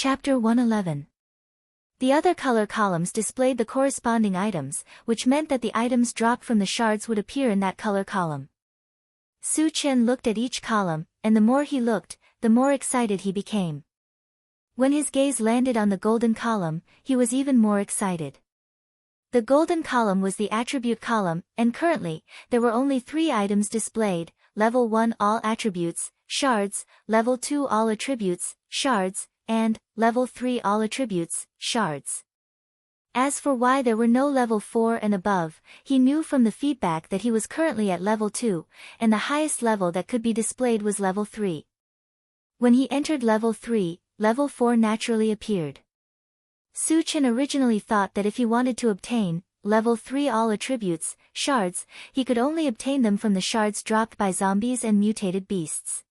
Chapter 111. The other color columns displayed the corresponding items, which meant that the items dropped from the shards would appear in that color column. Su Chen looked at each column, and the more he looked, the more excited he became. When his gaze landed on the golden column, he was even more excited. The golden column was the attribute column, and currently, there were only 3 items displayed: Level 1 All Attributes, Shards, Level 2 All Attributes, Shards, and Level 3 All Attributes, Shards. As for why there were no Level 4 and above, he knew from the feedback that he was currently at Level 2, and the highest level that could be displayed was Level 3. When he entered Level 3, Level 4 naturally appeared. Su Chen originally thought that if he wanted to obtain Level 3 All Attributes, Shards, he could only obtain them from the shards dropped by zombies and mutated beasts.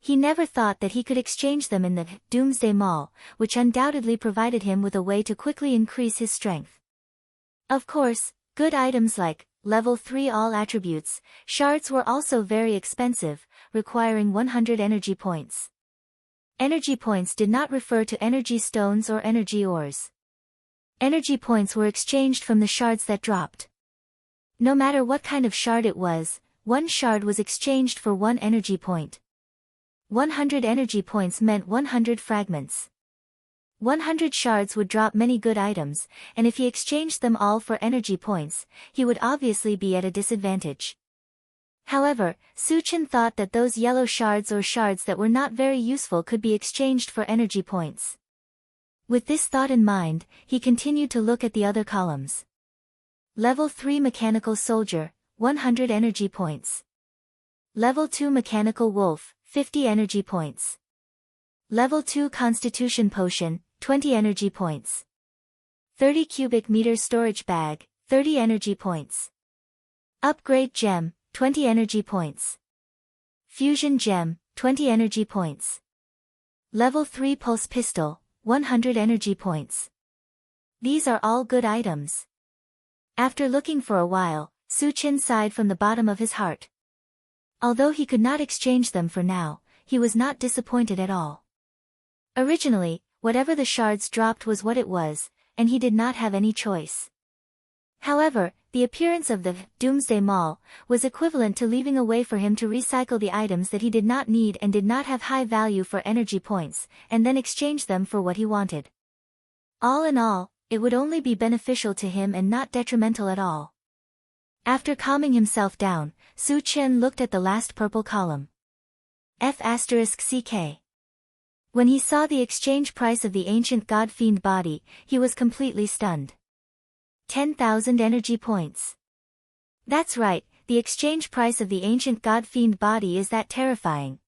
He never thought that he could exchange them in the Doomsday Mall, which undoubtedly provided him with a way to quickly increase his strength. Of course, good items like Level 3 All Attributes, Shards were also very expensive, requiring 100 energy points. Energy points did not refer to energy stones or energy ores. Energy points were exchanged from the shards that dropped. No matter what kind of shard it was, 1 shard was exchanged for 1 energy point. 100 energy points meant 100 fragments. 100 shards would drop many good items, and if he exchanged them all for energy points, he would obviously be at a disadvantage. However, Su Chen thought that those yellow shards or shards that were not very useful could be exchanged for energy points. With this thought in mind, he continued to look at the other columns. Level 3 Mechanical Soldier, 100 energy points. Level 2 Mechanical Wolf, 50 energy points. Level 2 Constitution Potion, 20 energy points. 30 cubic meter storage bag, 30 energy points. Upgrade Gem, 20 energy points. Fusion Gem, 20 energy points. Level 3 Pulse Pistol, 100 energy points. These are all good items. After looking for a while, Su Chen sighed from the bottom of his heart. Although he could not exchange them for now, he was not disappointed at all. Originally, whatever the shards dropped was what it was, and he did not have any choice. However, the appearance of the Doomsday Mall was equivalent to leaving a way for him to recycle the items that he did not need and did not have high value for energy points, and then exchange them for what he wanted. All in all, it would only be beneficial to him and not detrimental at all. After calming himself down, Su Chen looked at the last purple column. F***CK. When he saw the exchange price of the ancient god-fiend body, he was completely stunned. 10,000 energy points. That's right, the exchange price of the ancient god-fiend body is that terrifying.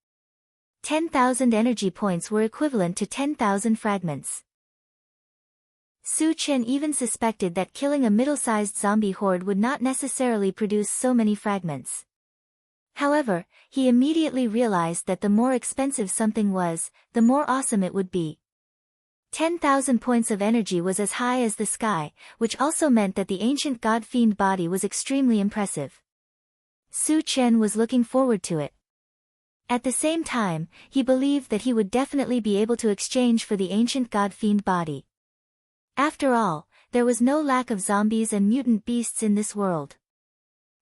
10,000 energy points were equivalent to 10,000 fragments. Su Chen even suspected that killing a middle-sized zombie horde would not necessarily produce so many fragments. However, he immediately realized that the more expensive something was, the more awesome it would be. 10,000 points of energy was as high as the sky, which also meant that the ancient god-fiend body was extremely impressive. Su Chen was looking forward to it. At the same time, he believed that he would definitely be able to exchange for the ancient god-fiend body. After all, there was no lack of zombies and mutant beasts in this world.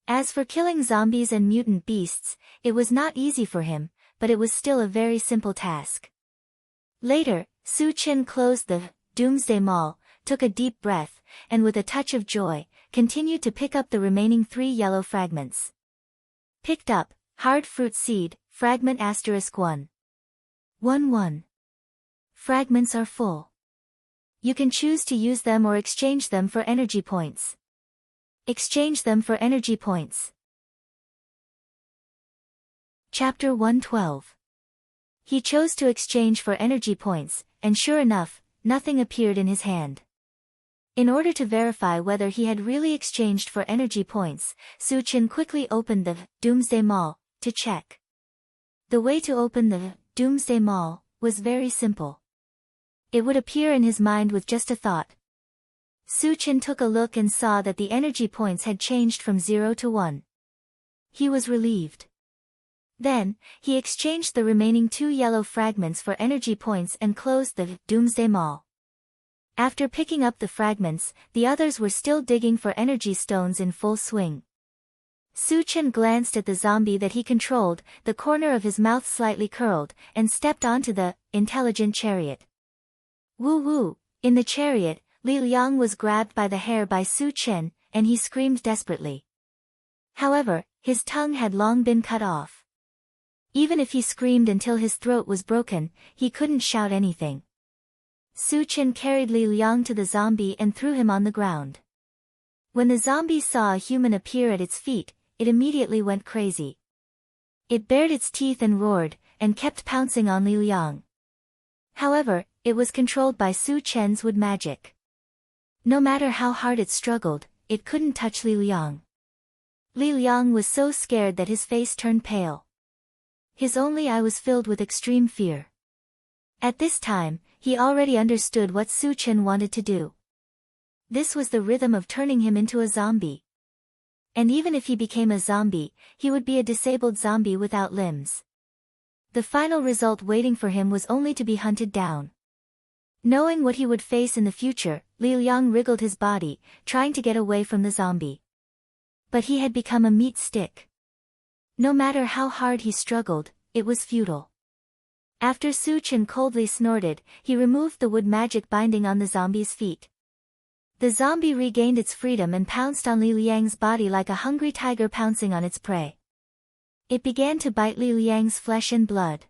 As for killing zombies and mutant beasts, it was not easy for him, but it was still a very simple task. Later, Su Chen closed the Doomsday Mall, took a deep breath, and with a touch of joy, continued to pick up the remaining 3 yellow fragments. Picked up, Hard Fruit Seed, Fragment *1. 1-1. Fragments are full. You can choose to use them or exchange them for energy points. Exchange them for energy points. Chapter 112. He chose to exchange for energy points, and sure enough, nothing appeared in his hand. In order to verify whether he had really exchanged for energy points, Su Chen quickly opened the Doomsday Mall to check. The way to open the Doomsday Mall was very simple. It would appear in his mind with just a thought. Su Chen took a look and saw that the energy points had changed from 0 to 1. He was relieved. Then, he exchanged the remaining 2 yellow fragments for energy points and closed the Doomsday Mall. After picking up the fragments, the others were still digging for energy stones in full swing. Su Chen glanced at the zombie that he controlled, the corner of his mouth slightly curled, and stepped onto the intelligent chariot. Woo woo! In the chariot, Li Liang was grabbed by the hair by Su Chen, and he screamed desperately. However, his tongue had long been cut off. Even if he screamed until his throat was broken, he couldn't shout anything. Su Chen carried Li Liang to the zombie and threw him on the ground. When the zombie saw a human appear at its feet, it immediately went crazy. It bared its teeth and roared, and kept pouncing on Li Liang. However, it was controlled by Su Chen's wood magic. No matter how hard it struggled, it couldn't touch Li Liang. Li Liang was so scared that his face turned pale. His only eye was filled with extreme fear. At this time, he already understood what Su Chen wanted to do. This was the rhythm of turning him into a zombie. And even if he became a zombie, he would be a disabled zombie without limbs. The final result waiting for him was only to be hunted down. Knowing what he would face in the future, Li Liang wriggled his body, trying to get away from the zombie. But he had become a meat stick. No matter how hard he struggled, it was futile. After Su Chen coldly snorted, he removed the wood magic binding on the zombie's feet. The zombie regained its freedom and pounced on Li Liang's body like a hungry tiger pouncing on its prey. It began to bite Li Liang's flesh and blood.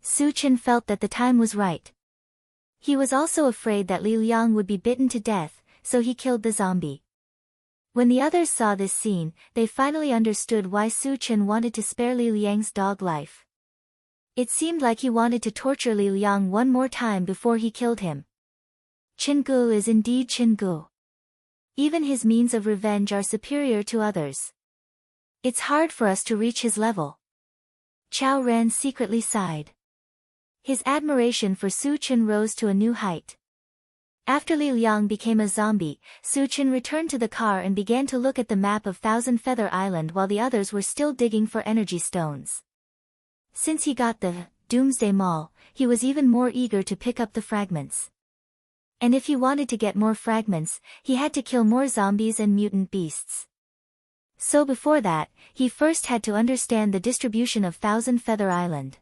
Su Chen felt that the time was right. He was also afraid that Li Liang would be bitten to death, so he killed the zombie. When the others saw this scene, they finally understood why Su Chen wanted to spare Li Liang's dog life. It seemed like he wanted to torture Li Liang one more time before he killed him. Qinggu is indeed Qinggu. Even his means of revenge are superior to others. It's hard for us to reach his level. Chao Ran secretly sighed. His admiration for Su Chen rose to a new height. After Li Liang became a zombie, Su Chen returned to the car and began to look at the map of Thousand Feather Island while the others were still digging for energy stones. Since he got the Doomsday Mall, he was even more eager to pick up the fragments. And if he wanted to get more fragments, he had to kill more zombies and mutant beasts. So before that, he first had to understand the distribution of Thousand Feather Island.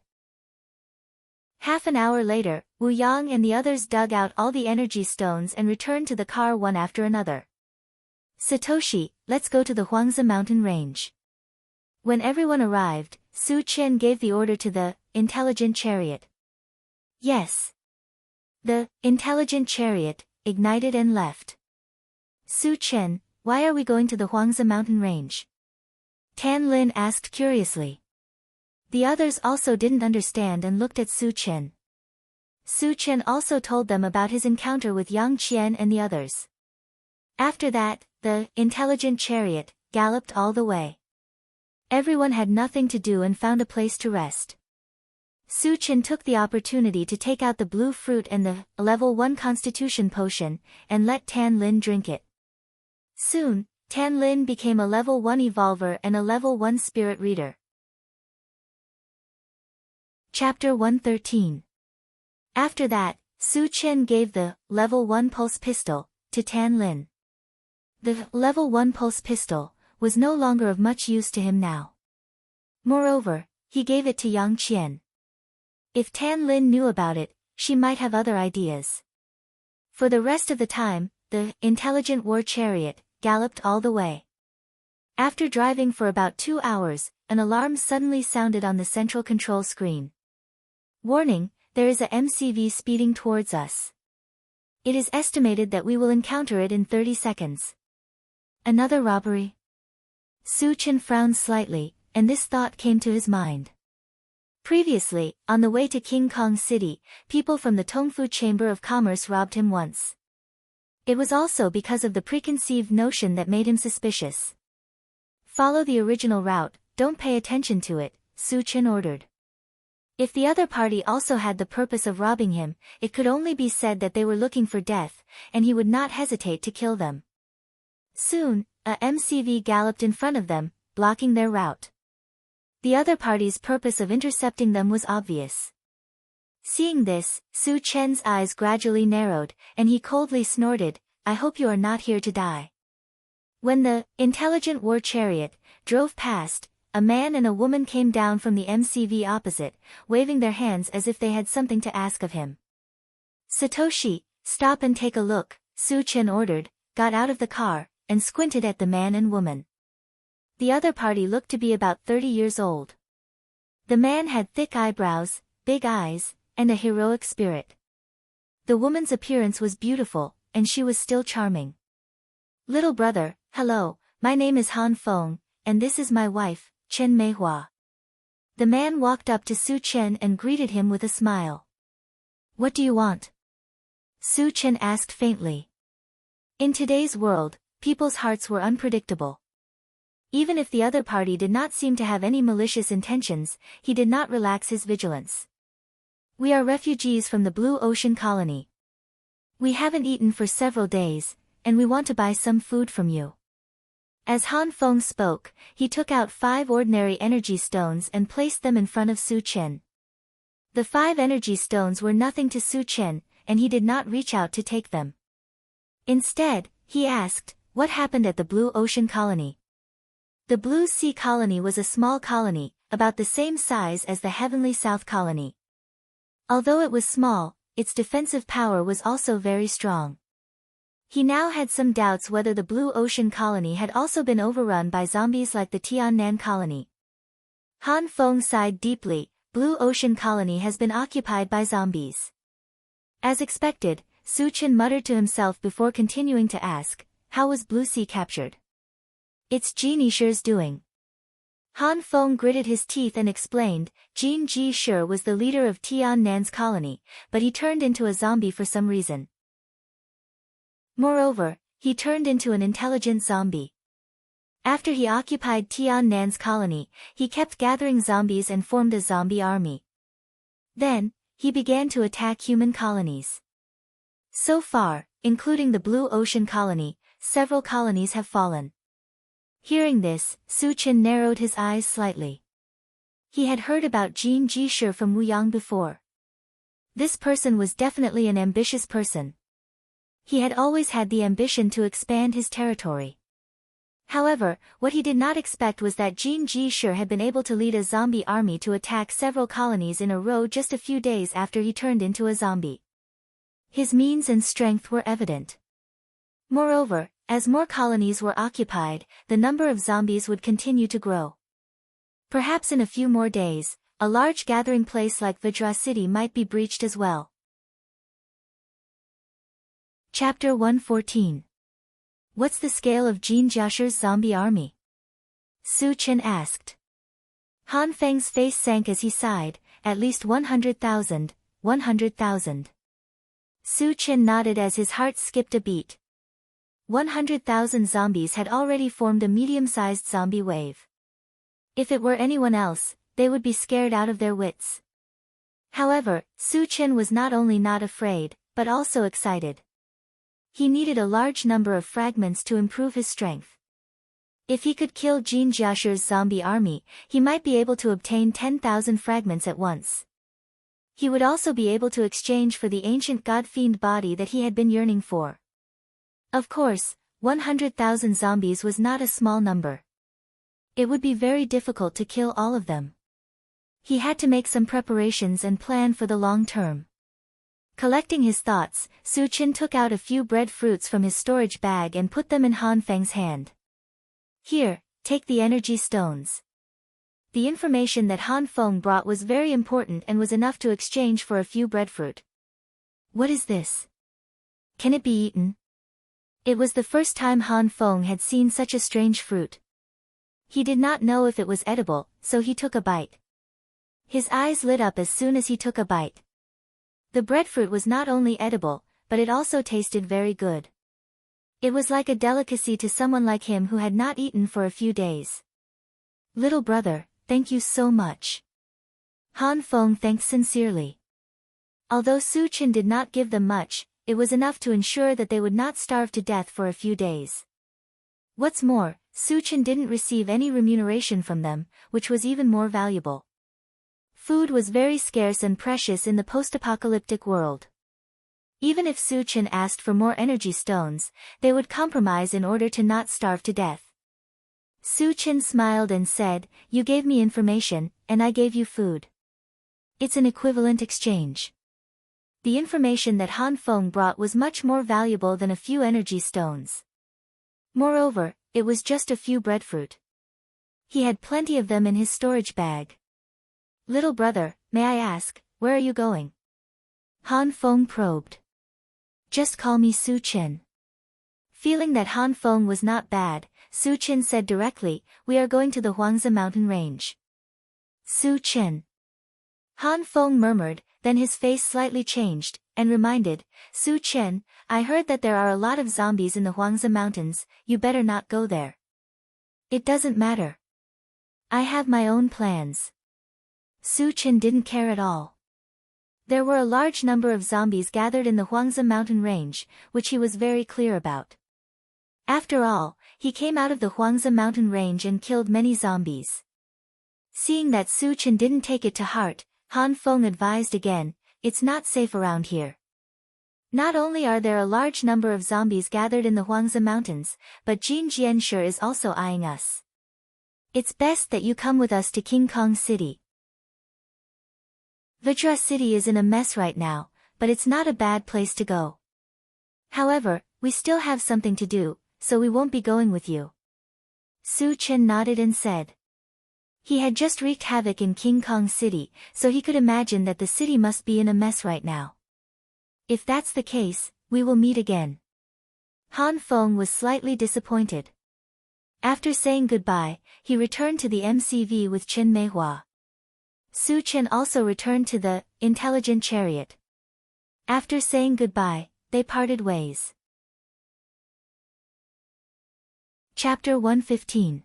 Half an hour later, Wu Yang and the others dug out all the energy stones and returned to the car one after another. Satoshi, let's go to the Huangzi mountain range. When everyone arrived, Su Chen gave the order to the intelligent chariot. Yes. The intelligent chariot ignited and left. Su Chen, why are we going to the Huangzi mountain range? Tan Lin asked curiously. The others also didn't understand and looked at Su Chen. Su Chen also told them about his encounter with Yang Qian and the others. After that, the intelligent chariot galloped all the way. Everyone had nothing to do and found a place to rest. Su Chen took the opportunity to take out the blue fruit and the level 1 constitution potion, and let Tan Lin drink it. Soon, Tan Lin became a level 1 evolver and a level 1 spirit reader. Chapter 113. After that, Su Chen gave the level 1 pulse pistol to Tan Lin. The level 1 pulse pistol was no longer of much use to him now. Moreover, he gave it to Yang Qian. If Tan Lin knew about it, she might have other ideas. For the rest of the time, the intelligent war chariot galloped all the way. After driving for about 2 hours, an alarm suddenly sounded on the central control screen. Warning, there is a MCV speeding towards us. It is estimated that we will encounter it in 30 seconds. Another robbery? Su Chen frowned slightly, and this thought came to his mind. Previously, on the way to King Kong City, people from the Tongfu Chamber of Commerce robbed him once. It was also because of the preconceived notion that made him suspicious. Follow the original route, don't pay attention to it, Su Chen ordered. If the other party also had the purpose of robbing him, it could only be said that they were looking for death, and he would not hesitate to kill them. Soon, a MCV galloped in front of them, blocking their route. The other party's purpose of intercepting them was obvious. Seeing this, Su Chen's eyes gradually narrowed, and he coldly snorted, "I hope you are not here to die." When the intelligent war chariot drove past, a man and a woman came down from the MCV opposite, waving their hands as if they had something to ask of him. "Satoshi, stop and take a look," Su Chen ordered, got out of the car, and squinted at the man and woman. The other party looked to be about 30 years old. The man had thick eyebrows, big eyes, and a heroic spirit. The woman's appearance was beautiful, and she was still charming. "Little brother, hello, my name is Han Feng, and this is my wife, Chen Meihua." The man walked up to Su Chen and greeted him with a smile. "What do you want?" Su Chen asked faintly. In today's world, people's hearts were unpredictable. Even if the other party did not seem to have any malicious intentions, he did not relax his vigilance. "We are refugees from the Blue Ocean colony. We haven't eaten for several days, and we want to buy some food from you." As Han Feng spoke, he took out 5 ordinary energy stones and placed them in front of Su Chen. The 5 energy stones were nothing to Su Chen, and he did not reach out to take them. Instead, he asked, "What happened at the Blue Ocean colony?" The Blue Sea colony was a small colony, about the same size as the Heavenly South colony. Although it was small, its defensive power was also very strong. He now had some doubts whether the Blue Ocean colony had also been overrun by zombies like the Tiannan colony. Han Feng sighed deeply, "Blue Ocean colony has been occupied by zombies." As expected, Su Chen muttered to himself before continuing to ask, "How was Blue Sea captured?" "It's Jin Yishi's doing." Han Feng gritted his teeth and explained, Jin Yishi was the leader of Tiannan's colony, but he turned into a zombie for some reason. Moreover, he turned into an intelligent zombie. After he occupied Tiannan's colony, he kept gathering zombies and formed a zombie army. Then, he began to attack human colonies. So far, including the Blue Ocean colony, several colonies have fallen. Hearing this, Su Chen narrowed his eyes slightly. He had heard about Jin Yishi from Wuyang before. This person was definitely an ambitious person. He had always had the ambition to expand his territory. However, what he did not expect was that Jin Yishi had been able to lead a zombie army to attack several colonies in a row just a few days after he turned into a zombie. His means and strength were evident. Moreover, as more colonies were occupied, the number of zombies would continue to grow. Perhaps in a few more days, a large gathering place like Vajra City might be breached as well. Chapter 114. What's the scale of Jin Yishi's zombie army? Su Chen asked. Han Feng's face sank as he sighed, "At least 100,000, 100,000. Su Chen nodded as his heart skipped a beat. 100,000 zombies had already formed a medium-sized zombie wave. If it were anyone else, they would be scared out of their wits. However, Su Chen was not only not afraid, but also excited. He needed a large number of fragments to improve his strength. If he could kill Jin Yishi's zombie army, he might be able to obtain 10,000 fragments at once. He would also be able to exchange for the ancient god-fiend body that he had been yearning for. Of course, 100,000 zombies was not a small number. It would be very difficult to kill all of them. He had to make some preparations and plan for the long term. Collecting his thoughts, Su Chen took out a few breadfruits from his storage bag and put them in Han Feng's hand. "Here, take the energy stones." The information that Han Feng brought was very important and was enough to exchange for a few breadfruit. "What is this? Can it be eaten?" It was the first time Han Feng had seen such a strange fruit. He did not know if it was edible, so he took a bite. His eyes lit up as soon as he took a bite. The breadfruit was not only edible, but it also tasted very good. It was like a delicacy to someone like him who had not eaten for a few days. "Little brother, thank you so much." Han Feng thanked sincerely. Although Su Chen did not give them much, it was enough to ensure that they would not starve to death for a few days. What's more, Su Chen didn't receive any remuneration from them, which was even more valuable. Food was very scarce and precious in the post-apocalyptic world. Even if Su Chen asked for more energy stones, they would compromise in order to not starve to death. Su Chen smiled and said, "You gave me information, and I gave you food. It's an equivalent exchange." The information that Han Feng brought was much more valuable than a few energy stones. Moreover, it was just a few breadfruit. He had plenty of them in his storage bag. "Little brother, may I ask, where are you going?" Han Feng probed. "Just call me Su Chen." Feeling that Han Feng was not bad, Su Chen said directly, "We are going to the Huangzi mountain range." Su Chen. Han Feng murmured, then his face slightly changed, and reminded, "Su Chen, I heard that there are a lot of zombies in the Huangzi mountains, you better not go there." "It doesn't matter. I have my own plans." Su Chen didn't care at all. There were a large number of zombies gathered in the Huangzi mountain range, which he was very clear about. After all, he came out of the Huangzi mountain range and killed many zombies. Seeing that Su Chen didn't take it to heart, Han Feng advised again, "It's not safe around here. Not only are there a large number of zombies gathered in the Huangzi mountains, but Jin Jianshi is also eyeing us. It's best that you come with us to King Kong City. Vajra City is in a mess right now, but it's not a bad place to go. However, we still have something to do, so we won't be going with you." Su Chen nodded and said. He had just wreaked havoc in King Kong City, so he could imagine that the city must be in a mess right now. "If that's the case, we will meet again." Han Feng was slightly disappointed. After saying goodbye, he returned to the MCV with Chen Meihua. Su Chen also returned to the intelligent chariot. After saying goodbye, they parted ways. Chapter 115.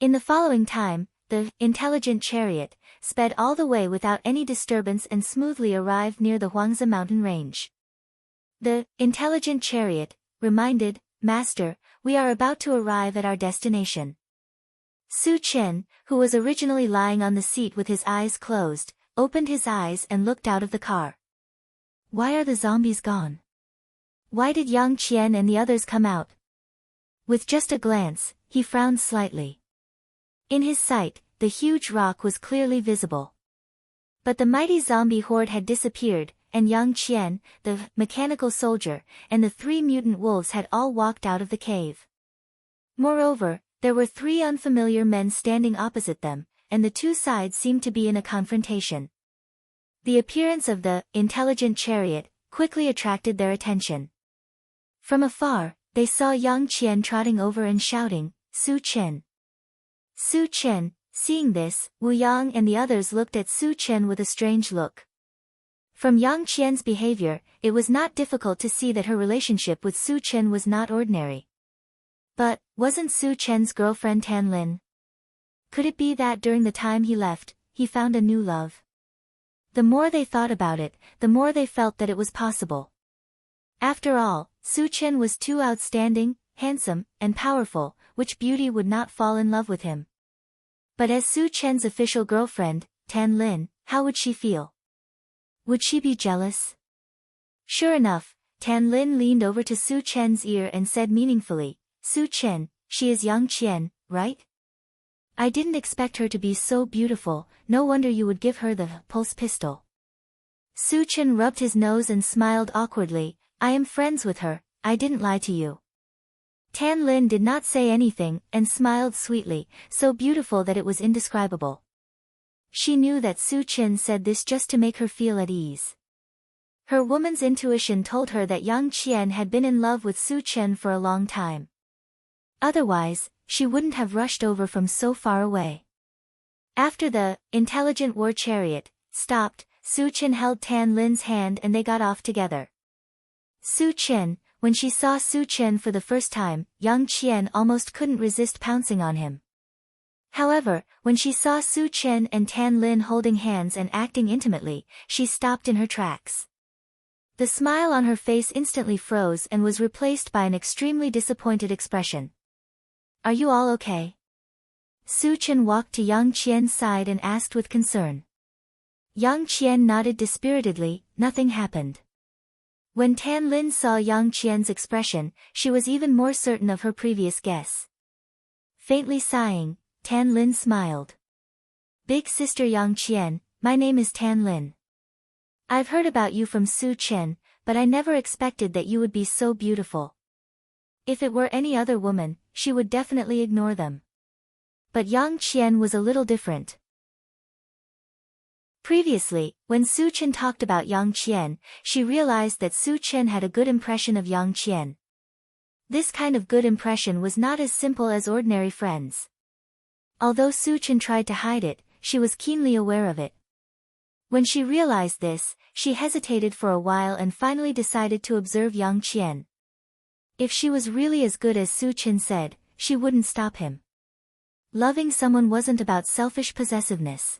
In the following time, the intelligent chariot sped all the way without any disturbance and smoothly arrived near the Huangzi mountain range. The intelligent chariot reminded, "Master, we are about to arrive at our destination." Su Chen, who was originally lying on the seat with his eyes closed, opened his eyes and looked out of the car. Why are the zombies gone? Why did Yang Qian and the others come out? With just a glance, he frowned slightly. In his sight, the huge rock was clearly visible. But the mighty zombie horde had disappeared, and Yang Qian, the mechanical soldier, and the 3 mutant wolves had all walked out of the cave. Moreover, there were 3 unfamiliar men standing opposite them, and the 2 sides seemed to be in a confrontation. The appearance of the intelligent chariot quickly attracted their attention. From afar, they saw Yang Qian trotting over and shouting, "Su Chen." Su Chen, seeing this, Wu Yang and the others looked at Su Chen with a strange look. From Yang Qian's behavior, it was not difficult to see that her relationship with Su Chen was not ordinary. But, wasn't Su Chen's girlfriend Tan Lin? Could it be that during the time he left, he found a new love? The more they thought about it, the more they felt that it was possible. After all, Su Chen was too outstanding, handsome, and powerful, which beauty would not fall in love with him. But as Su Chen's official girlfriend, Tan Lin, how would she feel? Would she be jealous? Sure enough, Tan Lin leaned over to Su Chen's ear and said meaningfully, "Su Chen, she is Yang Qian, right? I didn't expect her to be so beautiful, no wonder you would give her the pulse pistol." Su Chen rubbed his nose and smiled awkwardly, "I am friends with her, I didn't lie to you." Tan Lin did not say anything and smiled sweetly, so beautiful that it was indescribable. She knew that Su Chen said this just to make her feel at ease. Her woman's intuition told her that Yang Qian had been in love with Su Chen for a long time. Otherwise, she wouldn't have rushed over from so far away. After the intelligent war chariot stopped, Su Chen held Tan Lin's hand and they got off together. Su Chen, when she saw Su Chen for the first time, Yang Qian almost couldn't resist pouncing on him. However, when she saw Su Chen and Tan Lin holding hands and acting intimately, she stopped in her tracks. The smile on her face instantly froze and was replaced by an extremely disappointed expression. Are you all okay? Su Chen walked to Yang Qian's side and asked with concern. Yang Qian nodded dispiritedly, nothing happened. When Tan Lin saw Yang Qian's expression, she was even more certain of her previous guess. Faintly sighing, Tan Lin smiled. Big sister Yang Qian, my name is Tan Lin. I've heard about you from Su Chen, but I never expected that you would be so beautiful. If it were any other woman, she would definitely ignore them. But Yang Qian was a little different. Previously, when Su Chen talked about Yang Qian, she realized that Su Chen had a good impression of Yang Qian. This kind of good impression was not as simple as ordinary friends. Although Su Chen tried to hide it, she was keenly aware of it. When she realized this, she hesitated for a while and finally decided to observe Yang Qian. If she was really as good as Su Chen said, she wouldn't stop him. Loving someone wasn't about selfish possessiveness.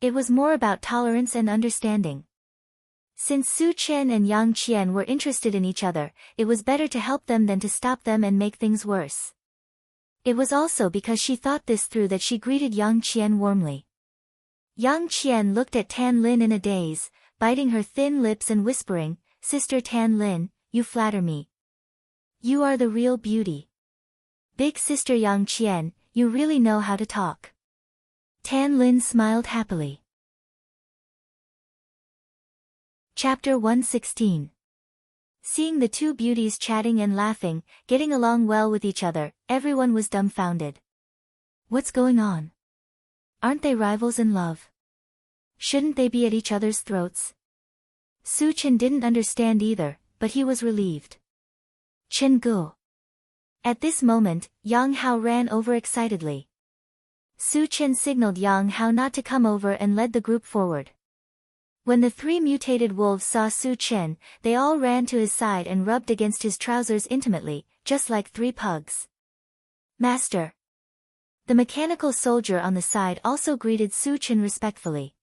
It was more about tolerance and understanding. Since Su Chen and Yang Qian were interested in each other, it was better to help them than to stop them and make things worse. It was also because she thought this through that she greeted Yang Qian warmly. Yang Qian looked at Tan Lin in a daze, biting her thin lips and whispering, "Sister Tan Lin, you flatter me. You are the real beauty. Big sister Yang Qian, you really know how to talk." Tan Lin smiled happily. Chapter 116. Seeing the two beauties chatting and laughing, getting along well with each other, everyone was dumbfounded. What's going on? Aren't they rivals in love? Shouldn't they be at each other's throats? Su Chen didn't understand either, but he was relieved. Chen Gu. At this moment, Yang Hao ran over excitedly. Su Chen signaled Yang Hao not to come over and led the group forward. When the three mutated wolves saw Su Chen, they all ran to his side and rubbed against his trousers intimately, just like three pugs. Master. The mechanical soldier on the side also greeted Su Chen respectfully.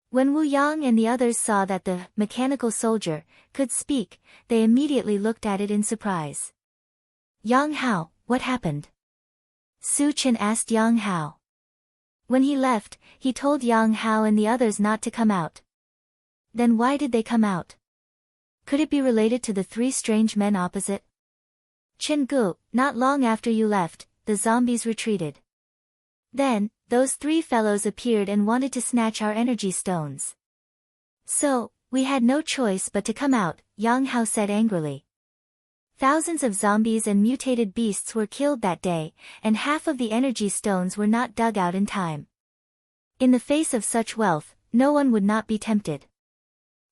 When Wu Yang and the others saw that the mechanical soldier could speak, they immediately looked at it in surprise. Yang Hao, what happened? Su Chen asked Yang Hao. When he left, he told Yang Hao and the others not to come out. Then why did they come out? Could it be related to the three strange men opposite? Chen Gu, not long after you left, the zombies retreated. Then, those three fellows appeared and wanted to snatch our energy stones. So, we had no choice but to come out, Yang Hao said angrily. Thousands of zombies and mutated beasts were killed that day, and half of the energy stones were not dug out in time. In the face of such wealth, no one would not be tempted.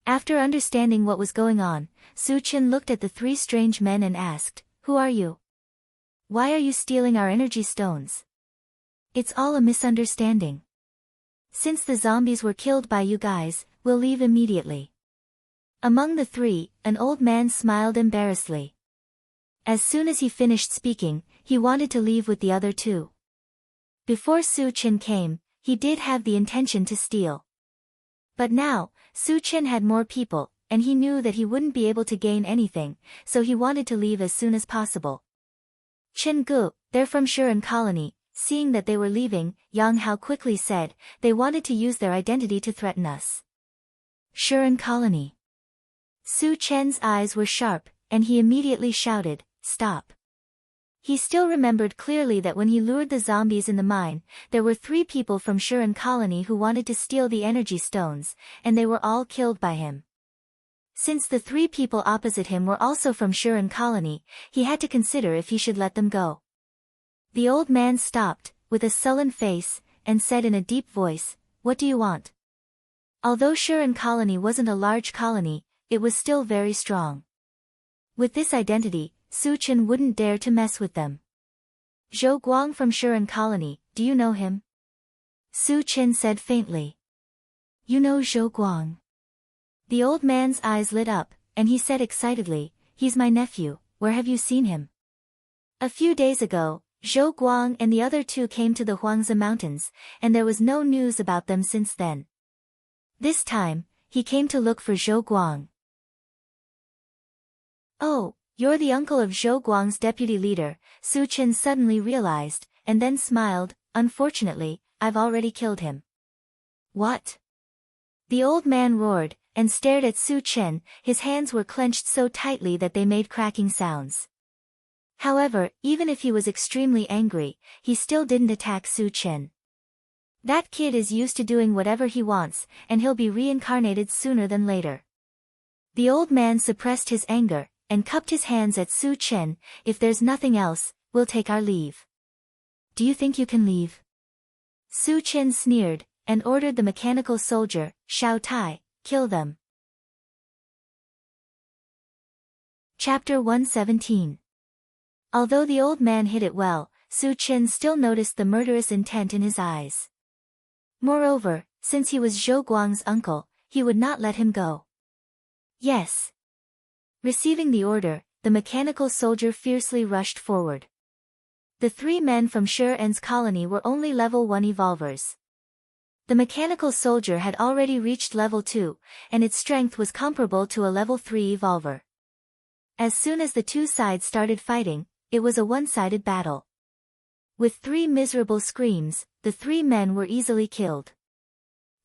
After understanding what was going on, Su Chen looked at the three strange men and asked, "Who are you? Why are you stealing our energy stones? It's all a misunderstanding. Since the zombies were killed by you guys, we'll leave immediately." Among the three, an old man smiled embarrassedly. As soon as he finished speaking, he wanted to leave with the other two. Before Su Chen came, he did have the intention to steal. But now, Su Chen had more people, and he knew that he wouldn't be able to gain anything, so he wanted to leave as soon as possible. Chen Gu, they're from Shuren Colony. Seeing that they were leaving, Yang Hao quickly said, they wanted to use their identity to threaten us. Shuren Colony. Su Chen's eyes were sharp, and he immediately shouted, "Stop." He still remembered clearly that when he lured the zombies in the mine, there were three people from Shuren Colony who wanted to steal the energy stones, and they were all killed by him. Since the three people opposite him were also from Shuren Colony, he had to consider if he should let them go. The old man stopped, with a sullen face, and said in a deep voice, "What do you want?" Although Shuren Colony wasn't a large colony, it was still very strong. With this identity, Su Chen wouldn't dare to mess with them. "Zhou Guang from Shuren Colony, do you know him?" Su Chen said faintly. "You know Zhou Guang?" The old man's eyes lit up, and he said excitedly, "He's my nephew, where have you seen him?" A few days ago, Zhou Guang and the other two came to the Huangzi Mountains, and there was no news about them since then. This time, he came to look for Zhou Guang. "Oh, You're the uncle of Zhou Guang's deputy leader, Su Chen suddenly realized, and then smiled. Unfortunately, I've already killed him. What? The old man roared, and stared at Su Chen. His hands were clenched so tightly that they made cracking sounds. However, even if he was extremely angry, he still didn't attack Su Chen. That kid is used to doing whatever he wants, and he'll be reincarnated sooner than later. The old man suppressed his anger, and cupped his hands at Su Chen. If there's nothing else, we'll take our leave. Do you think you can leave? Su Chen sneered, and ordered the mechanical soldier, Xiao Tai, kill them. Chapter 117. Although the old man hid it well, Su Chen still noticed the murderous intent in his eyes. Moreover, since he was Zhou Guang's uncle, he would not let him go. Yes. Receiving the order, the mechanical soldier fiercely rushed forward. The 3 men from Shi En's colony were only level 1 evolvers. The mechanical soldier had already reached level 2, and its strength was comparable to a level 3 evolver. As soon as the two sides started fighting, it was a one-sided battle. With 3 miserable screams, the 3 men were easily killed.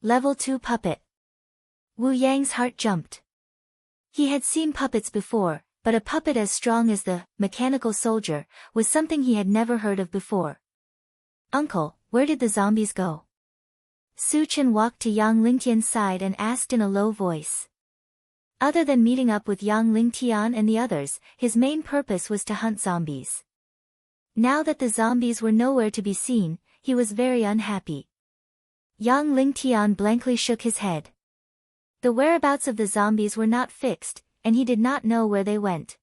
Level 2 puppet. Wu Yang's heart jumped. He had seen puppets before, but a puppet as strong as the mechanical soldier was something he had never heard of before. Uncle, where did the zombies go? Su Chen walked to Yang Lingtian's side and asked in a low voice. Other than meeting up with Yang Lingtian and the others, his main purpose was to hunt zombies. Now that the zombies were nowhere to be seen, he was very unhappy. Yang Lingtian blankly shook his head. The whereabouts of the zombies were not fixed, and he did not know where they went.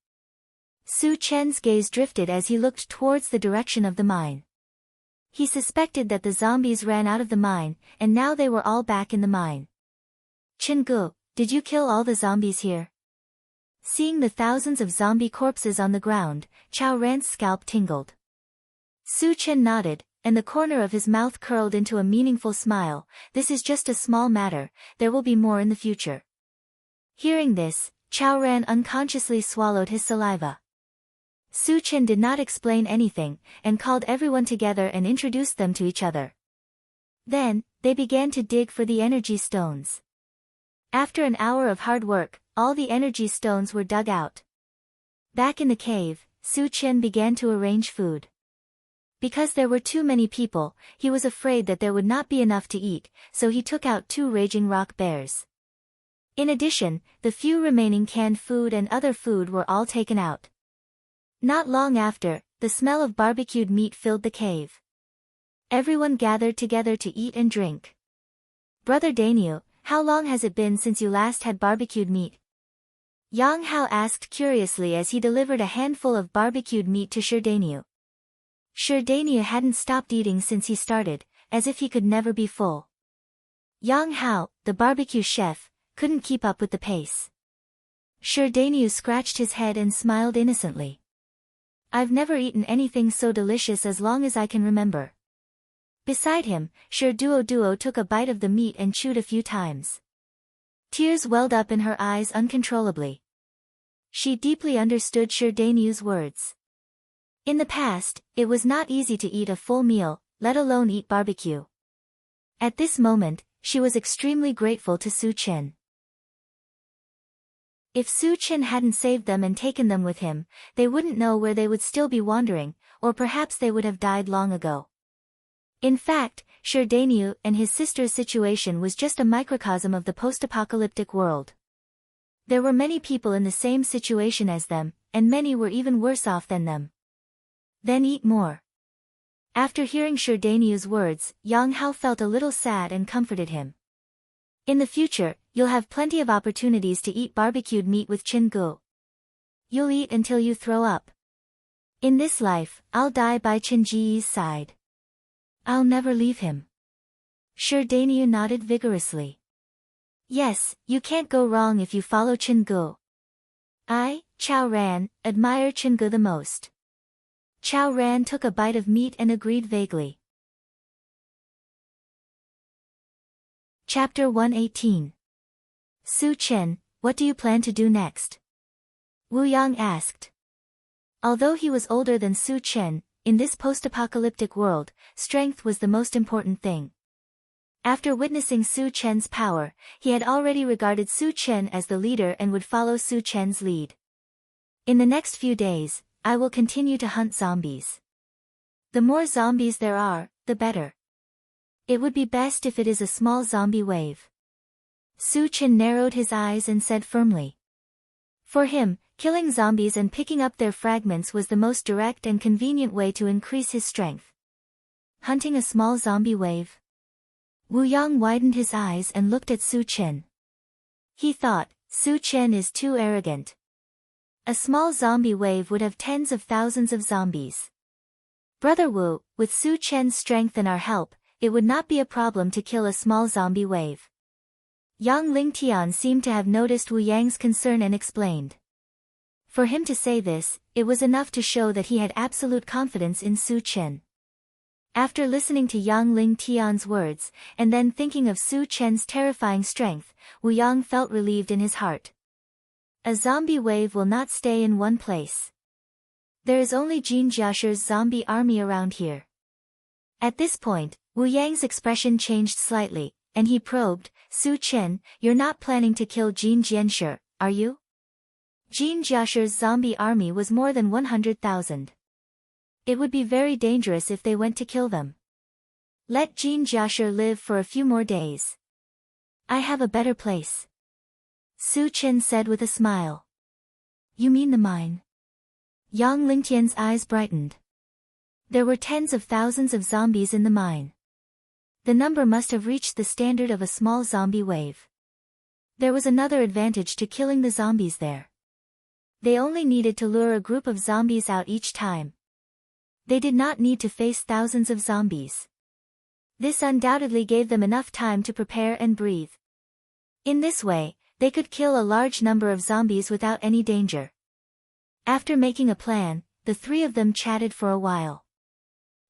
Su Chen's gaze drifted as he looked towards the direction of the mine. He suspected that the zombies ran out of the mine, and now they were all back in the mine. Chingu, did you kill all the zombies here? Seeing the thousands of zombie corpses on the ground, Chao Ran's scalp tingled. Su Chen nodded, and the corner of his mouth curled into a meaningful smile. This is just a small matter, there will be more in the future. Hearing this, Chao Ran unconsciously swallowed his saliva. Su Chen did not explain anything, and called everyone together and introduced them to each other. Then, they began to dig for the energy stones. After an hour of hard work, all the energy stones were dug out. Back in the cave, Su Chen began to arrange food. Because there were too many people, he was afraid that there would not be enough to eat, so he took out 2 raging rock bears. In addition, the few remaining canned food and other food were all taken out. Not long after, the smell of barbecued meat filled the cave. Everyone gathered together to eat and drink. Brother Daniel, how long has it been since you last had barbecued meat? Yang Hao asked curiously as he delivered a handful of barbecued meat to Sherdaniu. Sherdaniu hadn't stopped eating since he started, as if he could never be full. Yang Hao, the barbecue chef, couldn't keep up with the pace. Sherdaniu scratched his head and smiled innocently. I've never eaten anything so delicious as long as I can remember. Beside him, Duo took a bite of the meat and chewed a few times. Tears welled up in her eyes uncontrollably. She deeply understood Sherdaniu's words. In the past, it was not easy to eat a full meal, let alone eat barbecue. At this moment, she was extremely grateful to Su Chen. If Su Chen hadn't saved them and taken them with him, they wouldn't know where they would still be wandering, or perhaps they would have died long ago. In fact, Sherdaniu and his sister's situation was just a microcosm of the post-apocalyptic world. There were many people in the same situation as them, and many were even worse off than them. Then eat more. After hearing Sherdaniu's words, Yang Hao felt a little sad and comforted him. In the future, you'll have plenty of opportunities to eat barbecued meat with Chingu. You'll eat until you throw up. In this life, I'll die by Chinji's side. I'll never leave him. Sherdaniu nodded vigorously. Yes, you can't go wrong if you follow Chingu. I, Chao Ran, admire Chingu the most. Chao Ran took a bite of meat and agreed vaguely. Chapter 118. Su Chen, what do you plan to do next? Wu Yang asked. Although he was older than Su Chen, in this post-apocalyptic world, strength was the most important thing. After witnessing Su Chen's power, he had already regarded Su Chen as the leader and would follow Su Chen's lead. In the next few days, I will continue to hunt zombies. The more zombies there are, the better. It would be best if it is a small zombie wave. Su Chen narrowed his eyes and said firmly. For him, killing zombies and picking up their fragments was the most direct and convenient way to increase his strength. Hunting a small zombie wave? Wu Yang widened his eyes and looked at Su Chen. He thought, Su Chen is too arrogant. A small zombie wave would have tens of thousands of zombies. Brother Wu, with Su Chen's strength and our help, it would not be a problem to kill a small zombie wave. Yang Lingtian seemed to have noticed Wu Yang's concern and explained. For him to say this, it was enough to show that he had absolute confidence in Su Chen. After listening to Yang Lingtian's words, and then thinking of Su Chen's terrifying strength, Wu Yang felt relieved in his heart. A zombie wave will not stay in one place. There is only Jin Jiashi's zombie army around here. At this point, Wu Yang's expression changed slightly, and he probed, Su Chen, you're not planning to kill Jin Jianshi, are you? Jin Jiashi's zombie army was more than 100,000. It would be very dangerous if they went to kill them. Let Jin Jiashi live for a few more days. I have a better place. Su Chen said with a smile. You mean the mine? Yang Lingtian's eyes brightened. There were tens of thousands of zombies in the mine. The number must have reached the standard of a small zombie wave. There was another advantage to killing the zombies there. They only needed to lure a group of zombies out each time. They did not need to face thousands of zombies. This undoubtedly gave them enough time to prepare and breathe. In this way, they could kill a large number of zombies without any danger. After making a plan, the three of them chatted for a while.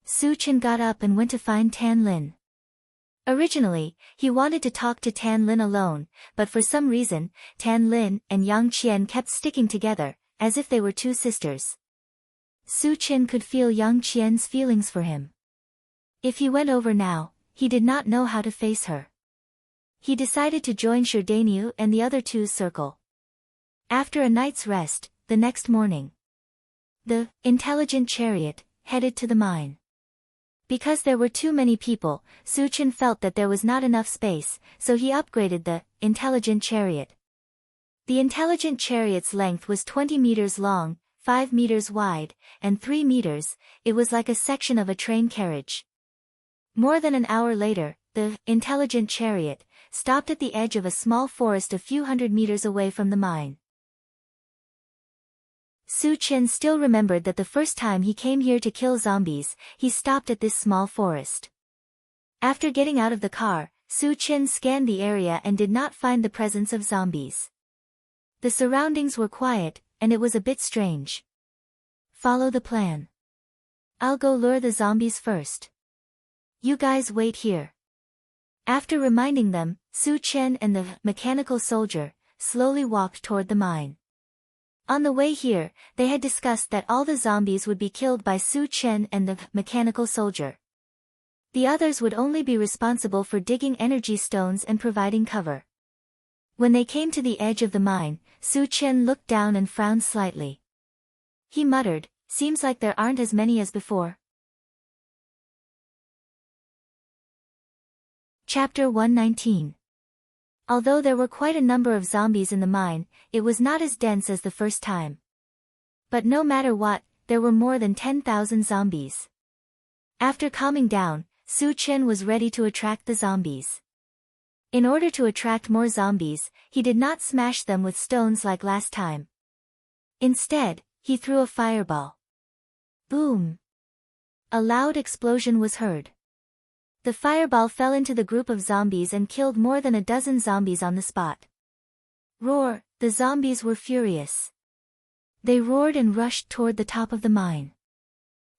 Su Chen got up and went to find Tan Lin. Originally, he wanted to talk to Tan Lin alone, but for some reason, Tan Lin and Yang Qian kept sticking together, as if they were two sisters. Su Chen could feel Yang Qian's feelings for him. If he went over now, he did not know how to face her. He decided to join Sherdaniu and the other two's circle. After a night's rest, the next morning, the intelligent chariot headed to the mine. Because there were too many people, Su Chen felt that there was not enough space, so he upgraded the intelligent chariot. The intelligent chariot's length was 20 meters long, 5 meters wide, and 3 meters, it was like a section of a train carriage. More than an hour later, the intelligent chariot stopped at the edge of a small forest a few hundred meters away from the mine. Su Chen still remembered that the first time he came here to kill zombies, he stopped at this small forest. After getting out of the car, Su Chen scanned the area and did not find the presence of zombies. The surroundings were quiet, and it was a bit strange. Follow the plan. I'll go lure the zombies first. You guys wait here. After reminding them, Su Chen and the mechanical soldier slowly walked toward the mine. On the way here, they had discussed that all the zombies would be killed by Su Chen and the mechanical soldier. The others would only be responsible for digging energy stones and providing cover. When they came to the edge of the mine, Su Chen looked down and frowned slightly. He muttered, seems like there aren't as many as before. Chapter 119. Although there were quite a number of zombies in the mine, it was not as dense as the first time. But no matter what, there were more than 10,000 zombies. After calming down, Su Chen was ready to attract the zombies. In order to attract more zombies, he did not smash them with stones like last time. Instead, he threw a fireball. Boom! A loud explosion was heard. The fireball fell into the group of zombies and killed more than a dozen zombies on the spot. Roar! The zombies were furious. They roared and rushed toward the top of the mine.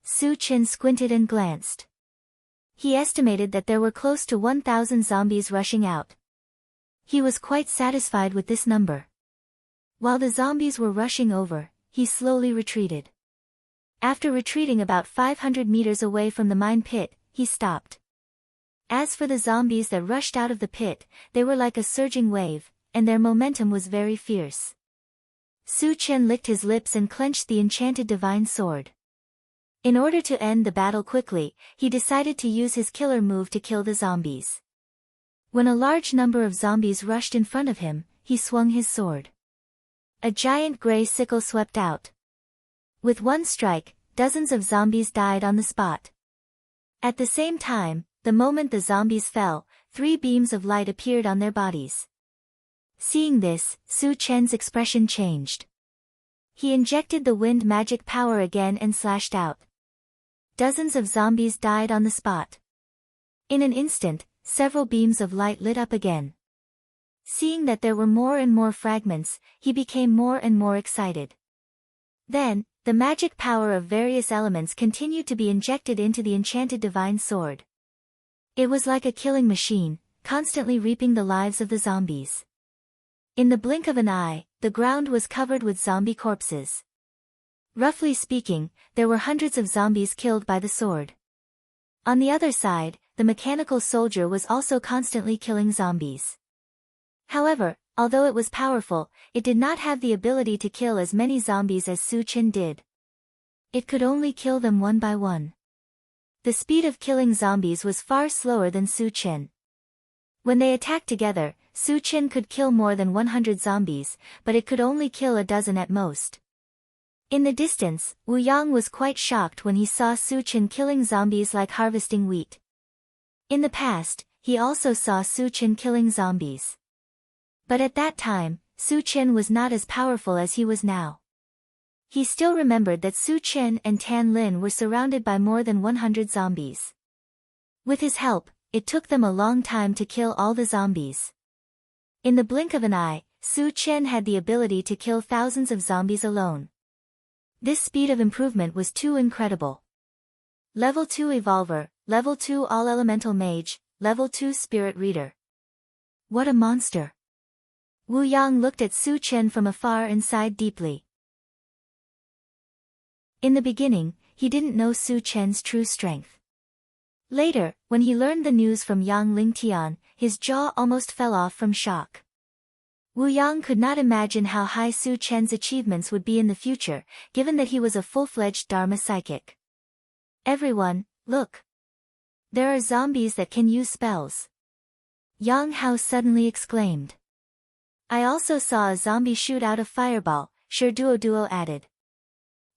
Su Chen squinted and glanced. He estimated that there were close to 1,000 zombies rushing out. He was quite satisfied with this number. While the zombies were rushing over, he slowly retreated. After retreating about 500 meters away from the mine pit, he stopped. As for the zombies that rushed out of the pit, they were like a surging wave, and their momentum was very fierce. Su Chen licked his lips and clenched the enchanted divine sword. In order to end the battle quickly, he decided to use his killer move to kill the zombies. When a large number of zombies rushed in front of him, he swung his sword. A giant gray sickle swept out. With one strike, dozens of zombies died on the spot. At the same time, the moment the zombies fell, 3 beams of light appeared on their bodies. Seeing this, Su Chen's expression changed. He injected the wind magic power again and slashed out. Dozens of zombies died on the spot. In an instant, several beams of light lit up again. Seeing that there were more and more fragments, he became more and more excited. Then, the magic power of various elements continued to be injected into the enchanted divine sword. It was like a killing machine, constantly reaping the lives of the zombies. In the blink of an eye, the ground was covered with zombie corpses. Roughly speaking, there were hundreds of zombies killed by the sword. On the other side, the mechanical soldier was also constantly killing zombies. However, although it was powerful, it did not have the ability to kill as many zombies as Su Chen did. It could only kill them one by one. The speed of killing zombies was far slower than Su Chen. When they attacked together, Su Chen could kill more than 100 zombies, but it could only kill a dozen at most. In the distance, Wu Yang was quite shocked when he saw Su Chen killing zombies like harvesting wheat. In the past, he also saw Su Chen killing zombies. But at that time, Su Chen was not as powerful as he was now. He still remembered that Su Chen and Tan Lin were surrounded by more than 100 zombies. With his help, it took them a long time to kill all the zombies. In the blink of an eye, Su Chen had the ability to kill thousands of zombies alone. This speed of improvement was too incredible. Level 2 Evolver, Level 2 All-Elemental Mage, Level 2 Spirit Reader. What a monster! Wu Yang looked at Su Chen from afar and sighed deeply. In the beginning, he didn't know Su Chen's true strength. Later, when he learned the news from Yang Lingtian, his jaw almost fell off from shock. Wu Yang could not imagine how high Su Chen's achievements would be in the future, given that he was a full-fledged Dharma psychic. Everyone, look! There are zombies that can use spells. Yang Hao suddenly exclaimed. I also saw a zombie shoot out a fireball, Sure Duo added.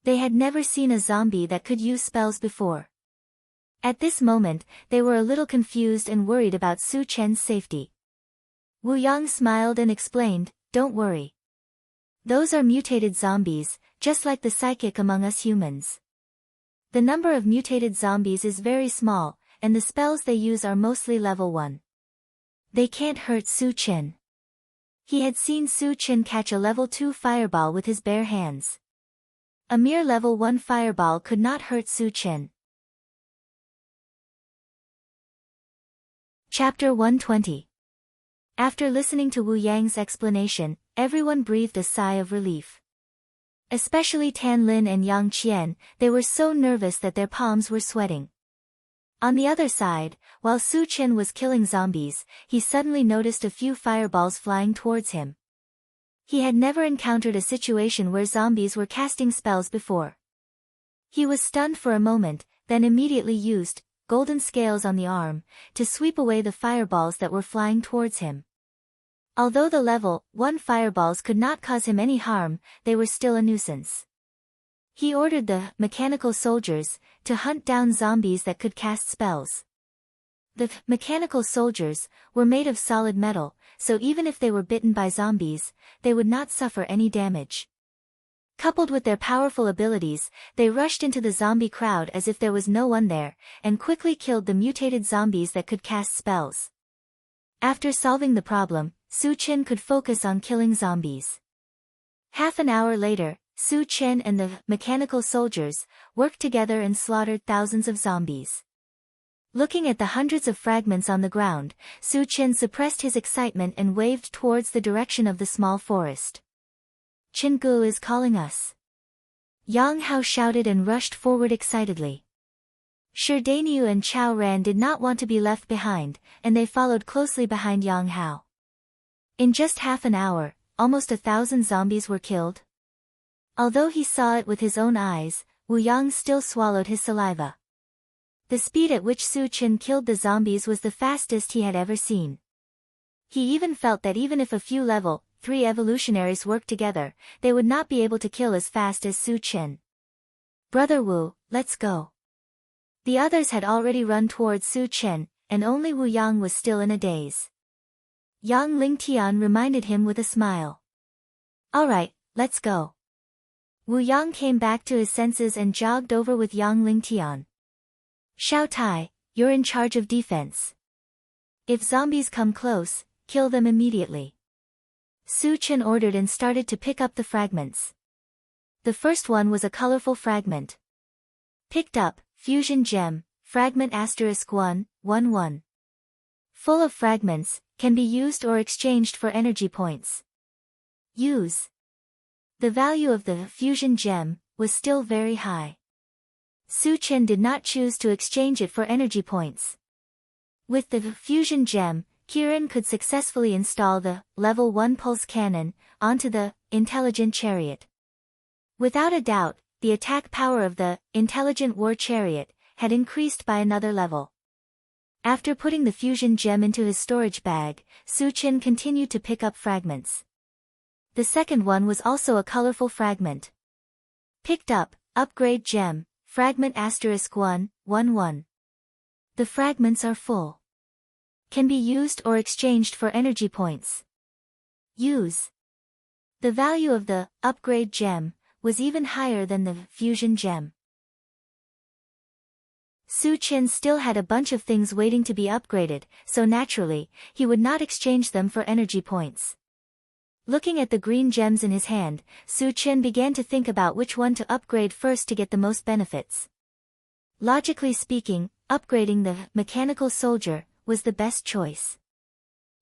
They had never seen a zombie that could use spells before. At this moment, they were a little confused and worried about Su Chen's safety. Wu Yang smiled and explained, don't worry. Those are mutated zombies, just like the psychic among us humans. The number of mutated zombies is very small, and the spells they use are mostly level 1. They can't hurt Su Chen. He had seen Su Chen catch a level 2 fireball with his bare hands. A mere level 1 fireball could not hurt Su Chen. Chapter 120. After listening to Wu Yang's explanation, everyone breathed a sigh of relief. Especially Tan Lin and Yang Qian, they were so nervous that their palms were sweating. On the other side, while Su Chen was killing zombies, he suddenly noticed a few fireballs flying towards him. He had never encountered a situation where zombies were casting spells before. He was stunned for a moment, then immediately used golden scales on the arm to sweep away the fireballs that were flying towards him. Although the level 1 fireballs could not cause him any harm, they were still a nuisance. He ordered the mechanical soldiers to hunt down zombies that could cast spells. The mechanical soldiers were made of solid metal, so even if they were bitten by zombies, they would not suffer any damage. Coupled with their powerful abilities, they rushed into the zombie crowd as if there was no one there, and quickly killed the mutated zombies that could cast spells. After solving the problem, Su Chen could focus on killing zombies. Half an hour later, Su Chen and the mechanical soldiers worked together and slaughtered thousands of zombies. Looking at the hundreds of fragments on the ground, Su Chen suppressed his excitement and waved towards the direction of the small forest. Chen Gu is calling us. Yang Hao shouted and rushed forward excitedly. Shi Dainiu and Chao Ran did not want to be left behind, and they followed closely behind Yang Hao. In just half an hour, almost 1,000 zombies were killed. Although he saw it with his own eyes, Wu Yang still swallowed his saliva. The speed at which Su Chen killed the zombies was the fastest he had ever seen. He even felt that even if a few level 3 evolutionaries worked together, they would not be able to kill as fast as Su Chen. Brother Wu, let's go. The others had already run towards Su Chen, and only Wu Yang was still in a daze. Yang Lingtian reminded him with a smile. Alright, let's go. Wu Yang came back to his senses and jogged over with Yang Lingtian. Xiao Tai, you're in charge of defense. If zombies come close, kill them immediately. Su Chen ordered and started to pick up the fragments. The first one was a colorful fragment. Picked up, fusion gem, fragment *1, 1 1. Full of fragments, can be used or exchanged for energy points. Use. The value of the fusion gem was still very high. Su Chen did not choose to exchange it for energy points. With the fusion gem, Kirin could successfully install the level 1 pulse cannon onto the intelligent chariot. Without a doubt, the attack power of the intelligent war chariot had increased by another level. After putting the fusion gem into his storage bag, Su Chen continued to pick up fragments. The second one was also a colorful fragment. Picked up, upgrade gem, fragment *1, 1 1. The fragments are full. Can be used or exchanged for energy points. Use. The value of the upgrade gem was even higher than the fusion gem. Su Chen still had a bunch of things waiting to be upgraded, so naturally, he would not exchange them for energy points. Looking at the green gems in his hand, Su Chen began to think about which one to upgrade first to get the most benefits. Logically speaking, upgrading the mechanical soldier was the best choice.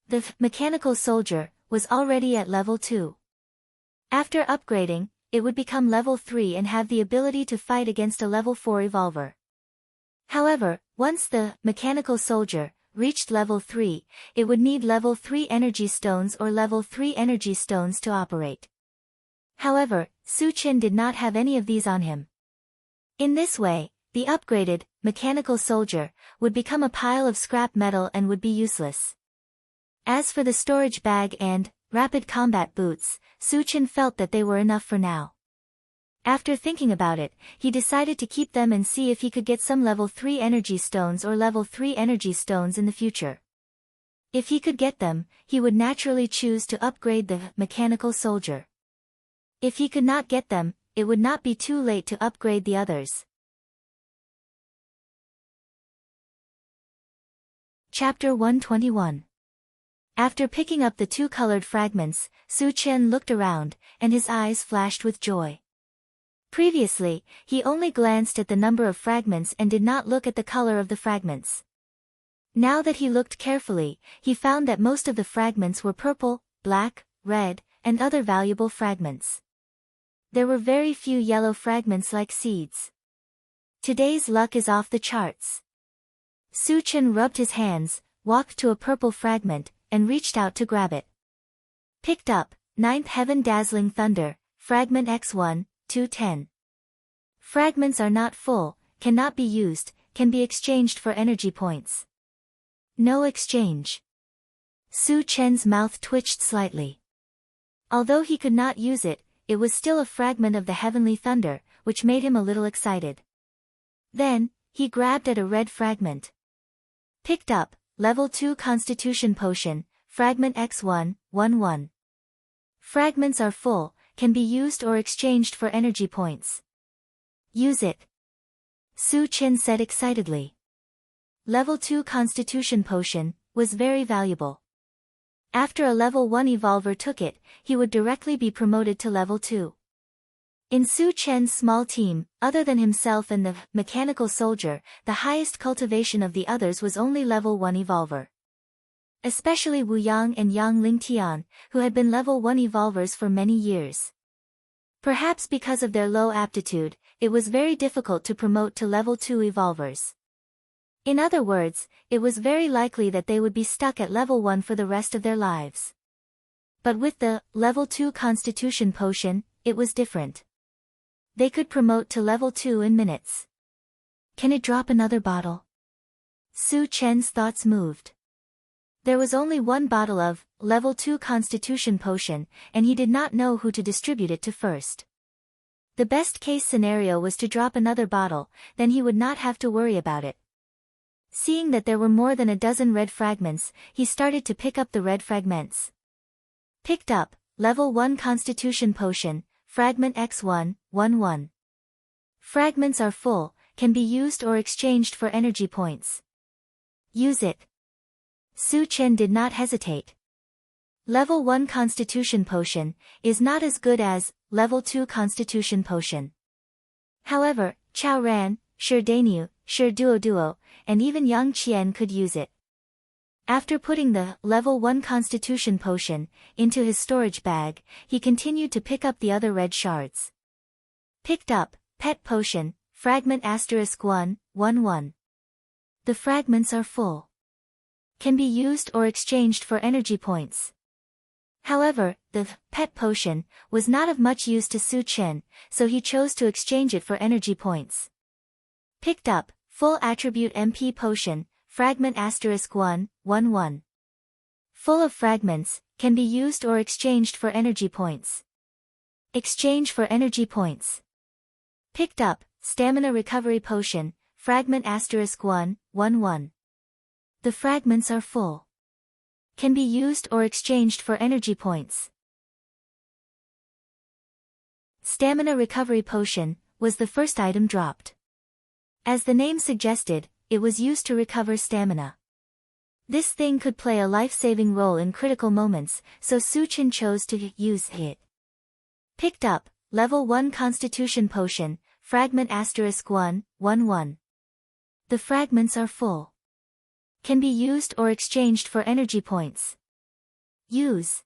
The mechanical soldier was already at level 2. After upgrading, it would become level 3 and have the ability to fight against a level 4 evolver. However, once the mechanical soldier reached level 3, it would need level 3 energy stones or level 3 energy stones to operate. However, Su Chen did not have any of these on him. In this way, the upgraded mechanical soldier would become a pile of scrap metal and would be useless. As for the storage bag and rapid combat boots, Su Chen felt that they were enough for now. After thinking about it, he decided to keep them and see if he could get some level 3 energy stones or level 3 energy stones in the future. If he could get them, he would naturally choose to upgrade the mechanical soldier. If he could not get them, it would not be too late to upgrade the others. Chapter 121. After picking up the 2 colored fragments, Su Chen looked around, and his eyes flashed with joy. Previously, he only glanced at the number of fragments and did not look at the color of the fragments. Now that he looked carefully, he found that most of the fragments were purple, black, red, and other valuable fragments. There were very few yellow fragments like seeds. Today's luck is off the charts. Su Chen rubbed his hands, walked to a purple fragment, and reached out to grab it. Picked up, 9th Heaven Dazzling Thunder, fragment X1, 210. Fragments are not full, cannot be used, can be exchanged for energy points. No exchange. Su Chen's mouth twitched slightly. Although he could not use it, it was still a fragment of the heavenly thunder, which made him a little excited. Then, he grabbed at a red fragment. Picked up, level 2 Constitution Potion, fragment X1, 1 1. Fragments are full, can be used or exchanged for energy points. Use it. Su Chen said excitedly. Level 2 Constitution Potion was very valuable. After a level 1 evolver took it, he would directly be promoted to level 2. In Su Chen's small team, other than himself and the mechanical soldier, the highest cultivation of the others was only level 1 evolver. Especially Wu Yang and Yang Lingtian, who had been level 1 evolvers for many years. Perhaps because of their low aptitude, it was very difficult to promote to level 2 evolvers. In other words, it was very likely that they would be stuck at level 1 for the rest of their lives. But with the level 2 constitution potion, it was different. They could promote to level 2 in minutes. Can it drop another bottle? Su Chen's thoughts moved. There was only one bottle of level 2 constitution potion, and he did not know who to distribute it to first. The best case scenario was to drop another bottle, then he would not have to worry about it. Seeing that there were more than a dozen red fragments, he started to pick up the red fragments. Picked up, level 1 constitution potion, fragment X1, 1-1. Fragments are full, can be used or exchanged for energy points. Use it. Su Chen did not hesitate. Level 1 constitution potion is not as good as level 2 constitution potion. However, Chao Ran, Shi Dainu, Shi Duo, and even Yang Qian could use it. After putting the level 1 constitution potion into his storage bag, he continued to pick up the other red shards. Picked up, pet potion, fragment *1, 1-1. The fragments are full. Can be used or exchanged for energy points. However, the pet potion was not of much use to Su Chen, so he chose to exchange it for energy points. Picked up, full attribute MP potion, fragment *1, 1-1. Full of fragments, can be used or exchanged for energy points. Exchange for energy points. Picked up, stamina recovery potion, fragment *1, 1-1. The fragments are full. Can be used or exchanged for energy points. Stamina recovery potion was the first item dropped. As the name suggested, it was used to recover stamina. This thing could play a life-saving role in critical moments, so Su Chen chose to use it. Picked up, level 1 constitution potion, fragment *1, 1-1. The fragments are full. Can be used or exchanged for energy points. Use.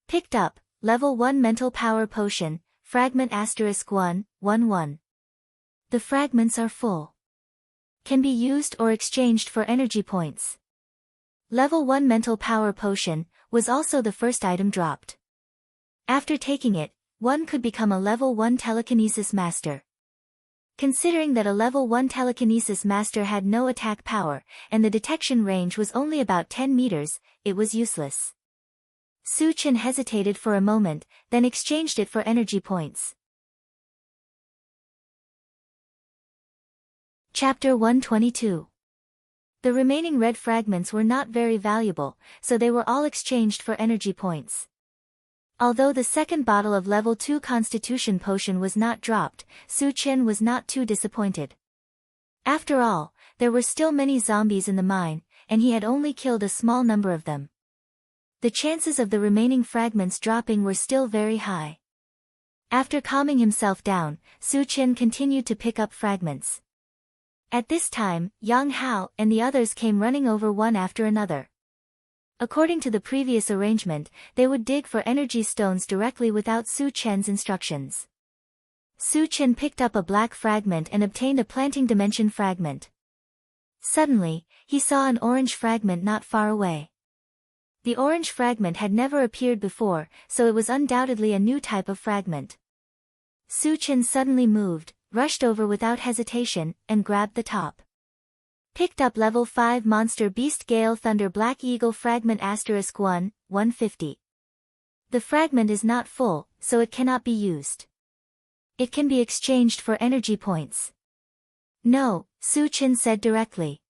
Picked up, level 1 mental power potion, fragment *1, 1-1. The fragments are full. Can be used or exchanged for energy points. Level 1 mental power potion was also the first item dropped. After taking it, one could become a level 1 telekinesis master. Considering that a level 1 telekinesis master had no attack power, and the detection range was only about 10 meters, it was useless. Su Chen hesitated for a moment, then exchanged it for energy points. Chapter 122. The remaining red fragments were not very valuable, so they were all exchanged for energy points. Although the second bottle of level 2 constitution potion was not dropped, Su Chen was not too disappointed. After all, there were still many zombies in the mine, and he had only killed a small number of them. The chances of the remaining fragments dropping were still very high. After calming himself down, Su Chen continued to pick up fragments. At this time, Yang Hao and the others came running over one after another. According to the previous arrangement, they would dig for energy stones directly without Su Chen's instructions. Su Chen picked up a black fragment and obtained a planting dimension fragment. Suddenly, he saw an orange fragment not far away. The orange fragment had never appeared before, so it was undoubtedly a new type of fragment. Su Chen suddenly moved, rushed over without hesitation, and grabbed the top. Picked up level 5 monster beast Gale Thunder Black Eagle fragment *1, 150. The fragment is not full, so it cannot be used. It can be exchanged for energy points. No, Su Chen said directly.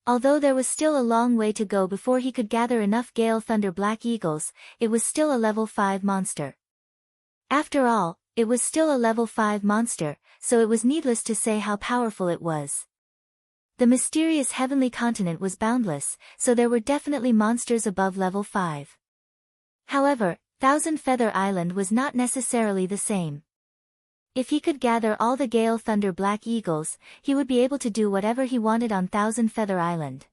Although there was still a long way to go before he could gather enough Gale Thunder Black Eagles, it was still a level 5 monster. After all, it was still a level 5 monster, so it was needless to say how powerful it was. The mysterious heavenly continent was boundless, so there were definitely monsters above level 5. However, Thousand Feather Island was not necessarily the same. If he could gather all the Gale Thunder Black Eagles, he would be able to do whatever he wanted on Thousand Feather Island.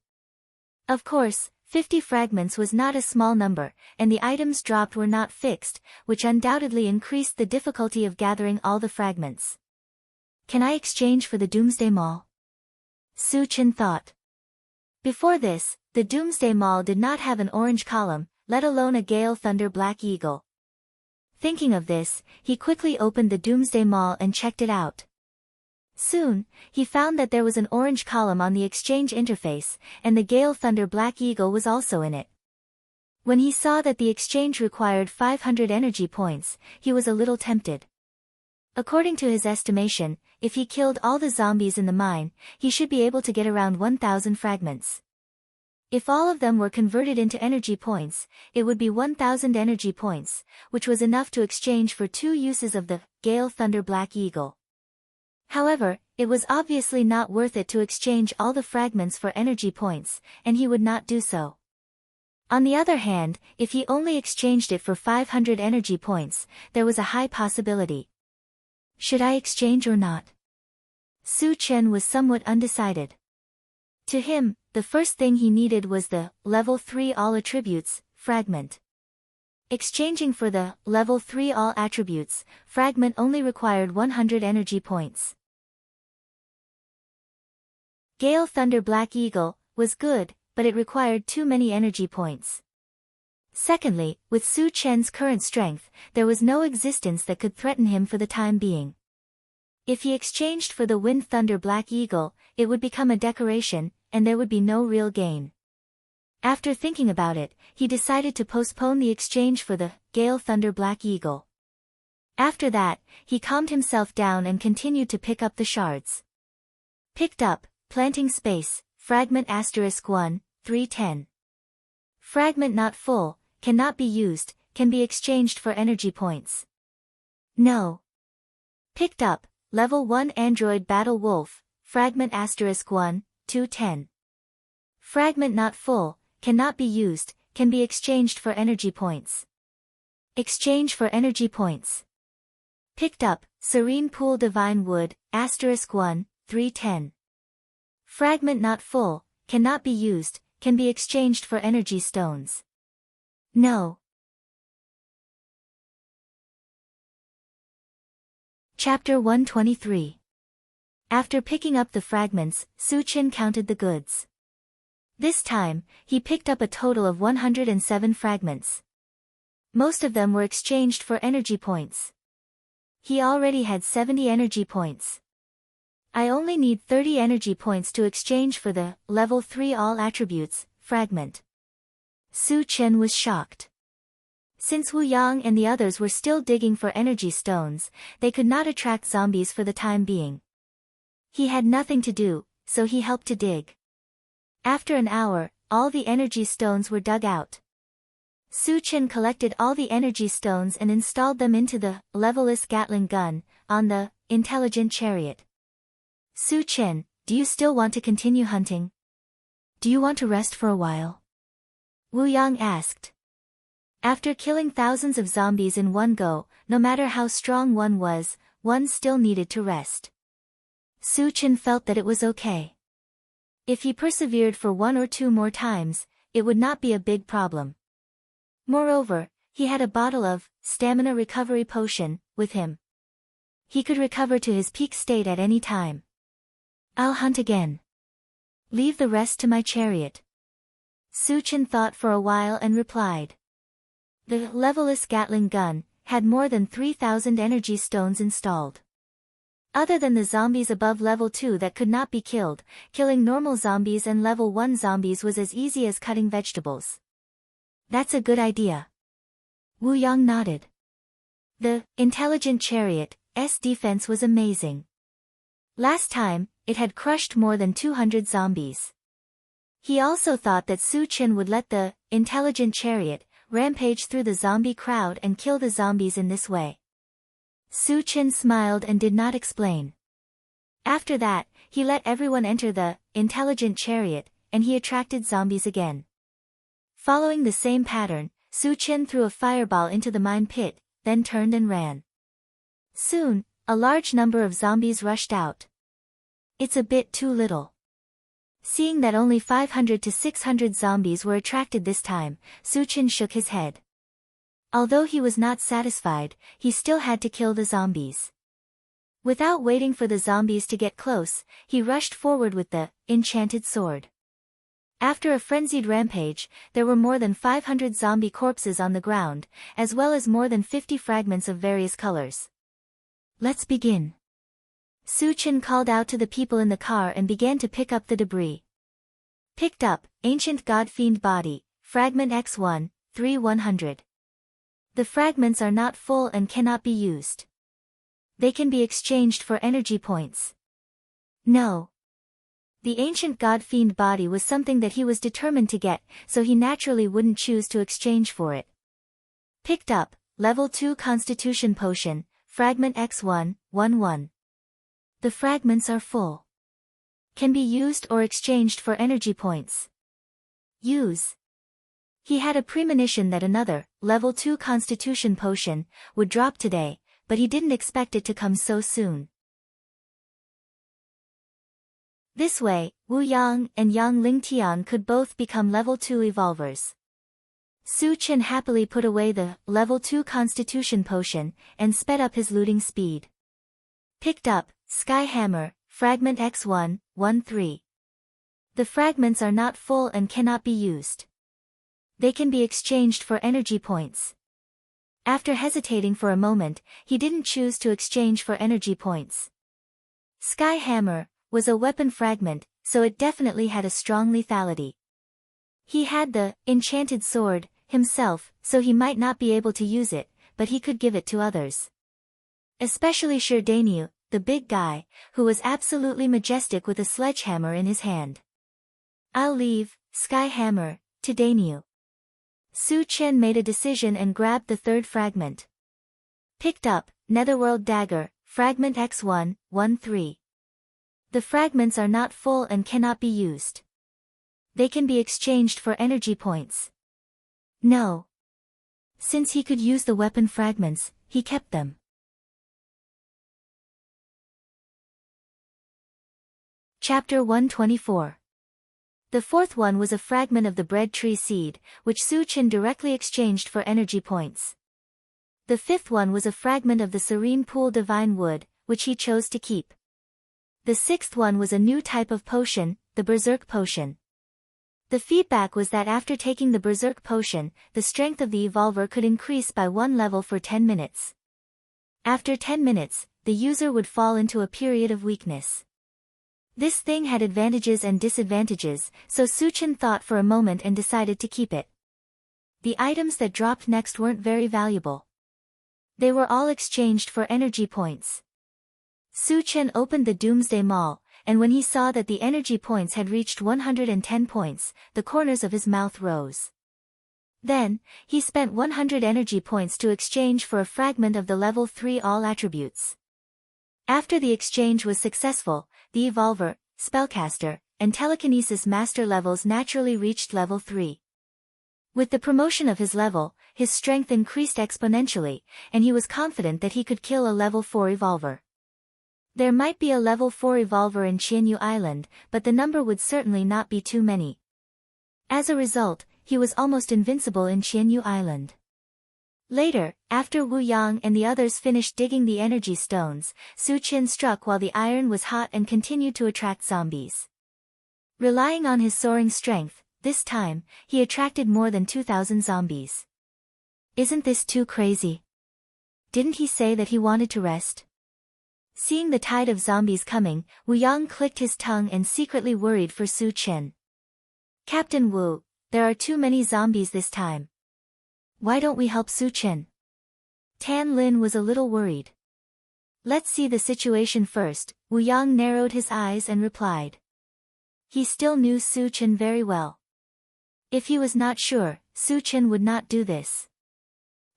Of course, 50 fragments was not a small number, and the items dropped were not fixed, which undoubtedly increased the difficulty of gathering all the fragments. Can I exchange for the Doomsday Mall? Su Chen thought. Before this, the Doomsday Mall did not have an orange column, let alone a Gale Thunder Black Eagle. Thinking of this, he quickly opened the Doomsday Mall and checked it out. Soon, he found that there was an orange column on the exchange interface, and the Gale Thunder Black Eagle was also in it. When he saw that the exchange required 500 energy points, he was a little tempted. According to his estimation, if he killed all the zombies in the mine, he should be able to get around 1,000 fragments. If all of them were converted into energy points, it would be 1,000 energy points, which was enough to exchange for 2 uses of the Gale Thunder Black Eagle. However, it was obviously not worth it to exchange all the fragments for energy points, and he would not do so. On the other hand, if he only exchanged it for 500 energy points, there was a high possibility. Should I exchange or not? Su Chen was somewhat undecided. To him, the first thing he needed was the Level 3 All Attributes fragment. Exchanging for the Level 3 All Attributes fragment only required 100 energy points. Gale Thunder Black Eagle was good, but it required too many energy points. Secondly, with Su Chen's current strength, there was no existence that could threaten him for the time being. If he exchanged for the Wind Thunder Black Eagle, it would become a decoration, and there would be no real gain. After thinking about it, he decided to postpone the exchange for the Gale Thunder Black Eagle. After that, he calmed himself down and continued to pick up the shards. Picked up, planting space, fragment *1, 310. Fragment not full, cannot be used, can be exchanged for energy points. No. Picked up, Level 1 Android Battle Wolf, fragment *1, 210. Fragment not full, cannot be used, can be exchanged for energy points. Exchange for energy points. Picked up, Serene Pool Divine Wood, *1, 310. Fragment not full, cannot be used, can be exchanged for energy stones. No. Chapter 123. After picking up the fragments, Su Chen counted the goods. This time, he picked up a total of 107 fragments. Most of them were exchanged for energy points. He already had 70 energy points. I only need 30 energy points to exchange for the Level 3 All Attributes fragment. Su Chen was shocked. Since Wu Yang and the others were still digging for energy stones, they could not attract zombies for the time being. He had nothing to do, so he helped to dig. After an hour, all the energy stones were dug out. Su Chen collected all the energy stones and installed them into the levelless Gatling gun on the intelligent chariot. Su Chen, do you still want to continue hunting? Do you want to rest for a while? Wu Yang asked. After killing thousands of zombies in one go, no matter how strong one was, one still needed to rest. Su Chen felt that it was okay. If he persevered for 1 or 2 more times, it would not be a big problem. Moreover, he had a bottle of stamina recovery potion with him. He could recover to his peak state at any time. I'll hunt again. Leave the rest to my chariot. Su Chen thought for a while and replied. The levelless Gatling gun had more than 3,000 energy stones installed. Other than the zombies above level 2 that could not be killed, killing normal zombies and level 1 zombies was as easy as cutting vegetables. That's a good idea. Wu Yang nodded. The intelligent chariot's defense was amazing. Last time, it had crushed more than 200 zombies. He also thought that Su Chen would let the intelligent chariot rampage through the zombie crowd and kill the zombies in this way. Su Chen smiled and did not explain. After that, he let everyone enter the intelligent chariot, and he attracted zombies again. Following the same pattern, Su Chen threw a fireball into the mine pit, then turned and ran. Soon, a large number of zombies rushed out. It's a bit too little. Seeing that only 500 to 600 zombies were attracted this time, Suchin shook his head. Although he was not satisfied, he still had to kill the zombies. Without waiting for the zombies to get close, he rushed forward with the enchanted sword. After a frenzied rampage, there were more than 500 zombie corpses on the ground, as well as more than 50 fragments of various colors. Let's begin. Suchin called out to the people in the car and began to pick up the debris. Picked up, Ancient God Fiend Body, Fragment X1, 3-100. The fragments are not full and cannot be used. They can be exchanged for energy points. No. The Ancient God Fiend Body was something that he was determined to get, so he naturally wouldn't choose to exchange for it. Picked up, Level 2 Constitution Potion, Fragment X1, 1-1. The fragments are full. Can be used or exchanged for energy points. Use. He had a premonition that another, Level 2 Constitution Potion, would drop today, but he didn't expect it to come so soon. This way, Wu Yang and Yang Lingtian could both become Level 2 Evolvers. Suchin happily put away the Level 2 Constitution Potion and sped up his looting speed. Picked up, Sky Hammer, Fragment X1, 1-3. The fragments are not full and cannot be used. They can be exchanged for energy points. After hesitating for a moment, he didn't choose to exchange for energy points. Sky Hammer was a weapon fragment, so it definitely had a strong lethality. He had the enchanted sword himself, so he might not be able to use it, but he could give it to others. Especially Sherdaniu, the big guy, who was absolutely majestic with a sledgehammer in his hand. I'll leave Sky Hammer to Daniu. Suchin made a decision and grabbed the third fragment. Picked up, Netherworld Dagger, Fragment X1, 1-3. The fragments are not full and cannot be used. They can be exchanged for energy points. No. Since he could use the weapon fragments, he kept them. Chapter 124. The fourth one was a fragment of the bread tree seed, which Suchin directly exchanged for energy points. The fifth one was a fragment of the serene pool divine wood, which he chose to keep. The sixth one was a new type of potion, the Berserk Potion. The feedback was that after taking the Berserk Potion, the strength of the Evolver could increase by 1 level for 10 minutes. After 10 minutes, the user would fall into a period of weakness. This thing had advantages and disadvantages, so Suchin thought for a moment and decided to keep it. The items that dropped next weren't very valuable. They were all exchanged for energy points. Suchin opened the Doomsday Mall, and when he saw that the energy points had reached 110 points, the corners of his mouth rose. Then, he spent 100 energy points to exchange for a fragment of the level 3 all attributes. After the exchange was successful, the Evolver, Spellcaster, and Telekinesis Master levels naturally reached level 3. With the promotion of his level, his strength increased exponentially, and he was confident that he could kill a level 4 Evolver. There might be a level 4 Evolver in Qianyu Island, but the number would certainly not be too many. As a result, he was almost invincible in Qianyu Island. Later, after Wu Yang and the others finished digging the energy stones, Suchin struck while the iron was hot and continued to attract zombies. Relying on his soaring strength, this time, he attracted more than 2,000 zombies. Isn't this too crazy? Didn't he say that he wanted to rest? Seeing the tide of zombies coming, Wu Yang clicked his tongue and secretly worried for Suchin. Captain Wu, there are too many zombies this time. Why don't we help Suchin? Tan Lin was a little worried. Let's see the situation first, Wu Yang narrowed his eyes and replied. He still knew Suchin very well. If he was not sure, Suchin would not do this.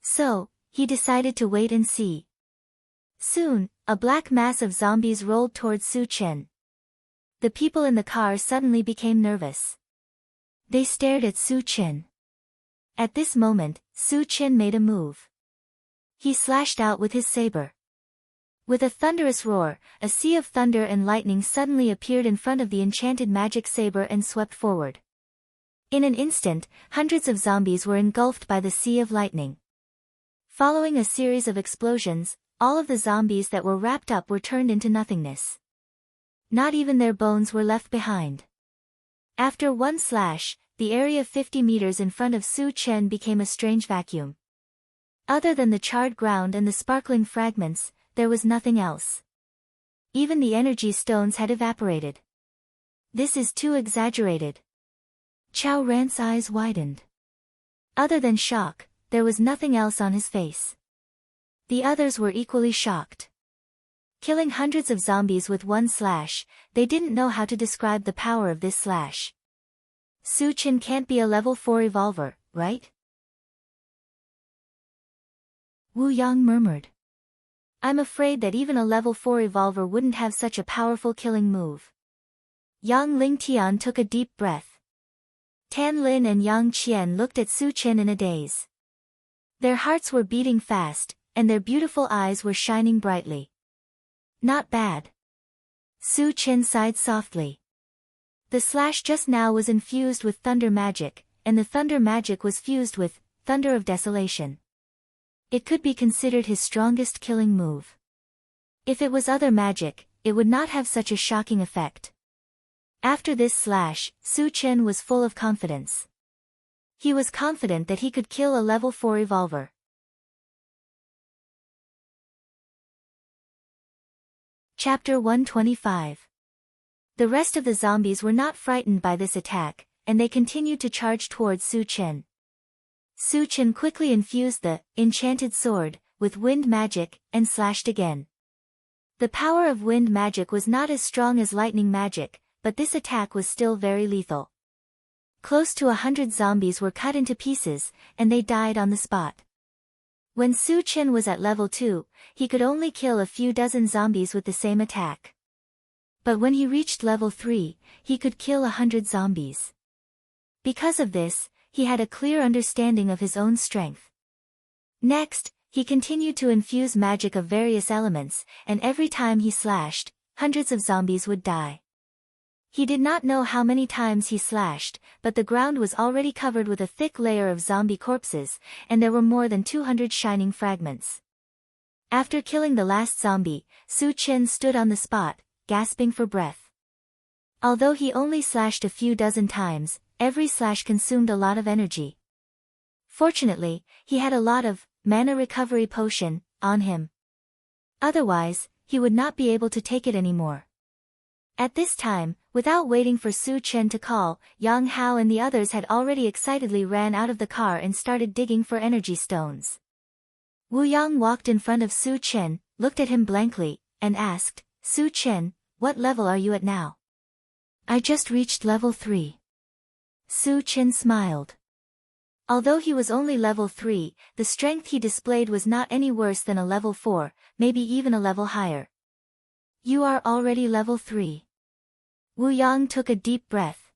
So, he decided to wait and see. Soon, a black mass of zombies rolled towards Suchin. The people in the car suddenly became nervous. They stared at Suchin. At this moment, Suchin made a move. He slashed out with his saber. With a thunderous roar, a sea of thunder and lightning suddenly appeared in front of the enchanted magic saber and swept forward. In an instant, hundreds of zombies were engulfed by the sea of lightning. Following a series of explosions, all of the zombies that were wrapped up were turned into nothingness. Not even their bones were left behind. After one slash, the area 50 meters in front of Su Chen became a strange vacuum. Other than the charred ground and the sparkling fragments, there was nothing else. Even the energy stones had evaporated. This is too exaggerated. Chao Ran's eyes widened. Other than shock, there was nothing else on his face. The others were equally shocked. Killing hundreds of zombies with one slash, they didn't know how to describe the power of this slash. Su Chen can't be a level 4 evolver, right? Wu Yang murmured. I'm afraid that even a level 4 evolver wouldn't have such a powerful killing move. Yang Lingtian took a deep breath. Tan Lin and Yang Qian looked at Su Chen in a daze. Their hearts were beating fast, and their beautiful eyes were shining brightly. Not bad. Su Chen sighed softly. The slash just now was infused with thunder magic, and the thunder magic was fused with thunder of desolation. It could be considered his strongest killing move. If it was other magic, it would not have such a shocking effect. After this slash, Su Chen was full of confidence. He was confident that he could kill a level 4 evolver. Chapter 125. The rest of the zombies were not frightened by this attack, and they continued to charge towards Su Chen. Su Chen quickly infused the enchanted sword with wind magic and slashed again. The power of wind magic was not as strong as lightning magic, but this attack was still very lethal. Close to 100 zombies were cut into pieces, and they died on the spot. When Su Chen was at level 2, he could only kill a few dozen zombies with the same attack. But when he reached level 3, he could kill 100 zombies. Because of this, he had a clear understanding of his own strength. Next, he continued to infuse magic of various elements, and every time he slashed, hundreds of zombies would die. He did not know how many times he slashed, but the ground was already covered with a thick layer of zombie corpses, and there were more than 200 shining fragments. After killing the last zombie, Su Chen stood on the spot, gasping for breath. Although he only slashed a few dozen times, every slash consumed a lot of energy. Fortunately, he had a lot of mana recovery potion on him. Otherwise, he would not be able to take it anymore. At this time, without waiting for Su Chen to call, Yang Hao and the others had already excitedly ran out of the car and started digging for energy stones. Wu Yang walked in front of Su Chen, looked at him blankly, and asked, Su Chen, what level are you at now? I just reached level 3. Su Chen smiled. Although he was only level 3, the strength he displayed was not any worse than a level 4, maybe even a level higher. You are already level 3. Wu Yang took a deep breath.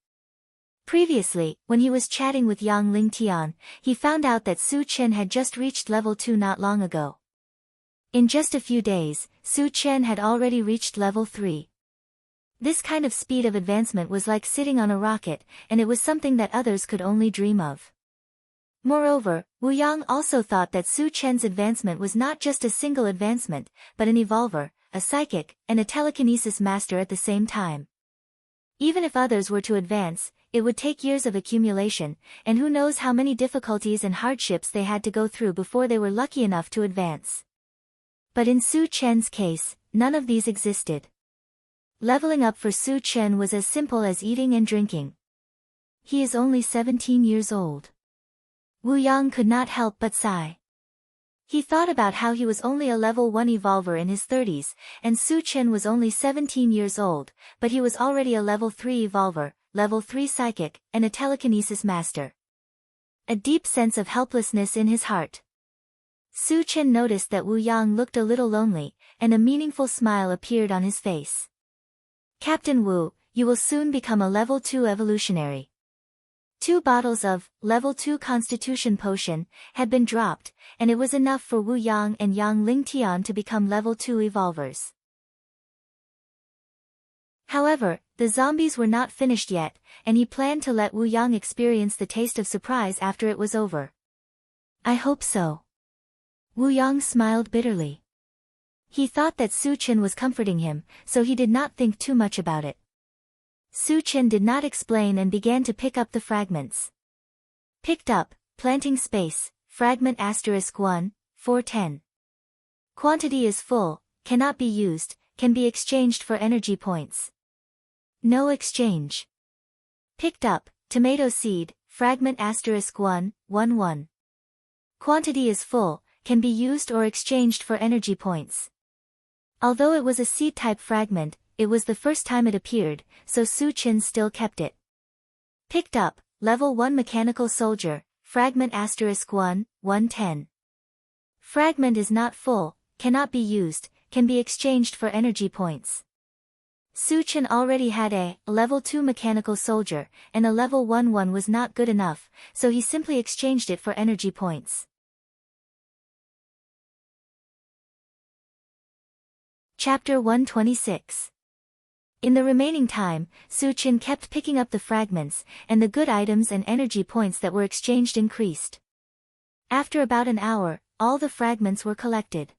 Previously, when he was chatting with Yang Lingtian, he found out that Su Chen had just reached level 2 not long ago. In just a few days, Su Chen had already reached level 3. This kind of speed of advancement was like sitting on a rocket, and it was something that others could only dream of. Moreover, Wu Yang also thought that Su Chen's advancement was not just a single advancement, but an evolver, a psychic, and a telekinesis master at the same time. Even if others were to advance, it would take years of accumulation, and who knows how many difficulties and hardships they had to go through before they were lucky enough to advance. But in Su Chen's case, none of these existed. Leveling up for Su Chen was as simple as eating and drinking. He is only 17 years old. Wu Yang could not help but sigh. He thought about how he was only a level 1 evolver in his 30s, and Su Chen was only 17 years old, but he was already a level 3 evolver, level 3 psychic, and a telekinesis master. A deep sense of helplessness in his heart. Su Chen noticed that Wu Yang looked a little lonely, and a meaningful smile appeared on his face. Captain Wu, you will soon become a level 2 evolutionary. 2 bottles of Level 2 Constitution Potion had been dropped, and it was enough for Wu Yang and Yang Lingtian to become Level 2 evolvers. However, the zombies were not finished yet, and he planned to let Wu Yang experience the taste of surprise after it was over. I hope so. Wu Yang smiled bitterly. He thought that Su Chen was comforting him, so he did not think too much about it. Su Chen did not explain and began to pick up the fragments. Picked up, planting space, fragment *1, 410. Quantity is full, cannot be used, can be exchanged for energy points. No exchange. Picked up, tomato seed, fragment *1, 11. Quantity is full, can be used or exchanged for energy points. Although it was a seed-type fragment, it was the first time it appeared, so Su Chen still kept it. Picked up, Level 1 Mechanical Soldier, fragment *1, 110. Fragment is not full, cannot be used, can be exchanged for energy points. Su Chen already had a Level 2 Mechanical Soldier, and a Level 1 one was not good enough, so he simply exchanged it for energy points. Chapter 126. In the remaining time, Su Chen kept picking up the fragments, and the good items and energy points that were exchanged increased. After about an hour, all the fragments were collected.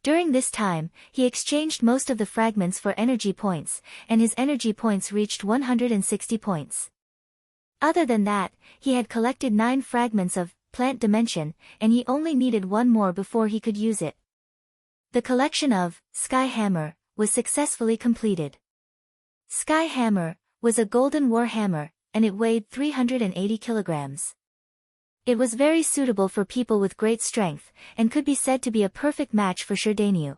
During this time, he exchanged most of the fragments for energy points, and his energy points reached 160 points. Other than that, he had collected 9 fragments of Plant Dimension, and he only needed 1 more before he could use it. The collection of Sky Hammer was successfully completed. Sky Hammer was a golden war hammer, and it weighed 380 kilograms. It was very suitable for people with great strength, and could be said to be a perfect match for Shirdanyu.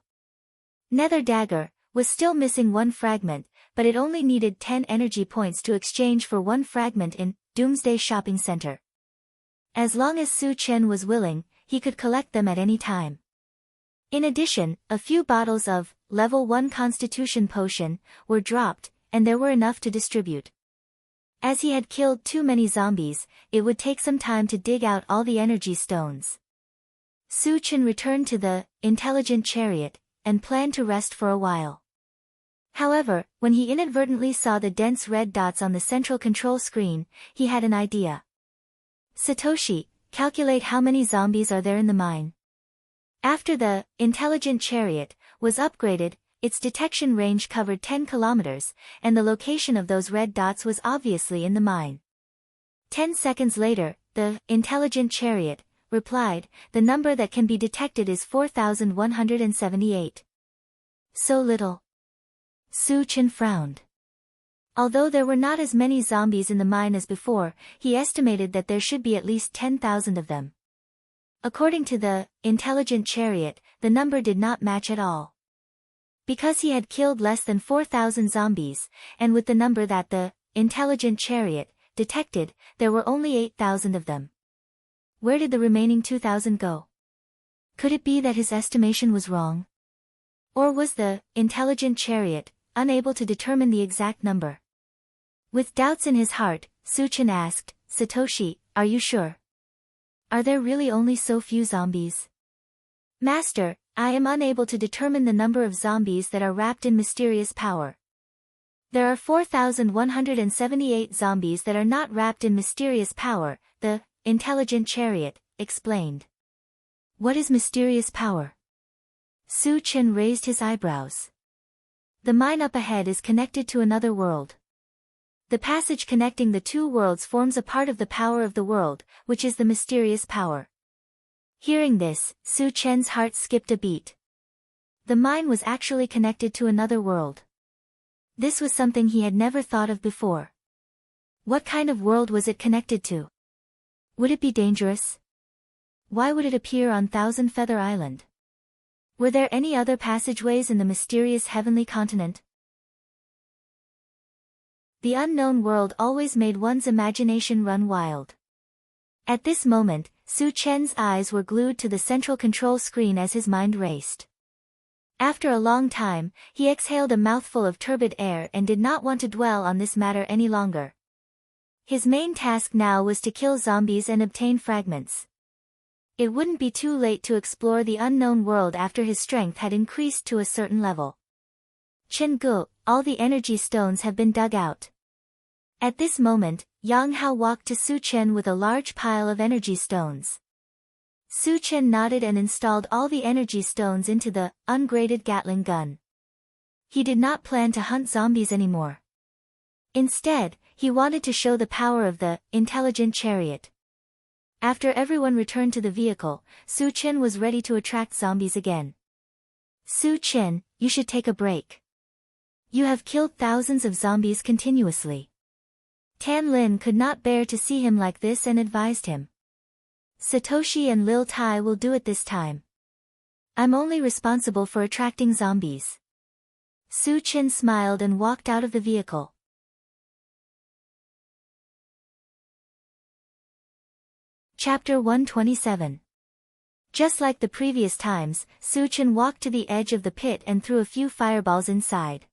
Nether Dagger was still missing 1 fragment, but it only needed 10 energy points to exchange for 1 fragment in Doomsday Shopping Center. As long as Su Chen was willing, he could collect them at any time. In addition, a few bottles of Level 1 Constitution Potion were dropped, and there were enough to distribute. As he had killed too many zombies, it would take some time to dig out all the energy stones. Su Chen returned to the Intelligent Chariot, and planned to rest for a while. However, when he inadvertently saw the dense red dots on the central control screen, he had an idea. Satoshi, calculate how many zombies are there in the mine. After the Intelligent Chariot was upgraded, its detection range covered 10 kilometers, and the location of those red dots was obviously in the mine. 10 seconds later, the Intelligent Chariot replied, the number that can be detected is 4,178. So little. Su Chen frowned. Although there were not as many zombies in the mine as before, he estimated that there should be at least 10,000 of them. According to the Intelligent Chariot, the number did not match at all. Because he had killed less than 4,000 zombies, and with the number that the Intelligent Chariot detected, there were only 8,000 of them. Where did the remaining 2,000 go? Could it be that his estimation was wrong? Or was the Intelligent Chariot unable to determine the exact number? With doubts in his heart, Su Chen asked, Satoshi, are you sure? Are there really only so few zombies? Master, I am unable to determine the number of zombies that are wrapped in mysterious power. There are 4,178 zombies that are not wrapped in mysterious power, the Intelligent Chariot explained. What is mysterious power? Su Chen raised his eyebrows. The mine up ahead is connected to another world. The passage connecting the 2 worlds forms a part of the power of the world, which is the mysterious power. Hearing this, Su Chen's heart skipped a beat. The mine was actually connected to another world. This was something he had never thought of before. What kind of world was it connected to? Would it be dangerous? Why would it appear on Thousand Feather Island? Were there any other passageways in the mysterious heavenly continent? The unknown world always made one's imagination run wild. At this moment, Su Chen's eyes were glued to the central control screen as his mind raced. After a long time, he exhaled a mouthful of turbid air and did not want to dwell on this matter any longer. His main task now was to kill zombies and obtain fragments. It wouldn't be too late to explore the unknown world after his strength had increased to a certain level. Chen-gu, all the energy stones have been dug out. At this moment, Yang Hao walked to Su Chen with a large pile of energy stones. Su Chen nodded and installed all the energy stones into the ungraded Gatling gun. He did not plan to hunt zombies anymore. Instead, he wanted to show the power of the intelligent chariot. After everyone returned to the vehicle, Su Chen was ready to attract zombies again. Su Chen, you should take a break. You have killed thousands of zombies continuously. Tan Lin could not bear to see him like this and advised him. Satoshi and Lil Tai will do it this time. I'm only responsible for attracting zombies. Su Chen smiled and walked out of the vehicle. Chapter 127. Just like the previous times, Su Chen walked to the edge of the pit and threw a few fireballs inside.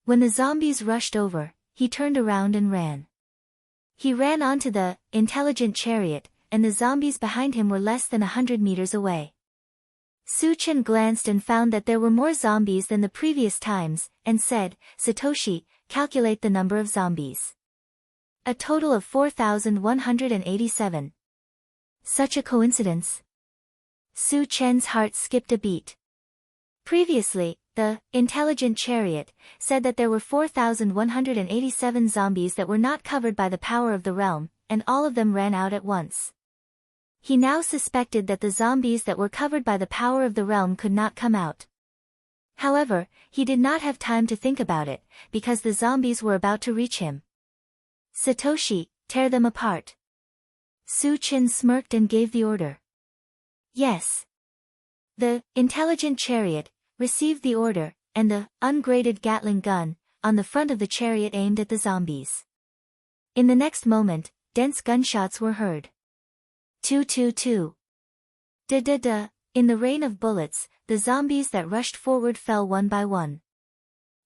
When the zombies rushed over, he turned around and ran. He ran onto the intelligent chariot, and the zombies behind him were less than 100 meters away. Su Chen glanced and found that there were more zombies than the previous times, and said, Satoshi, calculate the number of zombies. A total of 4,187. Such a coincidence. Su Chen's heart skipped a beat. Previously, the intelligent chariot said that there were 4,187 zombies that were not covered by the power of the realm, and all of them ran out at once. He now suspected that the zombies that were covered by the power of the realm could not come out. However, he did not have time to think about it, because the zombies were about to reach him. Satoshi, tear them apart. Su Chen smirked and gave the order. Yes. The intelligent chariot received the order, and the ungraded Gatling gun on the front of the chariot aimed at the zombies. In the next moment, dense gunshots were heard. 222. Da-da-da, in the rain of bullets, the zombies that rushed forward fell one by one.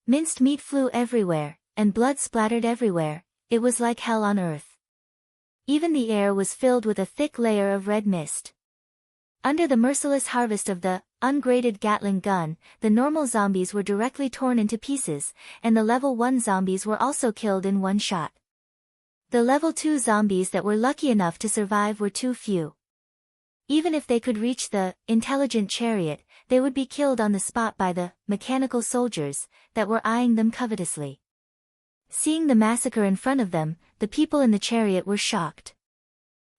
Minced meat flew everywhere, and blood splattered everywhere. It was like hell on earth. Even the air was filled with a thick layer of red mist. Under the merciless harvest of the ungraded Gatling gun, the normal zombies were directly torn into pieces, and the level 1 zombies were also killed in one shot. The level 2 zombies that were lucky enough to survive were too few. Even if they could reach the intelligent chariot, they would be killed on the spot by the mechanical soldiers that were eyeing them covetously. Seeing the massacre in front of them, the people in the chariot were shocked.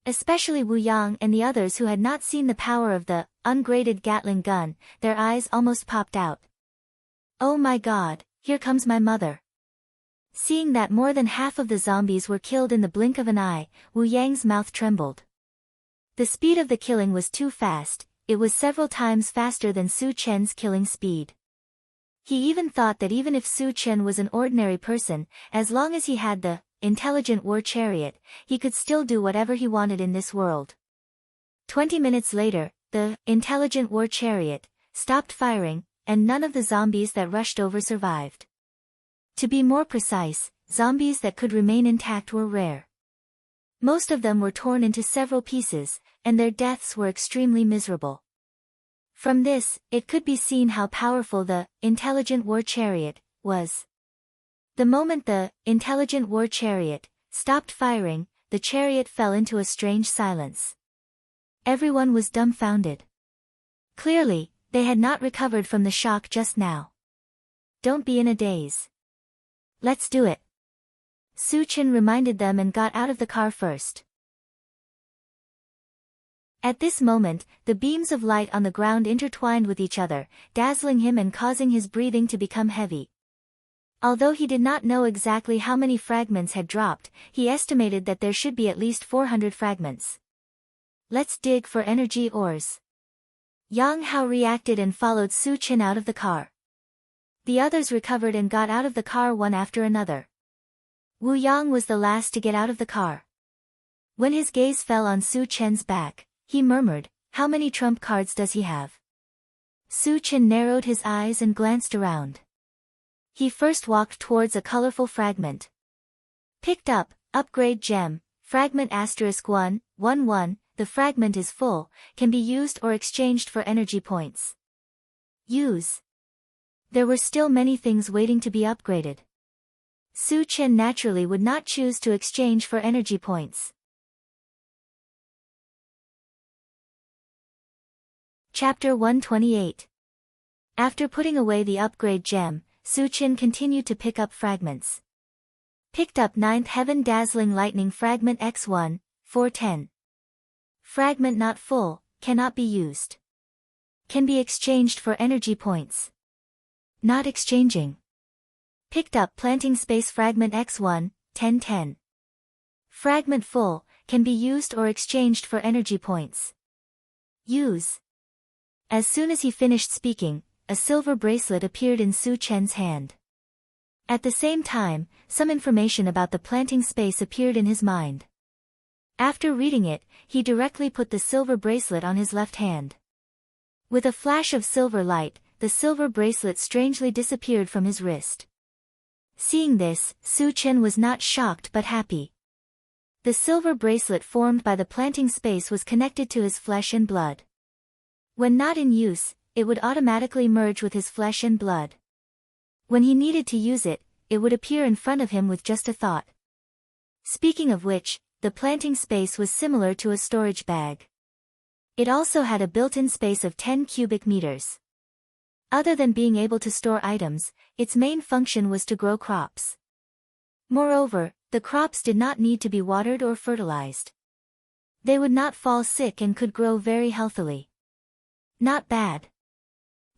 Especially Wu Yang and the others who had not seen the power of the ungraded Gatling gun, their eyes almost popped out. Oh my God, here comes my mother. Seeing that more than half of the zombies were killed in the blink of an eye, Wu Yang's mouth trembled. The speed of the killing was too fast, it was several times faster than Su Chen's killing speed. He even thought that even if Su Chen was an ordinary person, as long as he had the intelligent war chariot, he could still do whatever he wanted in this world. 20 minutes later, the intelligent war chariot stopped firing, and none of the zombies that rushed over survived. To be more precise, zombies that could remain intact were rare. Most of them were torn into several pieces, and their deaths were extremely miserable. From this, it could be seen how powerful the intelligent war chariot was. The moment the intelligent war chariot stopped firing, the chariot fell into a strange silence. Everyone was dumbfounded. Clearly, they had not recovered from the shock just now. Don't be in a daze. Let's do it. Su Chen reminded them and got out of the car first. At this moment, the beams of light on the ground intertwined with each other, dazzling him and causing his breathing to become heavy. Although he did not know exactly how many fragments had dropped, he estimated that there should be at least 400 fragments. Let's dig for energy ores. Yang Hao reacted and followed Su Chen out of the car. The others recovered and got out of the car one after another. Wu Yang was the last to get out of the car. When his gaze fell on Su Chen's back, he murmured, "How many trump cards does he have?" Su Chen narrowed his eyes and glanced around. He first walked towards a colorful fragment. Picked up, Upgrade gem, fragment *1, 1 1, the fragment is full, can be used or exchanged for energy points. Use. There were still many things waiting to be upgraded. Su Chen naturally would not choose to exchange for energy points. Chapter 128. After putting away the upgrade gem, Su Chen continued to pick up fragments. Picked up 9th Heaven Dazzling Lightning Fragment X1, 410. Fragment not full, cannot be used. Can be exchanged for energy points. Not exchanging. Picked up Planting Space Fragment X1, 1010. Fragment full, can be used or exchanged for energy points. Use. As soon as he finished speaking, a silver bracelet appeared in Su Chen's hand. At the same time, some information about the planting space appeared in his mind. After reading it, he directly put the silver bracelet on his left hand. With a flash of silver light, the silver bracelet strangely disappeared from his wrist. Seeing this, Su Chen was not shocked but happy. The silver bracelet formed by the planting space was connected to his flesh and blood. When not in use, it would automatically merge with his flesh and blood. When he needed to use it, it would appear in front of him with just a thought. Speaking of which, the planting space was similar to a storage bag. It also had a built-in space of 10 cubic meters. Other than being able to store items, its main function was to grow crops. Moreover, the crops did not need to be watered or fertilized. They would not fall sick and could grow very healthily. Not bad.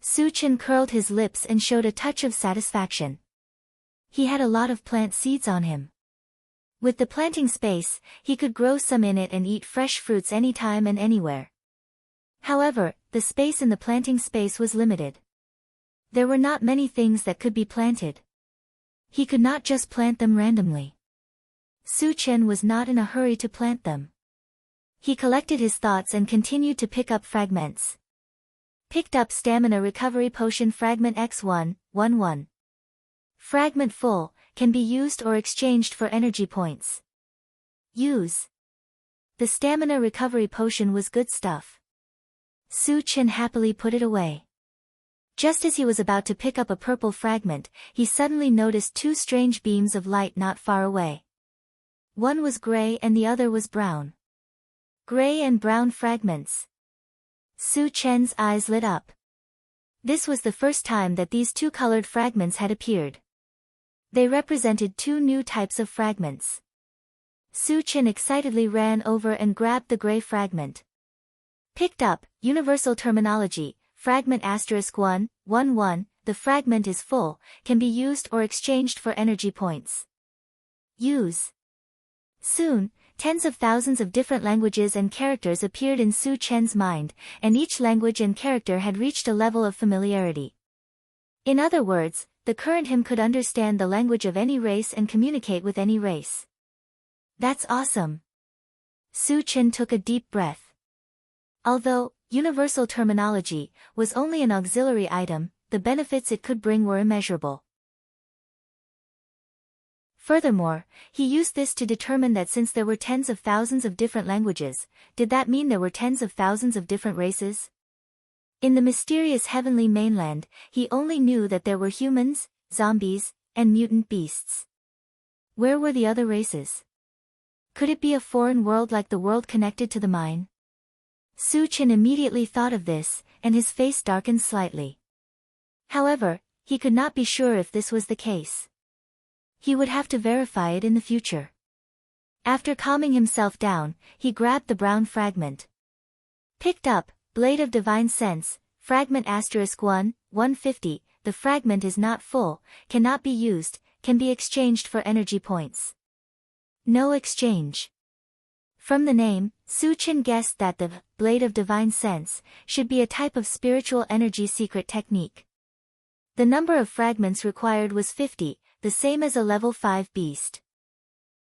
Su Chen curled his lips and showed a touch of satisfaction. He had a lot of plant seeds on him. With the planting space, he could grow some in it and eat fresh fruits anytime and anywhere. However, the space in the planting space was limited. There were not many things that could be planted. He could not just plant them randomly. Su Chen was not in a hurry to plant them. He collected his thoughts and continued to pick up fragments. Picked up Stamina Recovery Potion Fragment X1, 1 1. Fragment full, can be used or exchanged for energy points. Use. The Stamina Recovery Potion was good stuff. Su Chen happily put it away. Just as he was about to pick up a purple fragment, he suddenly noticed two strange beams of light not far away. One was gray and the other was brown. Gray and brown fragments. Su Chen's eyes lit up. This was the first time that these two colored fragments had appeared. They represented two new types of fragments. Su Chen excitedly ran over and grabbed the gray fragment. Picked up, Universal Terminology, Fragment *1, 1 1, the fragment is full, can be used or exchanged for energy points. Use. Soon, tens of thousands of different languages and characters appeared in Su Chen's mind, and each language and character had reached a level of familiarity. In other words, the current him could understand the language of any race and communicate with any race. That's awesome. Su Chen took a deep breath. Although Universal Terminology was only an auxiliary item, the benefits it could bring were immeasurable. Furthermore, he used this to determine that since there were tens of thousands of different languages, did that mean there were tens of thousands of different races? In the mysterious heavenly mainland, he only knew that there were humans, zombies, and mutant beasts. Where were the other races? Could it be a foreign world like the world connected to the mine? Su Chen immediately thought of this, and his face darkened slightly. However, he could not be sure if this was the case. He would have to verify it in the future. After calming himself down, he grabbed the brown fragment. Picked up, Blade of Divine Sense, Fragment *1, 150, the fragment is not full, cannot be used, can be exchanged for energy points. No exchange. From the name, Su Chen guessed that the Blade of Divine Sense should be a type of spiritual energy secret technique. The number of fragments required was 50, the same as a level 5 beast.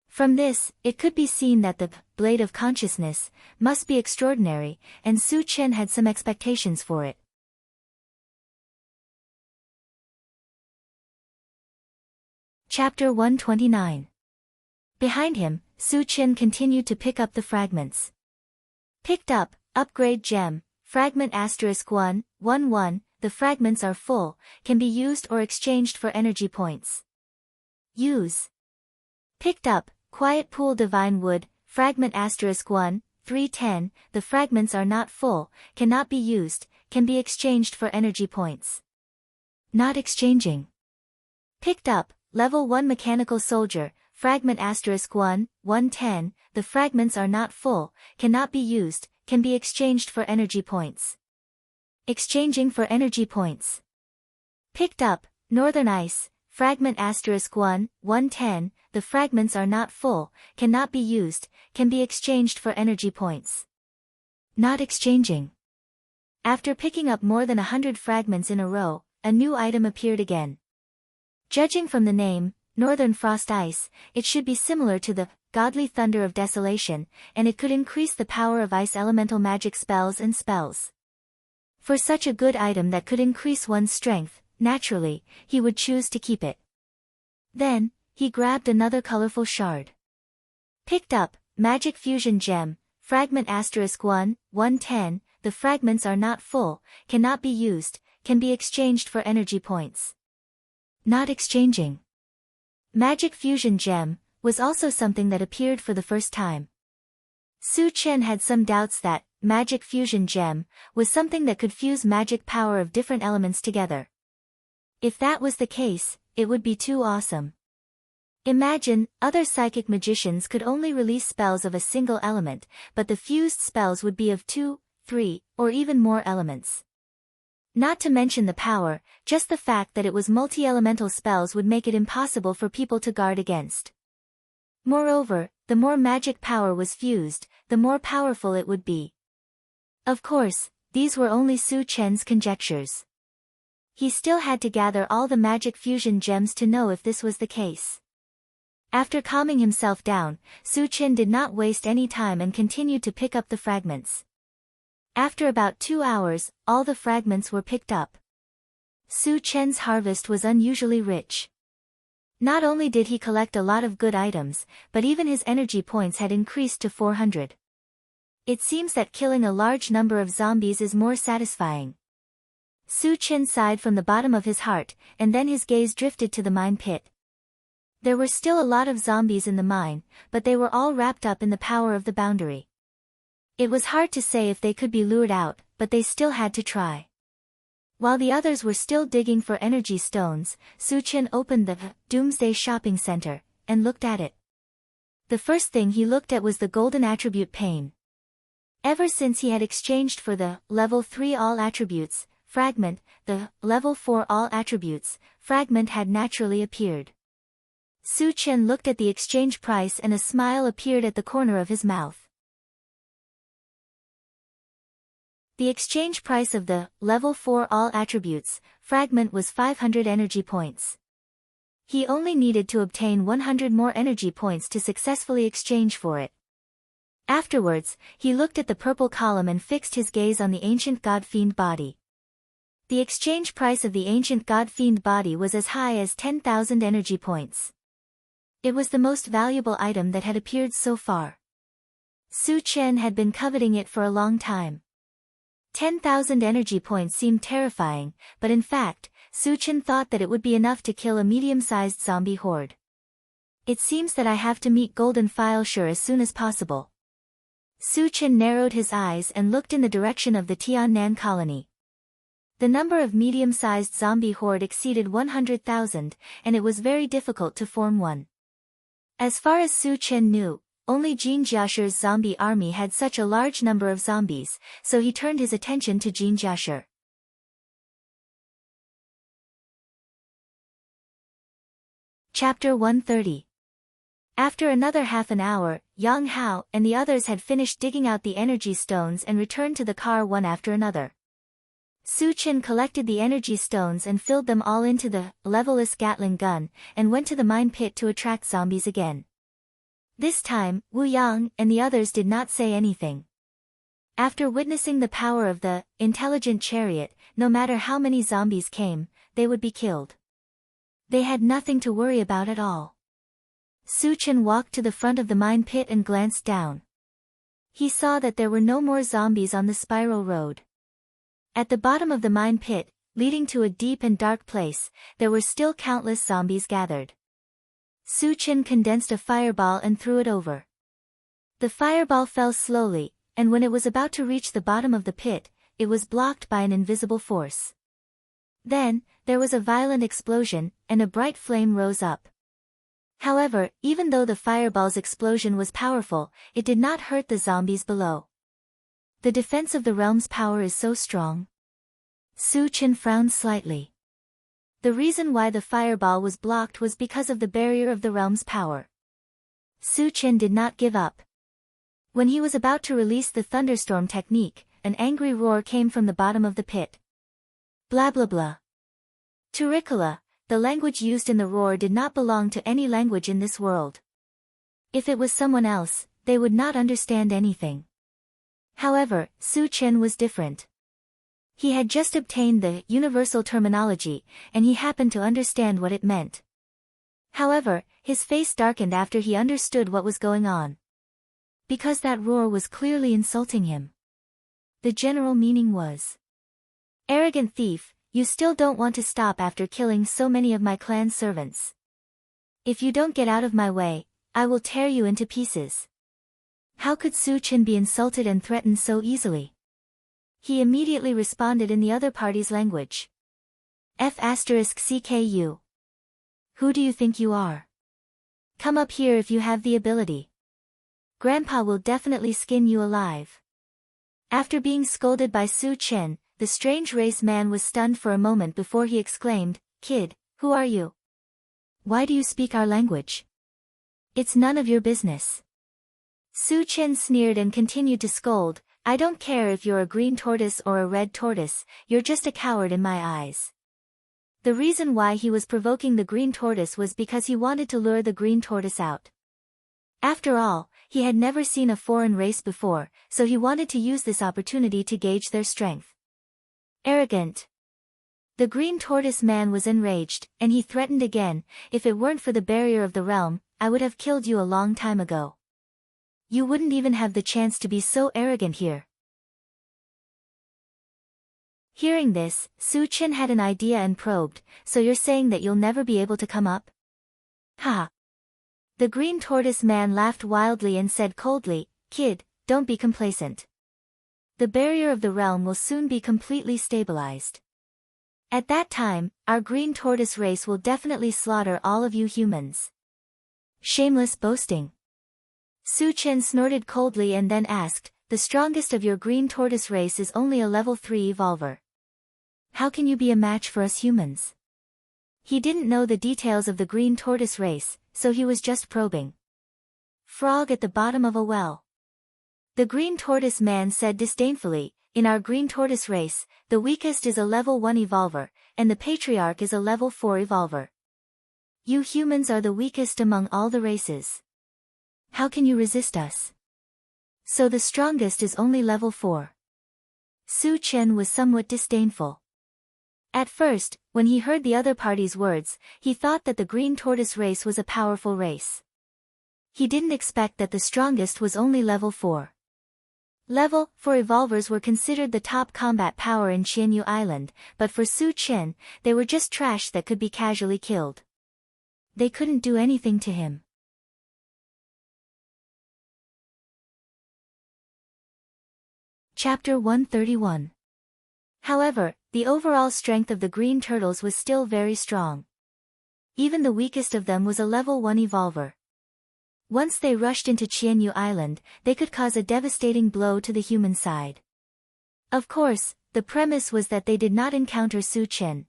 From this, it could be seen that the Blade of Consciousness must be extraordinary, and Su Chen had some expectations for it. Chapter 129. Behind him, Su Chen continued to pick up the fragments. Picked up, upgrade gem, fragment *1, 1. The fragments are full, can be used or exchanged for energy points. Use. Picked up, quiet pool divine wood, fragment *1, 310. The fragments are not full, cannot be used, can be exchanged for energy points. Not exchanging. Picked up, level 1 mechanical soldier, fragment *1, 110. The fragments are not full, cannot be used, can be exchanged for energy points. Exchanging for energy points. Picked up, northern ice, fragment *1, 110. The fragments are not full, cannot be used, can be exchanged for energy points. Not exchanging. After picking up more than 100 fragments in a row, a new item appeared again. Judging from the name, Northern Frost Ice, it should be similar to the Godly Thunder of Desolation, and it could increase the power of ice elemental magic spells and spells. For such a good item that could increase one's strength, naturally, he would choose to keep it. Then, he grabbed another colorful shard. Picked up, Magic Fusion Gem, fragment *1, 110. The fragments are not full, cannot be used, can be exchanged for energy points. Not exchanging. Magic Fusion Gem was also something that appeared for the first time. Su Chen had some doubts that Magic Fusion Gem was something that could fuse magic power of different elements together. If that was the case, it would be too awesome. Imagine, other psychic magicians could only release spells of a single element, but the fused spells would be of 2, 3, or even more elements. Not to mention the power, just the fact that it was multi-elemental spells would make it impossible for people to guard against. Moreover, the more magic power was fused, the more powerful it would be. Of course, these were only Su Chen's conjectures. He still had to gather all the magic fusion gems to know if this was the case. After calming himself down, Su Chen did not waste any time and continued to pick up the fragments. After about 2 hours, all the fragments were picked up. Su Chen's harvest was unusually rich. Not only did he collect a lot of good items, but even his energy points had increased to 400. It seems that killing a large number of zombies is more satisfying. Su Chen sighed from the bottom of his heart, and then his gaze drifted to the mine pit. There were still a lot of zombies in the mine, but they were all wrapped up in the power of the boundary. It was hard to say if they could be lured out, but they still had to try. While the others were still digging for energy stones, Su Chen opened the Doomsday Shopping Center, and looked at it. The first thing he looked at was the golden attribute pane. Ever since he had exchanged for the level 3 all attributes fragment, the level 4 all attributes fragment had naturally appeared. Su Chen looked at the exchange price and a smile appeared at the corner of his mouth. The exchange price of the level 4 all attributes fragment was 500 energy points. He only needed to obtain 100 more energy points to successfully exchange for it. Afterwards, he looked at the purple column and fixed his gaze on the ancient god-fiend body. The exchange price of the ancient god-fiend body was as high as 10,000 energy points. It was the most valuable item that had appeared so far. Su Chen had been coveting it for a long time. 10,000 energy points seemed terrifying, but in fact, Su Chen thought that it would be enough to kill a medium-sized zombie horde. It seems that I have to meet Golden Filesure as soon as possible. Su Chen narrowed his eyes and looked in the direction of the Tiannan colony. The number of medium-sized zombie horde exceeded 100,000, and it was very difficult to form one. As far as Su Chen knew, only Jean Jiasher's zombie army had such a large number of zombies, so he turned his attention to Jean Jiasher. Chapter 130. After another half an hour, Yang Hao and the others had finished digging out the energy stones and returned to the car one after another. Su Chen collected the energy stones and filled them all into the level-less Gatling gun, and went to the mine pit to attract zombies again. This time, Wu Yang and the others did not say anything. After witnessing the power of the intelligent chariot, no matter how many zombies came, they would be killed. They had nothing to worry about at all. Su Chen walked to the front of the mine pit and glanced down. He saw that there were no more zombies on the spiral road. At the bottom of the mine pit, leading to a deep and dark place, there were still countless zombies gathered. Su Chen condensed a fireball and threw it over. The fireball fell slowly, and when it was about to reach the bottom of the pit, it was blocked by an invisible force. Then, there was a violent explosion, and a bright flame rose up. However, even though the fireball's explosion was powerful, it did not hurt the zombies below. The defense of the realm's power is so strong. Su Chen frowned slightly. The reason why the fireball was blocked was because of the barrier of the realm's power. Su Chen did not give up. When he was about to release the thunderstorm technique, an angry roar came from the bottom of the pit. Blah blah blah. Turricola, the language used in the roar, did not belong to any language in this world. If it was someone else, they would not understand anything. However, Su Chen was different. He had just obtained the universal terminology, and he happened to understand what it meant. However, his face darkened after he understood what was going on. Because that roar was clearly insulting him. The general meaning was, "Arrogant thief, you still don't want to stop after killing so many of my clan's servants. If you don't get out of my way, I will tear you into pieces." How could Su Chen be insulted and threatened so easily? He immediately responded in the other party's language. F***CKU. Who do you think you are? Come up here if you have the ability. Grandpa will definitely skin you alive. After being scolded by Su Chen, the strange race man was stunned for a moment before he exclaimed, "Kid, who are you? Why do you speak our language? It's none of your business." Su Chen sneered and continued to scold, "I don't care if you're a green tortoise or a red tortoise, you're just a coward in my eyes." The reason why he was provoking the green tortoise was because he wanted to lure the green tortoise out. After all, he had never seen a foreign race before, so he wanted to use this opportunity to gauge their strength. Arrogant. The green tortoise man was enraged, and he threatened again, "If it weren't for the barrier of the realm, I would have killed you a long time ago. You wouldn't even have the chance to be so arrogant here." Hearing this, Su Chen had an idea and probed, "So you're saying that you'll never be able to come up?" "Ha!" The green tortoise man laughed wildly and said coldly, "Kid, don't be complacent. The barrier of the realm will soon be completely stabilized. At that time, our green tortoise race will definitely slaughter all of you humans." Shameless boasting. Su Chen snorted coldly and then asked, "The strongest of your green tortoise race is only a level 3 evolver. How can you be a match for us humans?" He didn't know the details of the green tortoise race, so he was just probing. Frog at the bottom of a well. The green tortoise man said disdainfully, "In our green tortoise race, the weakest is a level 1 evolver, and the patriarch is a level 4 evolver. You humans are the weakest among all the races. How can you resist us? So the strongest is only level 4. Su Chen was somewhat disdainful. At first, when he heard the other party's words, he thought that the green tortoise race was a powerful race. He didn't expect that the strongest was only level 4. Level 4 evolvers were considered the top combat power in Qianyu Island, but for Su Chen, they were just trash that could be casually killed. They couldn't do anything to him. Chapter 131. However, the overall strength of the green turtles was still very strong. Even the weakest of them was a level 1 evolver. Once they rushed into Qianyu Island, they could cause a devastating blow to the human side. Of course, the premise was that they did not encounter Su Chen.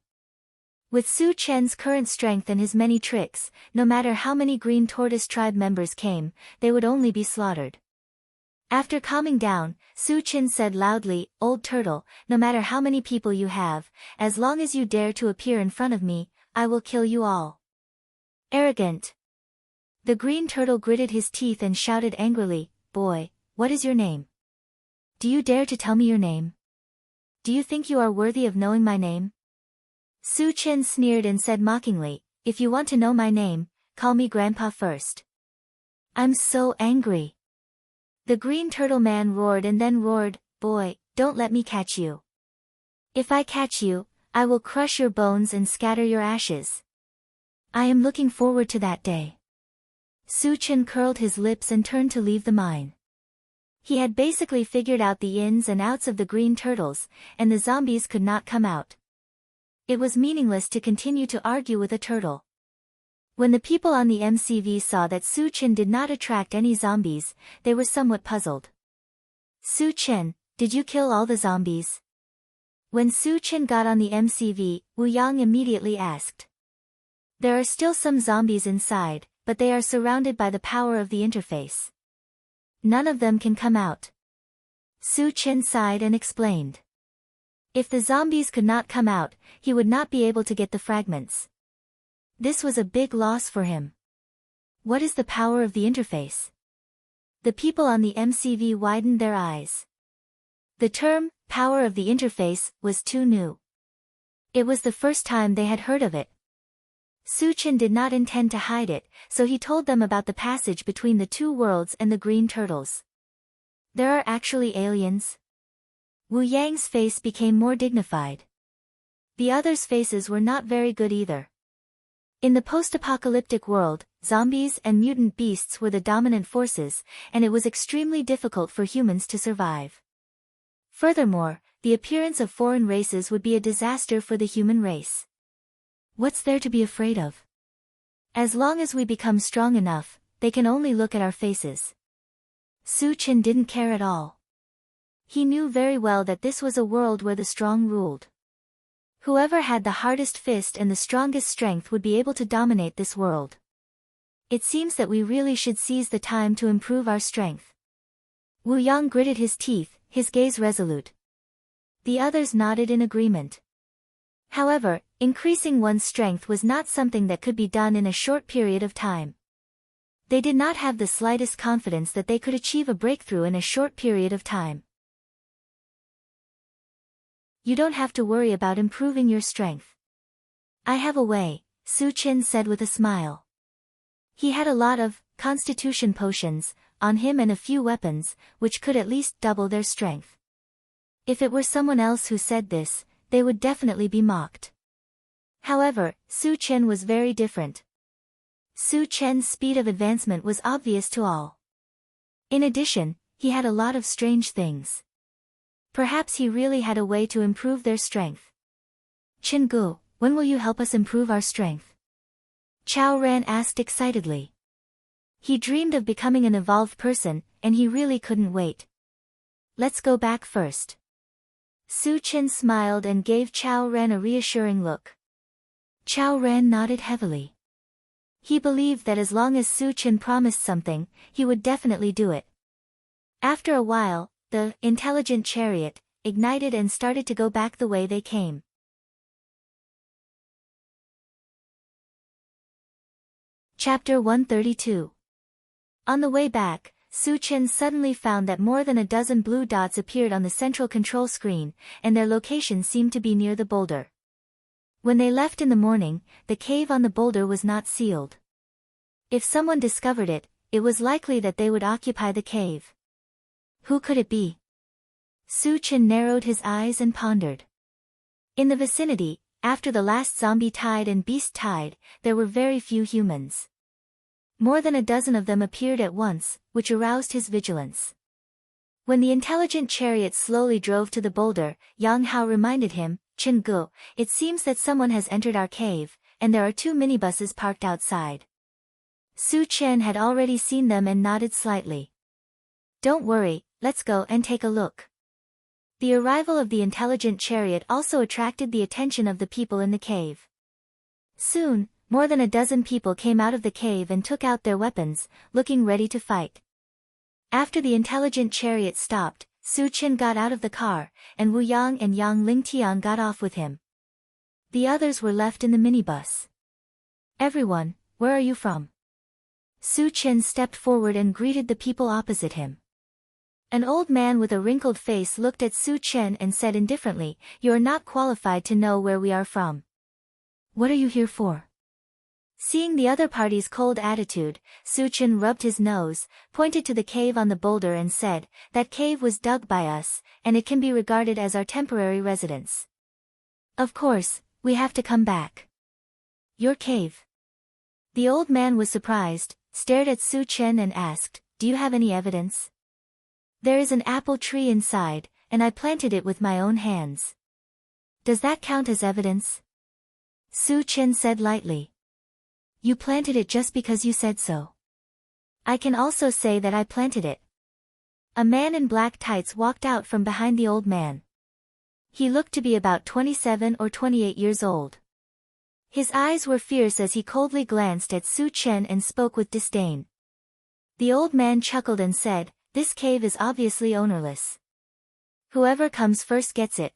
With Su Chen's current strength and his many tricks, no matter how many green tortoise tribe members came, they would only be slaughtered. After calming down, Su Chen said loudly, "Old turtle, no matter how many people you have, as long as you dare to appear in front of me, I will kill you all." Arrogant. The green turtle gritted his teeth and shouted angrily, "Boy, what is your name? Do you dare to tell me your name? Do you think you are worthy of knowing my name?" Su Chen sneered and said mockingly, "If you want to know my name, call me Grandpa first." I'm so angry. The green turtle man roared and then roared, "Boy, don't let me catch you. If I catch you, I will crush your bones and scatter your ashes. I am looking forward to that day." Su Chen curled his lips and turned to leave the mine. He had basically figured out the ins and outs of the green turtles, and the zombies could not come out. It was meaningless to continue to argue with a turtle. When the people on the MCV saw that Su Chen did not attract any zombies, they were somewhat puzzled. "Su Chen, did you kill all the zombies?" When Su Chen got on the MCV, Wu Yang immediately asked. "There are still some zombies inside, but they are surrounded by the power of the interface. None of them can come out." Su Chen sighed and explained. If the zombies could not come out, he would not be able to get the fragments. This was a big loss for him. What is the power of the interface? The people on the MCV widened their eyes. The term, power of the interface, was too new. It was the first time they had heard of it. Su Chen did not intend to hide it, so he told them about the passage between the two worlds and the green turtles. There are actually aliens? Wu Yang's face became more dignified. The others' faces were not very good either. In the post-apocalyptic world, zombies and mutant beasts were the dominant forces, and it was extremely difficult for humans to survive. Furthermore, the appearance of foreign races would be a disaster for the human race. What's there to be afraid of? As long as we become strong enough, they can only look at our faces. Su Chen didn't care at all. He knew very well that this was a world where the strong ruled. Whoever had the hardest fist and the strongest strength would be able to dominate this world. It seems that we really should seize the time to improve our strength. Wu Yang gritted his teeth, his gaze resolute. The others nodded in agreement. However, increasing one's strength was not something that could be done in a short period of time. They did not have the slightest confidence that they could achieve a breakthrough in a short period of time. You don't have to worry about improving your strength. I have a way, Su Chen said with a smile. He had a lot of constitution potions on him and a few weapons, which could at least double their strength. If it were someone else who said this, they would definitely be mocked. However, Su Chen was very different. Su Chen's speed of advancement was obvious to all. In addition, he had a lot of strange things. Perhaps he really had a way to improve their strength. Chen Gu, when will you help us improve our strength? Chao Ran asked excitedly. He dreamed of becoming an evolved person, and he really couldn't wait. Let's go back first. Su Chen smiled and gave Chao Ran a reassuring look. Chao Ran nodded heavily. He believed that as long as Su Chen promised something, he would definitely do it. After a while, the intelligent chariot ignited and started to go back the way they came. Chapter 132. On the way back, Su Chen suddenly found that more than a dozen blue dots appeared on the central control screen, and their location seemed to be near the boulder. When they left in the morning, the cave on the boulder was not sealed. If someone discovered it, it was likely that they would occupy the cave. Who could it be? Su Chen narrowed his eyes and pondered. In the vicinity, after the last zombie tide and beast tide, there were very few humans. More than a dozen of them appeared at once, which aroused his vigilance. When the intelligent chariot slowly drove to the boulder, Yang Hao reminded him, Chen Gu, it seems that someone has entered our cave, and there are 2 minibuses parked outside. Su Chen had already seen them and nodded slightly. Don't worry, let's go and take a look. The arrival of the intelligent chariot also attracted the attention of the people in the cave. Soon, more than a dozen people came out of the cave and took out their weapons, looking ready to fight. After the intelligent chariot stopped, Su Chen got out of the car, and Wu Yang and Yang Lingtian got off with him. The others were left in the minibus. Everyone, where are you from? Su Chen stepped forward and greeted the people opposite him. An old man with a wrinkled face looked at Su Chen and said indifferently, You are not qualified to know where we are from. What are you here for? Seeing the other party's cold attitude, Su-chan rubbed his nose, pointed to the cave on the boulder and said, "That cave was dug by us, and it can be regarded as our temporary residence. Of course, we have to come back." "Your cave?" The old man was surprised, stared at Su-chan and asked, "Do you have any evidence?" "There is an apple tree inside, and I planted it with my own hands." "Does that count as evidence?" Su-chan said lightly. "You planted it just because you said so. I can also say that I planted it." A man in black tights walked out from behind the old man. He looked to be about 27 or 28 years old. His eyes were fierce as he coldly glanced at Su-chan and spoke with disdain. The old man chuckled and said, "This cave is obviously ownerless. Whoever comes first gets it.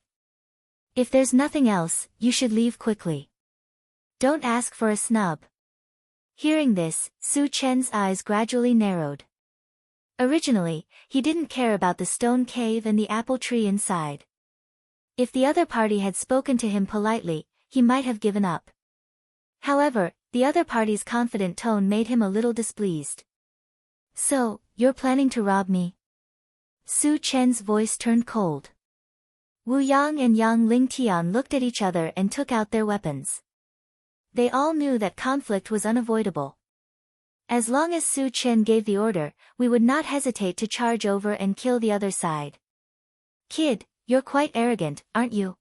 If there's nothing else, you should leave quickly. Don't ask for a snub." Hearing this, Su-chan's eyes gradually narrowed. Originally, he didn't care about the stone cave and the apple tree inside. If the other party had spoken to him politely, he might have given up. However, the other party's confident tone made him a little displeased. "So, you're planning to rob me?" Su-chan's voice turned cold. Wu Yang and Yang Lingtian looked at each other and took out their weapons. They all knew that conflict was unavoidable. As long as Su-chan gave the order, we would not hesitate to charge over and kill the other side. "Kid, you're quite arrogant, aren't you?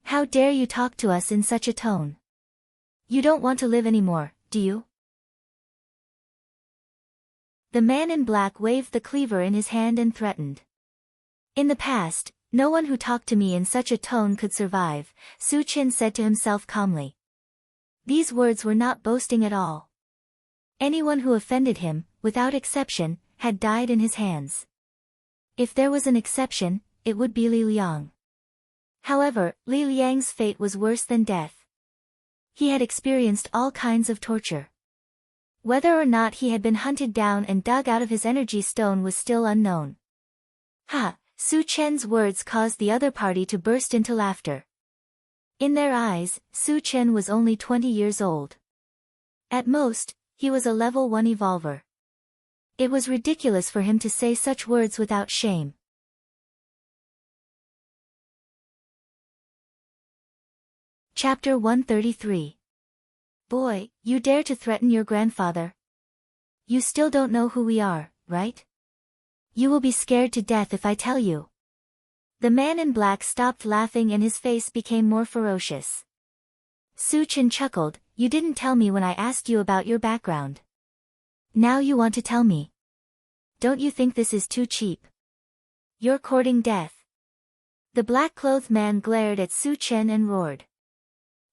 How dare you talk to us in such a tone? You don't want to live anymore, do you?" The man in black waved the cleaver in his hand and threatened. "In the past, no one who talked to me in such a tone could survive," Su-chan said to himself calmly. These words were not boasting at all. Anyone who offended him, without exception, had died in his hands. If there was an exception, it would be Li Liang. However, Li Liang's fate was worse than death. He had experienced all kinds of torture. Whether or not he had been hunted down and dug out of his energy stone was still unknown. "Ha!" Su-chan's words caused the other party to burst into laughter. In their eyes, Su-chan was only 20 years old. At most, he was a level 1 evolver. It was ridiculous for him to say such words without shame. Chapter 133. "Boy, you dare to threaten your grandfather? You still don't know who we are, right? You will be scared to death if I tell you." The man in black stopped laughing and his face became more ferocious. Su-chan chuckled, "You didn't tell me when I asked you about your background. Now you want to tell me. Don't you think this is too cheap? You're courting death." The black-clothed man glared at Su-chan and roared.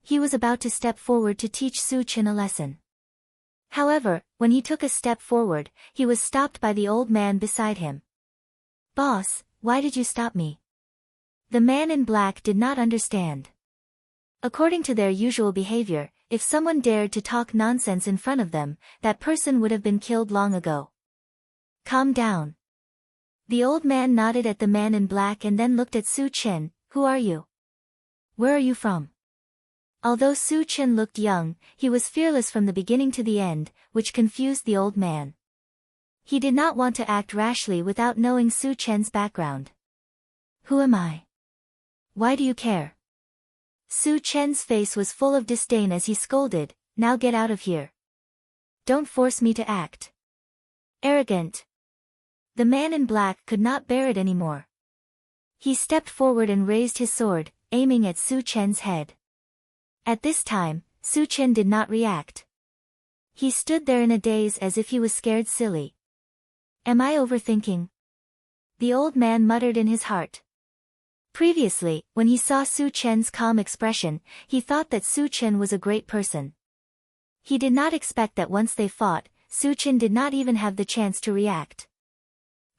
He was about to step forward to teach Su-chan a lesson. However, when he took a step forward, he was stopped by the old man beside him. "Boss, why did you stop me?" The man in black did not understand. According to their usual behavior, if someone dared to talk nonsense in front of them, that person would have been killed long ago. "Calm down." The old man nodded at the man in black and then looked at Su-chan. "Who are you? Where are you from?" Although Su-chan looked young, he was fearless from the beginning to the end, which confused the old man. He did not want to act rashly without knowing Su-chan's background. "Who am I? Why do you care?" Su-chan's face was full of disdain as he scolded, "Now get out of here. Don't force me to act." Arrogant. The man in black could not bear it anymore. He stepped forward and raised his sword, aiming at Su-chan's head. At this time, Su-chan did not react. He stood there in a daze as if he was scared silly. "Am I overthinking?" The old man muttered in his heart. Previously, when he saw Su-chan's calm expression, he thought that Su-chan was a great person. He did not expect that once they fought, Su-chan did not even have the chance to react.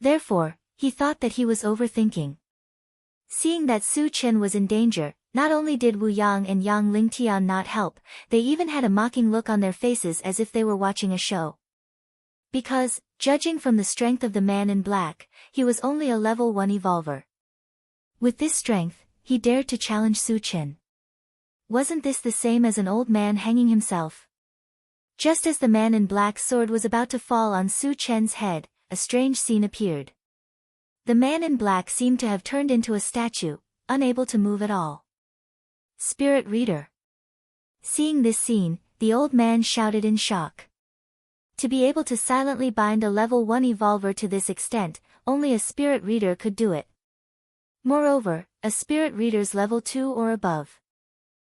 Therefore, he thought that he was overthinking. Seeing that Su-chan was in danger, not only did Wu Yang and Yang Lingtian not help, they even had a mocking look on their faces as if they were watching a show. Because, judging from the strength of the man in black, he was only a level 1 evolver. With this strength, he dared to challenge Su-chan. Wasn't this the same as an old man hanging himself? Just as the man in black's sword was about to fall on Su Chen's head, a strange scene appeared. The man in black seemed to have turned into a statue, unable to move at all. Spirit Reader. Seeing this scene, the old man shouted in shock. To be able to silently bind a level 1 evolver to this extent, only a spirit reader could do it. Moreover, a spirit reader's level 2 or above.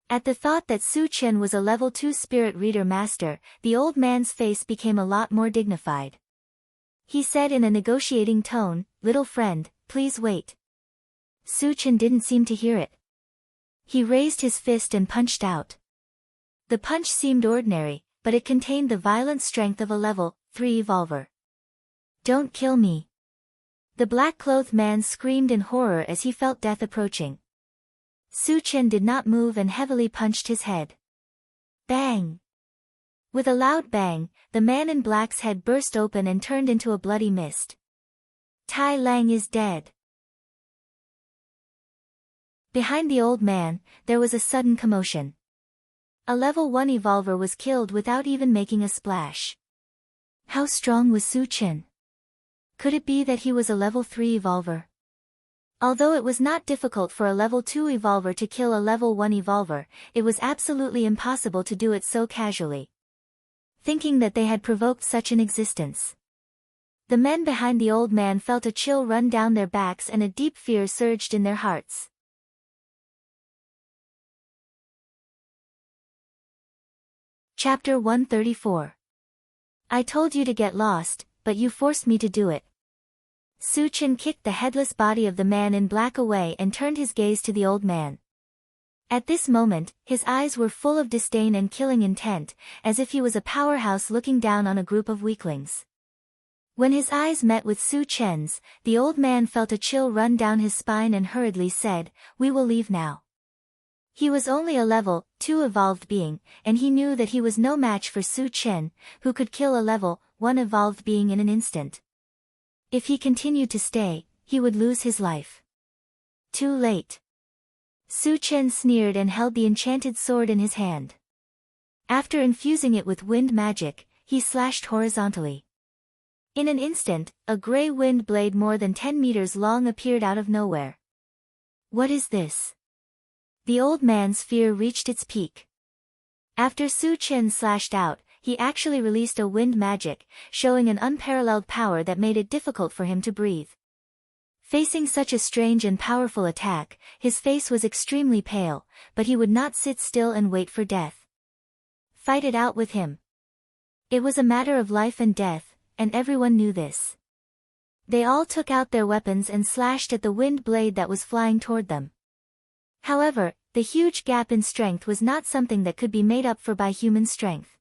At the thought that Su Chen was a level 2 spirit reader master, the old man's face became a lot more dignified. He said in a negotiating tone, "Little friend, please wait." Su Chen didn't seem to hear it. He raised his fist and punched out. The punch seemed ordinary, but it contained the violent strength of a level 3 evolver. "Don't kill me." The black-clothed man screamed in horror as he felt death approaching. Su Chen did not move and heavily punched his head. Bang! With a loud bang, the man in black's head burst open and turned into a bloody mist. Tai Lang is dead. Behind the old man, there was a sudden commotion. A level 1 evolver was killed without even making a splash. How strong was Su Chen? Could it be that he was a level 3 evolver? Although it was not difficult for a level 2 evolver to kill a level 1 evolver, it was absolutely impossible to do it so casually. Thinking that they had provoked such an existence, the men behind the old man felt a chill run down their backs and a deep fear surged in their hearts. Chapter 134. I told you to get lost, but you forced me to do it. Su Chen kicked the headless body of the man in black away and turned his gaze to the old man. At this moment, his eyes were full of disdain and killing intent, as if he was a powerhouse looking down on a group of weaklings. When his eyes met with Su Chen's, the old man felt a chill run down his spine and hurriedly said, "We will leave now." He was only a level 2 evolved being, and he knew that he was no match for Su Chen, who could kill a level 1 evolved being in an instant. If he continued to stay, he would lose his life. Too late. Su Chen sneered and held the enchanted sword in his hand. After infusing it with wind magic, he slashed horizontally. In an instant, a gray wind blade more than 10 meters long appeared out of nowhere. What is this? The old man's fear reached its peak. After Su Chen slashed out, he actually released a wind magic, showing an unparalleled power that made it difficult for him to breathe. Facing such a strange and powerful attack, his face was extremely pale, but he would not sit still and wait for death. Fight it out with him. It was a matter of life and death, and everyone knew this. They all took out their weapons and slashed at the wind blade that was flying toward them. However, the huge gap in strength was not something that could be made up for by human strength.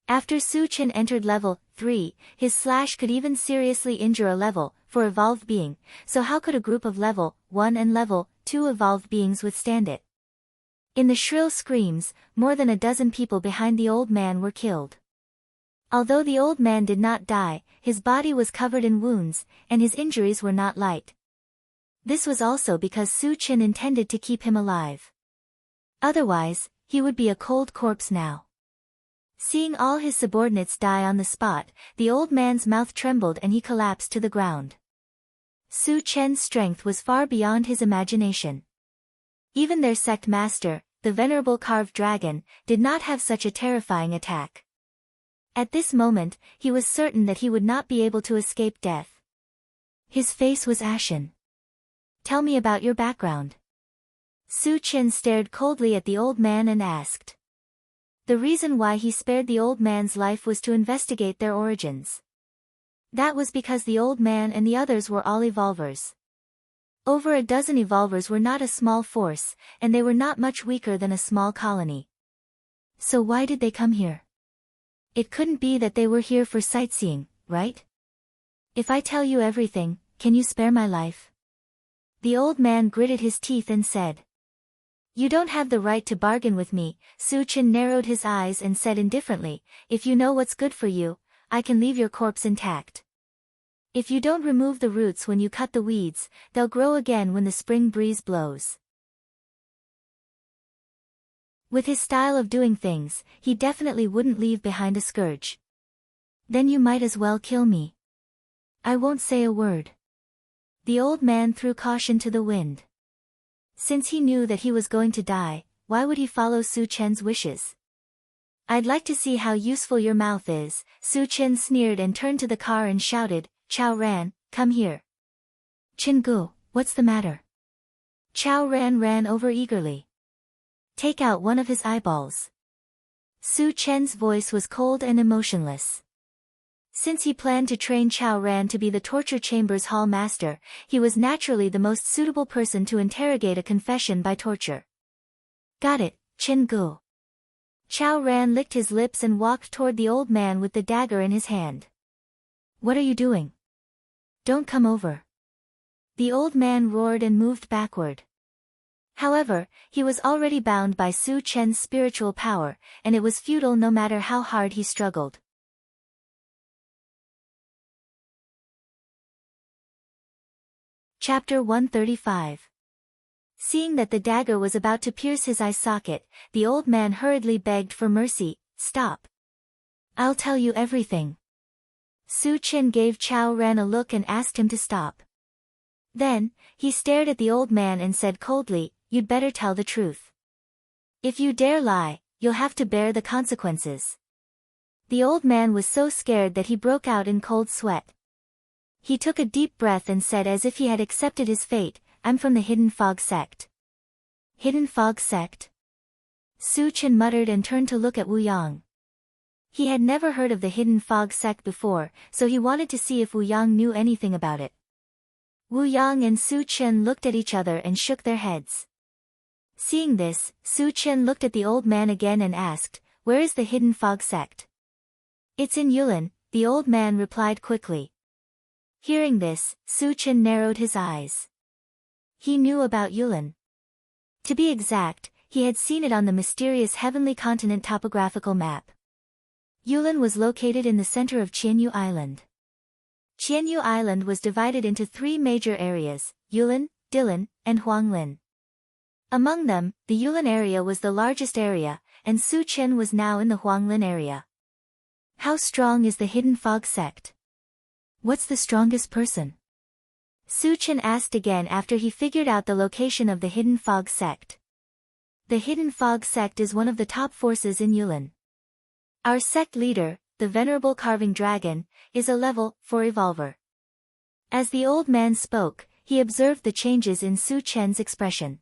After Su Chen entered level 3, his slash could even seriously injure a level 4 evolved being, so how could a group of level 1 and level 2 evolved beings withstand it? In the shrill screams, more than a dozen people behind the old man were killed. Although the old man did not die, his body was covered in wounds, and his injuries were not light. This was also because Su Chen intended to keep him alive. Otherwise, he would be a cold corpse now. Seeing all his subordinates die on the spot, the old man's mouth trembled and he collapsed to the ground. Su Chen's strength was far beyond his imagination. Even their sect master, the venerable carved dragon, did not have such a terrifying attack. At this moment, he was certain that he would not be able to escape death. His face was ashen. Tell me about your background. Su Chen stared coldly at the old man and asked. The reason why he spared the old man's life was to investigate their origins. That was because the old man and the others were all evolvers. Over a dozen evolvers were not a small force, and they were not much weaker than a small colony. So why did they come here? It couldn't be that they were here for sightseeing, right? If I tell you everything, can you spare my life? The old man gritted his teeth and said. You don't have the right to bargain with me. Su Chen narrowed his eyes and said indifferently, if you know what's good for you, I can leave your corpse intact. If you don't remove the roots when you cut the weeds, they'll grow again when the spring breeze blows. With his style of doing things, he definitely wouldn't leave behind a scourge. Then you might as well kill me. I won't say a word. The old man threw caution to the wind. Since he knew that he was going to die, why would he follow Su Chen's wishes? I'd like to see how useful your mouth is, Su Chen sneered and turned to the car and shouted, Chao Ran, come here. Chen Gu, what's the matter? Chao Ran ran over eagerly. Take out one of his eyeballs. Su Chen's voice was cold and emotionless. Since he planned to train Chao Ran to be the torture chamber's hall master, he was naturally the most suitable person to interrogate a confession by torture. Got it, Chen Gu. Chao Ran licked his lips and walked toward the old man with the dagger in his hand. What are you doing? Don't come over. The old man roared and moved backward. However, he was already bound by Su Chen's spiritual power, and it was futile no matter how hard he struggled. Chapter 135. Seeing that the dagger was about to pierce his eye socket, the old man hurriedly begged for mercy. Stop. I'll tell you everything. Su Chen gave Chao Ran a look and asked him to stop. Then, he stared at the old man and said coldly, You'd better tell the truth. If you dare lie, you'll have to bear the consequences. The old man was so scared that he broke out in cold sweat. He took a deep breath and said as if he had accepted his fate, I'm from the Hidden Fog sect. Hidden Fog sect? Su Chen muttered and turned to look at Wu Yang. He had never heard of the Hidden Fog sect before, so he wanted to see if Wu Yang knew anything about it. Wu Yang and Su Chen looked at each other and shook their heads. Seeing this, Su Chen looked at the old man again and asked, Where is the Hidden Fog sect? It's in Yulin, the old man replied quickly. Hearing this, Su Chen narrowed his eyes. He knew about Yulin. To be exact, he had seen it on the mysterious heavenly continent topographical map. Yulin was located in the center of Qianyu Island. Qianyu Island was divided into three major areas, Yulin, Dilin, and Huanglin. Among them, the Yulin area was the largest area, and Su Chen was now in the Huanglin area. How strong is the Hidden Fog sect? What's the strongest person? Su Chen asked again after he figured out the location of the Hidden Fog sect. The Hidden Fog sect is one of the top forces in Yulin. Our sect leader, the Venerable Carving Dragon, is a level 4 evolver. As the old man spoke, he observed the changes in Su Chen's expression.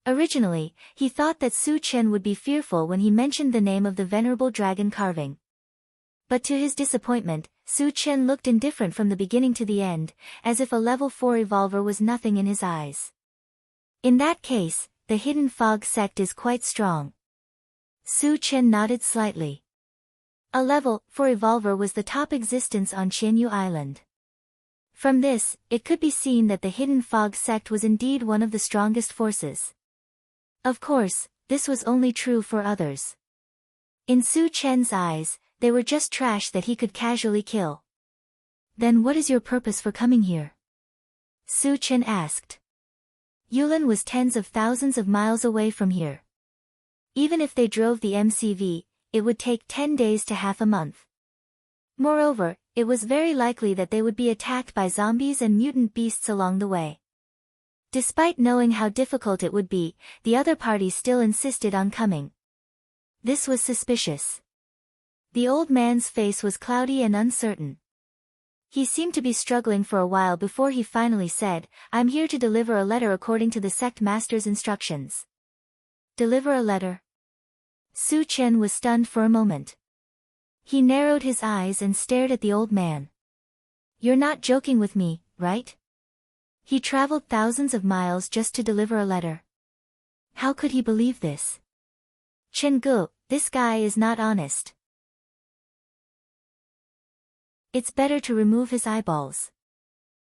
Originally, he thought that Su Chen would be fearful when he mentioned the name of the Venerable Dragon Carving. But to his disappointment, Su Chen looked indifferent from the beginning to the end, as if a level 4 evolver was nothing in his eyes. In that case, the Hidden Fog sect is quite strong. Su Chen nodded slightly. A level 4 evolver was the top existence on Qianyu Island. From this, it could be seen that the Hidden Fog sect was indeed one of the strongest forces. Of course, this was only true for others. In Su Chen's eyes, they were just trash that he could casually kill. Then what is your purpose for coming here? Su Chen asked. Yulin was tens of thousands of miles away from here. Even if they drove the MCV, it would take 10 days to half a month. Moreover, it was very likely that they would be attacked by zombies and mutant beasts along the way. Despite knowing how difficult it would be, the other party still insisted on coming. This was suspicious. The old man's face was cloudy and uncertain. He seemed to be struggling for a while before he finally said, I'm here to deliver a letter according to the sect master's instructions. Deliver a letter? Su Chen was stunned for a moment. He narrowed his eyes and stared at the old man. You're not joking with me, right? He traveled thousands of miles just to deliver a letter. How could he believe this? Chen Gu, this guy is not honest. It's better to remove his eyeballs.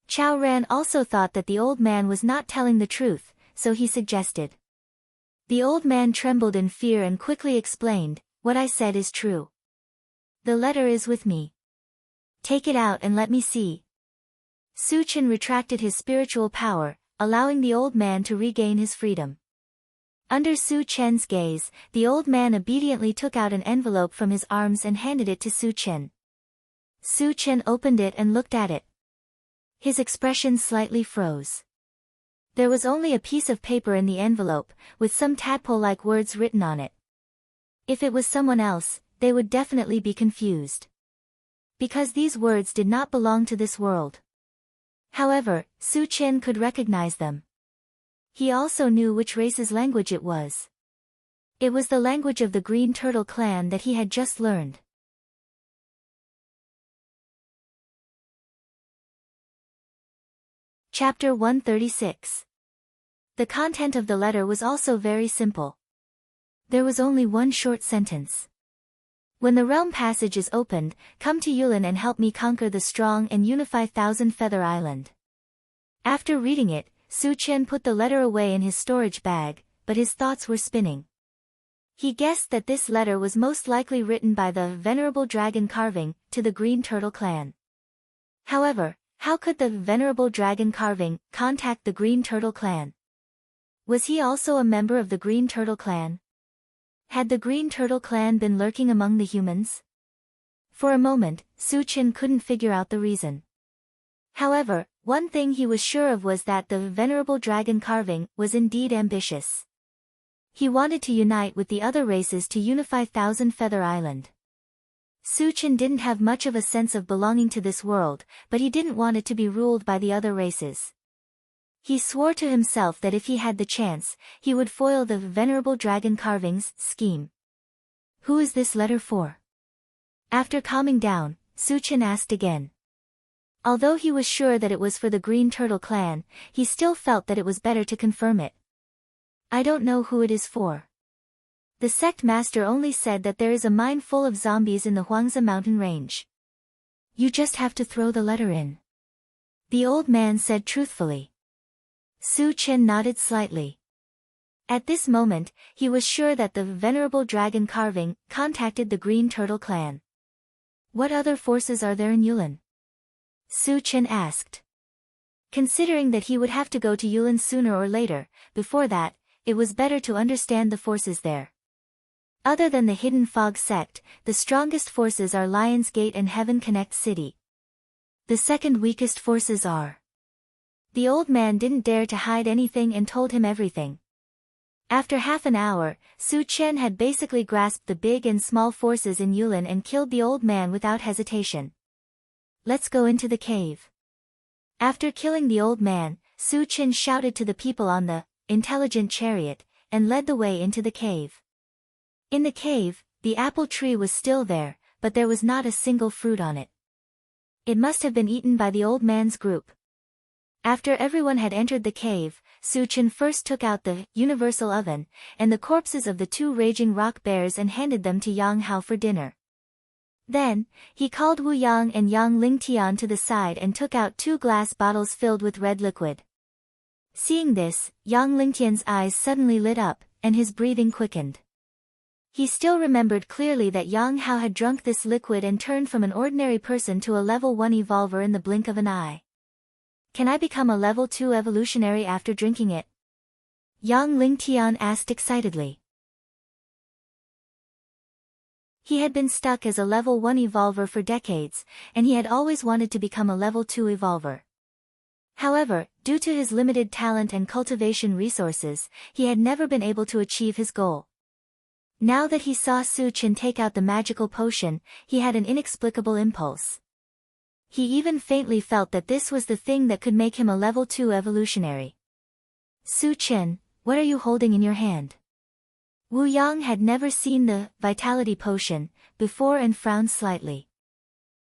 Chao Ran also thought that the old man was not telling the truth, so he suggested. The old man trembled in fear and quickly explained, what I said is true. The letter is with me. Take it out and let me see. Su Chen retracted his spiritual power, allowing the old man to regain his freedom. Under Su Chen's gaze, the old man obediently took out an envelope from his arms and handed it to Su Chen. Su Chen opened it and looked at it. His expression slightly froze. There was only a piece of paper in the envelope, with some tadpole-like words written on it. If it was someone else, they would definitely be confused. Because these words did not belong to this world. However, Su Chen could recognize them. He also knew which race's language it was. It was the language of the Green Turtle clan that he had just learned. Chapter 136. The content of the letter was also very simple. There was only one short sentence. When the realm passage is opened, come to Yulin and help me conquer the strong and unify Thousand Feather Island. After reading it, Su Chen put the letter away in his storage bag, but his thoughts were spinning. He guessed that this letter was most likely written by the Venerable Dragon Carving to the Green Turtle clan. However, how could the Venerable Dragon Carving contact the Green Turtle clan? Was he also a member of the Green Turtle clan? Had the Green Turtle clan been lurking among the humans? For a moment, Su Chen couldn't figure out the reason. However, one thing he was sure of was that the Venerable Dragon Carving was indeed ambitious. He wanted to unite with the other races to unify Thousand Feather Island. Su Chen didn't have much of a sense of belonging to this world, but he didn't want it to be ruled by the other races. He swore to himself that if he had the chance, he would foil the Venerable Dragon Carving's scheme. Who is this letter for? After calming down, Su Chen asked again. Although he was sure that it was for the Green Turtle clan, he still felt that it was better to confirm it. I don't know who it is for. The sect master only said that there is a mine full of zombies in the Huangza mountain range. You just have to throw the letter in. The old man said truthfully. Su Chen nodded slightly. At this moment, he was sure that the Venerable Dragon Carving contacted the Green Turtle clan. What other forces are there in Yulin? Su Chen asked. Considering that he would have to go to Yulin sooner or later, before that, it was better to understand the forces there. Other than the Hidden Fog sect, the strongest forces are Lion's Gate and Heaven Connect City. The second weakest forces are. The old man didn't dare to hide anything and told him everything. After half an hour, Su Chen had basically grasped the big and small forces in Yulin and killed the old man without hesitation. Let's go into the cave. After killing the old man, Su Chen shouted to the people on the intelligent chariot, and led the way into the cave. In the cave, the apple tree was still there, but there was not a single fruit on it. It must have been eaten by the old man's group. After everyone had entered the cave, Su Chen first took out the universal oven, and the corpses of the two raging rock bears and handed them to Yang Hao for dinner. Then, he called Wu Yang and Yang Lingtian to the side and took out 2 glass bottles filled with red liquid. Seeing this, Yang Lingtian's eyes suddenly lit up, and his breathing quickened. He still remembered clearly that Yang Hao had drunk this liquid and turned from an ordinary person to a level 1 evolver in the blink of an eye. Can I become a level 2 evolutionary after drinking it? Yang Lingtian asked excitedly. He had been stuck as a level 1 evolver for decades, and he had always wanted to become a level 2 evolver. However, due to his limited talent and cultivation resources, he had never been able to achieve his goal. Now that he saw Su Chen take out the magical potion, he had an inexplicable impulse. He even faintly felt that this was the thing that could make him a level 2 evolutionary. Su Chen, what are you holding in your hand? Wu Yang had never seen the vitality potion before and frowned slightly.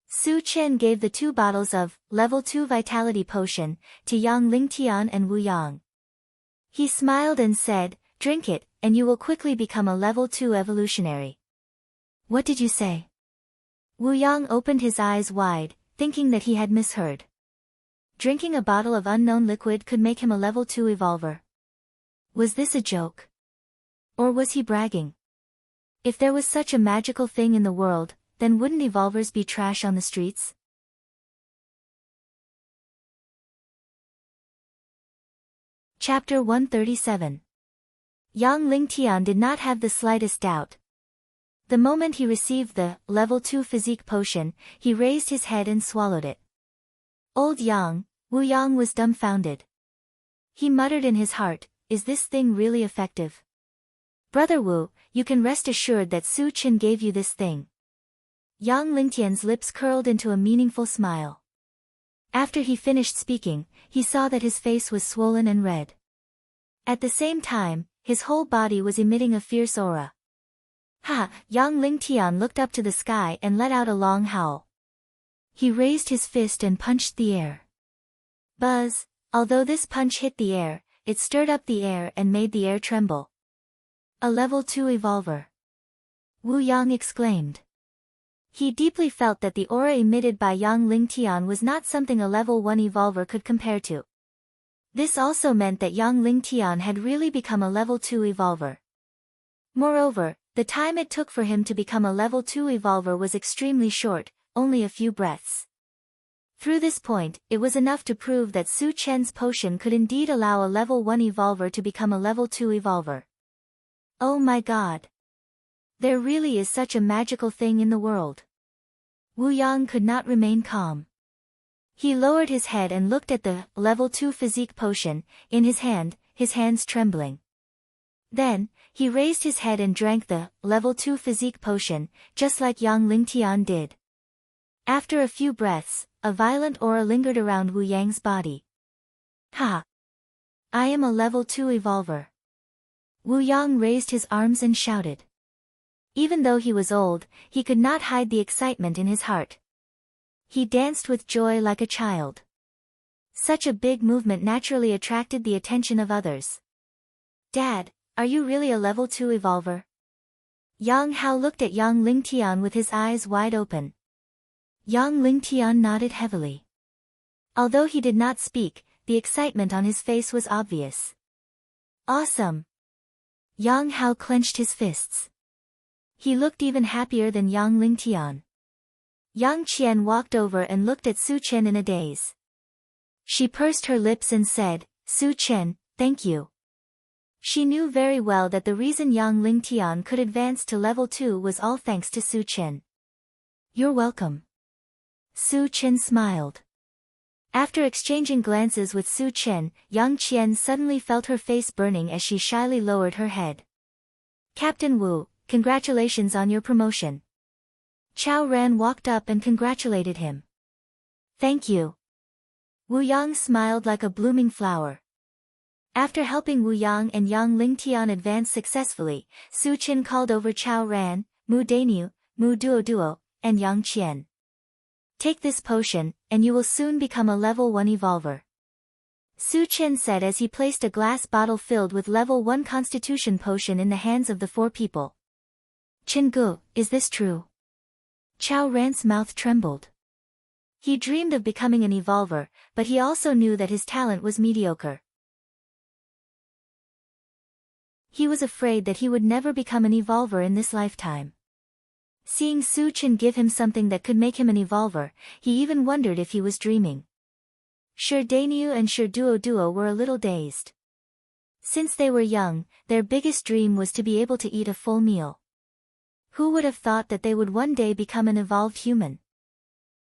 Su Chen gave the 2 bottles of level 2 vitality potion to Yang Lingtian and Wu Yang. He smiled and said, drink it, and you will quickly become a level 2 evolutionary. What did you say? Wu Yang opened his eyes wide, thinking that he had misheard. Drinking a bottle of unknown liquid could make him a level 2 evolver. Was this a joke? Or was he bragging? If there was such a magical thing in the world, then wouldn't evolvers be trash on the streets? Chapter 137. Yang Lingtian did not have the slightest doubt. The moment he received the level 2 physique potion, he raised his head and swallowed it. Old Yang, Wu Yang was dumbfounded. He muttered in his heart, "Is this thing really effective? Brother Wu, you can rest assured that Su Chen gave you this thing." Yang Lingtian's lips curled into a meaningful smile. After he finished speaking, he saw that his face was swollen and red. At the same time, his whole body was emitting a fierce aura. Ha! Yang Lingtian looked up to the sky and let out a long howl. He raised his fist and punched the air. Buzz! Although this punch hit the air, it stirred up the air and made the air tremble. A level 2 evolver. Wu Yang exclaimed. He deeply felt that the aura emitted by Yang Lingtian was not something a level 1 evolver could compare to. This also meant that Yang Lingtian had really become a level 2 evolver. Moreover, the time it took for him to become a level 2 evolver was extremely short, only a few breaths. Through this point, it was enough to prove that Su Chen's potion could indeed allow a level 1 evolver to become a level 2 evolver. Oh my god! There really is such a magical thing in the world. Wu Yang could not remain calm. He lowered his head and looked at the level 2 physique potion in his hand, his hands trembling. Then, he raised his head and drank the level 2 physique potion, just like Yang Lingtian did. After a few breaths, a violent aura lingered around Wu Yang's body. Ha! I am a level 2 evolver. Wu Yang raised his arms and shouted. Even though he was old, he could not hide the excitement in his heart. He danced with joy like a child. Such a big movement naturally attracted the attention of others. Dad, are you really a level 2 evolver? Yang Hao looked at Yang Lingtian with his eyes wide open. Yang Lingtian nodded heavily. Although he did not speak, the excitement on his face was obvious. Awesome! Yang Hao clenched his fists. He looked even happier than Yang Lingtian. Yang Qian walked over and looked at Su Chen in a daze. She pursed her lips and said, "Su Chen, thank you." She knew very well that the reason Yang Lingtian could advance to level 2 was all thanks to Su Chen. "You're welcome." Su Chen smiled. After exchanging glances with Su Chen, Yang Qian suddenly felt her face burning as she shyly lowered her head. "Captain Wu, congratulations on your promotion." Chao Ran walked up and congratulated him. "Thank you." Wu Yang smiled like a blooming flower. After helping Wu Yang and Yang Lingtian advance successfully, Su Chen called over Chao Ran, Mu Dainu, Mu Duo, and Yang Qian. "Take this potion, and you will soon become a level 1 evolver," Su Chen said as he placed a glass bottle filled with level 1 constitution potion in the hands of the 4 people. "Chen Gu, is this true?" Chao Ran's mouth trembled. He dreamed of becoming an evolver, but he also knew that his talent was mediocre. He was afraid that he would never become an evolver in this lifetime. Seeing Su Chen give him something that could make him an evolver, he even wondered if he was dreaming. Shi Dainu and Shi Duo were a little dazed. Since they were young, their biggest dream was to be able to eat a full meal. Who would have thought that they would one day become an evolved human?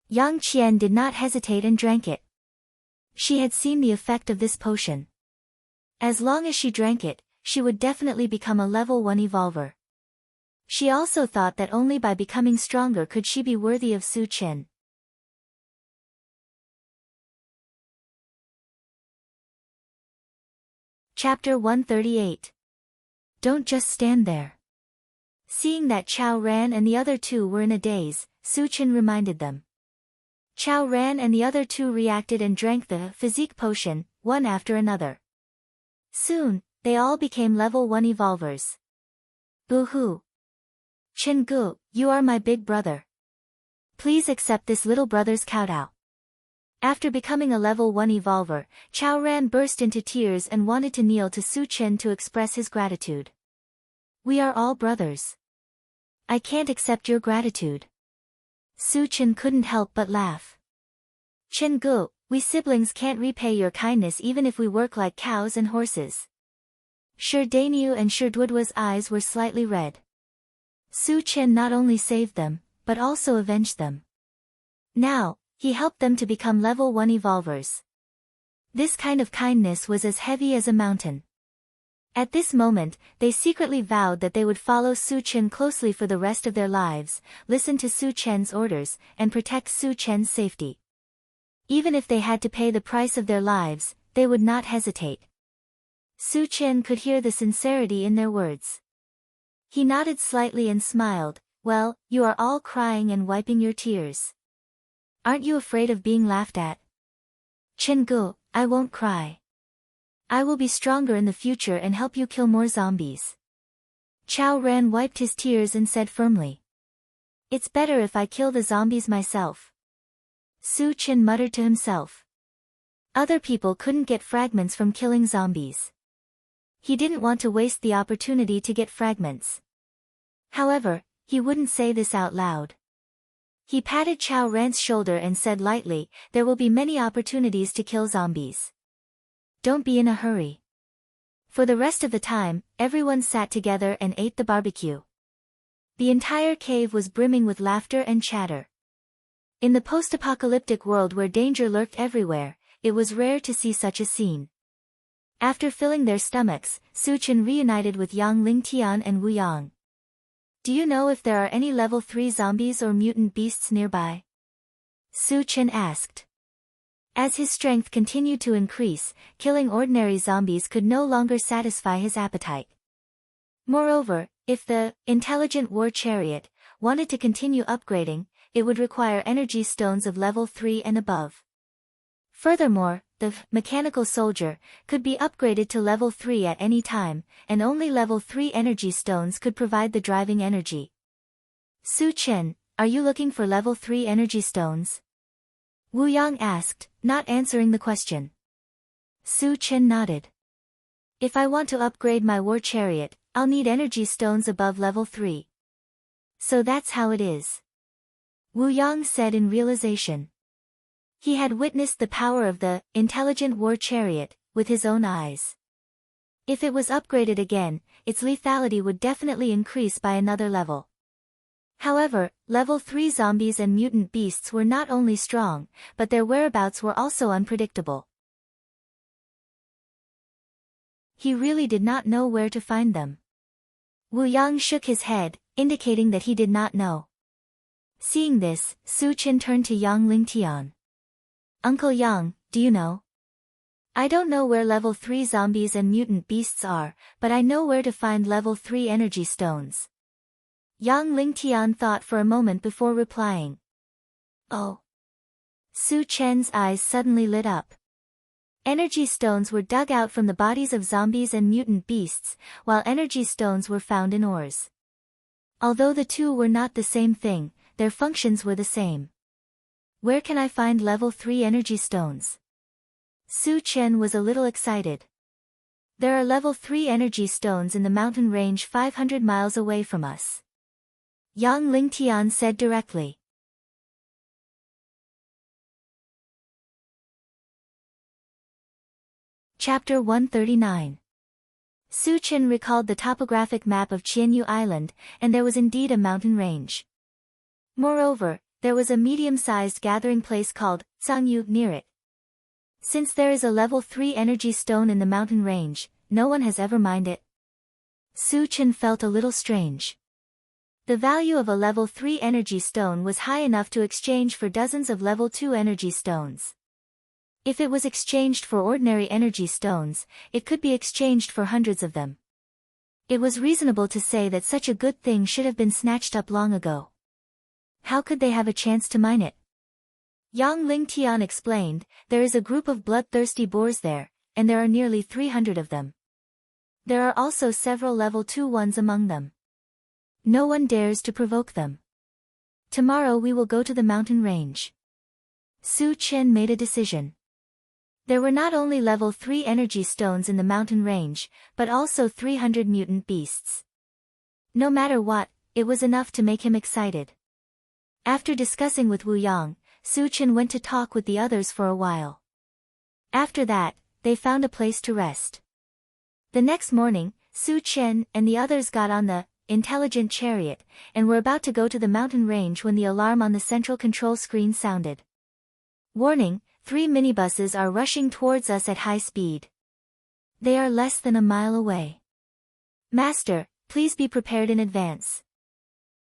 Yang Qian did not hesitate and drank it. She had seen the effect of this potion. As long as she drank it, she would definitely become a level 1 evolver. She also thought that only by becoming stronger could she be worthy of Su Chen. Chapter 138. Don't just stand there. Seeing that Chao Ran and the other 2 were in a daze, Su Chen reminded them. Chao Ran and the other 2 reacted and drank the physique potion, one after another. Soon, they all became level 1 evolvers. Boo-hoo! Chen Gu, you are my big brother. Please accept this little brother's kowtow. After becoming a level 1 evolver, Chao Ran burst into tears and wanted to kneel to Su Chen to express his gratitude. "We are all brothers. I can't accept your gratitude." Su Chen couldn't help but laugh. "Chen Gu, we siblings can't repay your kindness even if we work like cows and horses." Sure Dainyu and Sure Dwudwa's eyes were slightly red. Su Chen not only saved them, but also avenged them. Now, he helped them to become level 1 evolvers. This kind of kindness was as heavy as a mountain. At this moment, they secretly vowed that they would follow Su Chen closely for the rest of their lives, listen to Su Chen's orders, and protect Su Chen's safety. Even if they had to pay the price of their lives, they would not hesitate. Su Chen could hear the sincerity in their words. He nodded slightly and smiled. Well, you are all crying and wiping your tears. Aren't you afraid of being laughed at? Chen Gu, I won't cry. I will be stronger in the future and help you kill more zombies. Chao Ran wiped his tears and said firmly. It's better if I kill the zombies myself. Su Chen muttered to himself. Other people couldn't get fragments from killing zombies. He didn't want to waste the opportunity to get fragments. However, he wouldn't say this out loud. He patted Chao Ran's shoulder and said lightly, there will be many opportunities to kill zombies. Don't be in a hurry. For the rest of the time, everyone sat together and ate the barbecue. The entire cave was brimming with laughter and chatter. In the post-apocalyptic world where danger lurked everywhere, it was rare to see such a scene. After filling their stomachs, Su Chen reunited with Yang Lingtian and Wu Yang. Do you know if there are any level 3 zombies or mutant beasts nearby? Su Chen asked. As his strength continued to increase, killing ordinary zombies could no longer satisfy his appetite. Moreover, if the intelligent war chariot wanted to continue upgrading, it would require energy stones of level 3 and above. Furthermore, the mechanical soldier could be upgraded to level 3 at any time, and only level 3 energy stones could provide the driving energy. Su Chen, are you looking for level 3 energy stones? Wu Yang asked, not answering the question. Su Chen nodded. If I want to upgrade my war chariot, I'll need energy stones above level 3. So that's how it is. Wu Yang said in realization. He had witnessed the power of the intelligent war chariot with his own eyes. If it was upgraded again, its lethality would definitely increase by another level. However, level 3 zombies and mutant beasts were not only strong, but their whereabouts were also unpredictable. He really did not know where to find them. Wu Yang shook his head, indicating that he did not know. Seeing this, Su Chen turned to Yang Lingtian. Uncle Yang, do you know? I don't know where level 3 zombies and mutant beasts are, but I know where to find level 3 energy stones. Yang Lingtian thought for a moment before replying. Oh. Su Chen's eyes suddenly lit up. Energy stones were dug out from the bodies of zombies and mutant beasts, while energy stones were found in ores. Although the two were not the same thing, their functions were the same. Where can I find level 3 energy stones? Su Chen was a little excited. There are level 3 energy stones in the mountain range 500 miles away from us. Yang Lingtian said directly. Chapter 139. Su Chen recalled the topographic map of Qianyu Island, and there was indeed a mountain range. Moreover, there was a medium-sized gathering place called Zangyu near it. Since there is a level 3 energy stone in the mountain range, no one has ever mined it. Su Chen felt a little strange. The value of a level 3 energy stone was high enough to exchange for dozens of level 2 energy stones. If it was exchanged for ordinary energy stones, it could be exchanged for hundreds of them. It was reasonable to say that such a good thing should have been snatched up long ago. How could they have a chance to mine it? Yang Lingtian explained, there is a group of bloodthirsty boars there, and there are nearly 300 of them. There are also several level 2 ones among them. No one dares to provoke them. Tomorrow we will go to the mountain range. Su Chen made a decision. There were not only level 3 energy stones in the mountain range, but also 300 mutant beasts. No matter what, it was enough to make him excited. After discussing with Wu Yang, Su Chen went to talk with the others for a while. After that, they found a place to rest. The next morning, Su Chen and the others got on the intelligent chariot and were about to go to the mountain range when the alarm on the central control screen sounded. Warning, 3 minibuses are rushing towards us at high speed. They are less than a mile away. Master, please be prepared in advance.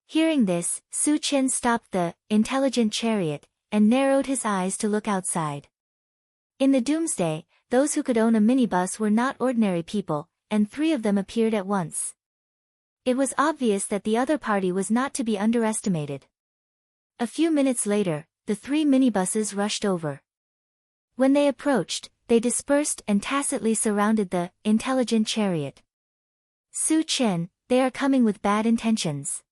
Hearing this, Su Chen stopped the intelligent chariot and narrowed his eyes to look outside. In the doomsday, those who could own a minibus were not ordinary people, and 3 of them appeared at once. It was obvious that the other party was not to be underestimated. A few minutes later, the 3 minibuses rushed over. When they approached, they dispersed and tacitly surrounded the intelligent chariot. Su Chen, they are coming with bad intentions.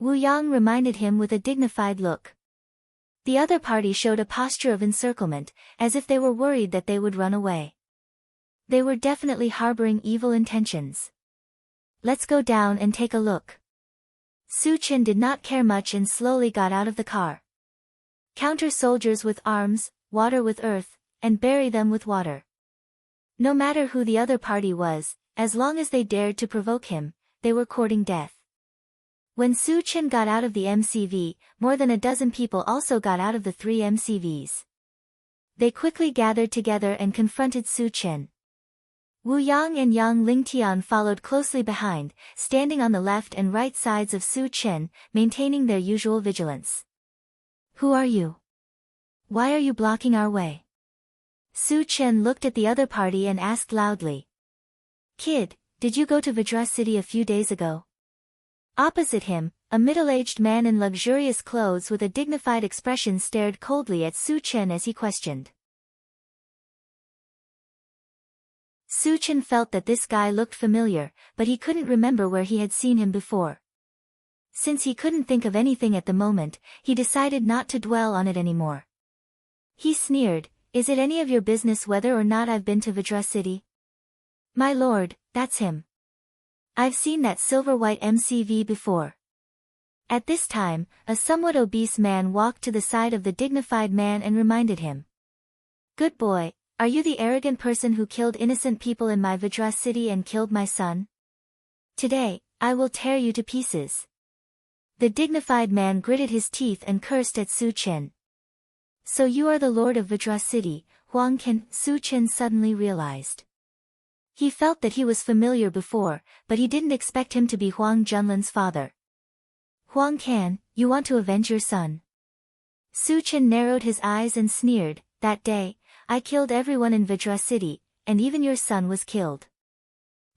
Wu Yang reminded him with a dignified look. The other party showed a posture of encirclement, as if they were worried that they would run away. They were definitely harboring evil intentions. Let's go down and take a look. Su Chen did not care much and slowly got out of the car. Counter soldiers with arms, water with earth, and bury them with water. No matter who the other party was, as long as they dared to provoke him, they were courting death. When Su Chen got out of the MCV, more than a dozen people also got out of the 3 MCVs. They quickly gathered together and confronted Su Chen. Wu Yang and Yang Lingtian followed closely behind, standing on the left and right sides of Su Chen, maintaining their usual vigilance. Who are you? Why are you blocking our way? Su Chen looked at the other party and asked loudly. Kid, did you go to Vajra City a few days ago? Opposite him, a middle-aged man in luxurious clothes with a dignified expression stared coldly at Su Chen as he questioned. Su Chen felt that this guy looked familiar, but he couldn't remember where he had seen him before. Since he couldn't think of anything at the moment, he decided not to dwell on it anymore. He sneered, Is it any of your business whether or not I've been to Vajra City? My lord, that's him. I've seen that silver-white MCV before. At this time, a somewhat obese man walked to the side of the dignified man and reminded him. Good boy, are you the arrogant person who killed innocent people in my Vajra City and killed my son? Today, I will tear you to pieces. The dignified man gritted his teeth and cursed at Su Chen. So you are the lord of Vajra City, Huang Can, Su Chen suddenly realized. He felt that he was familiar before, but he didn't expect him to be Huang Junlin's father. Huang Can, you want to avenge your son? Su Chen narrowed his eyes and sneered, That day, I killed everyone in Vajra City, and even your son was killed.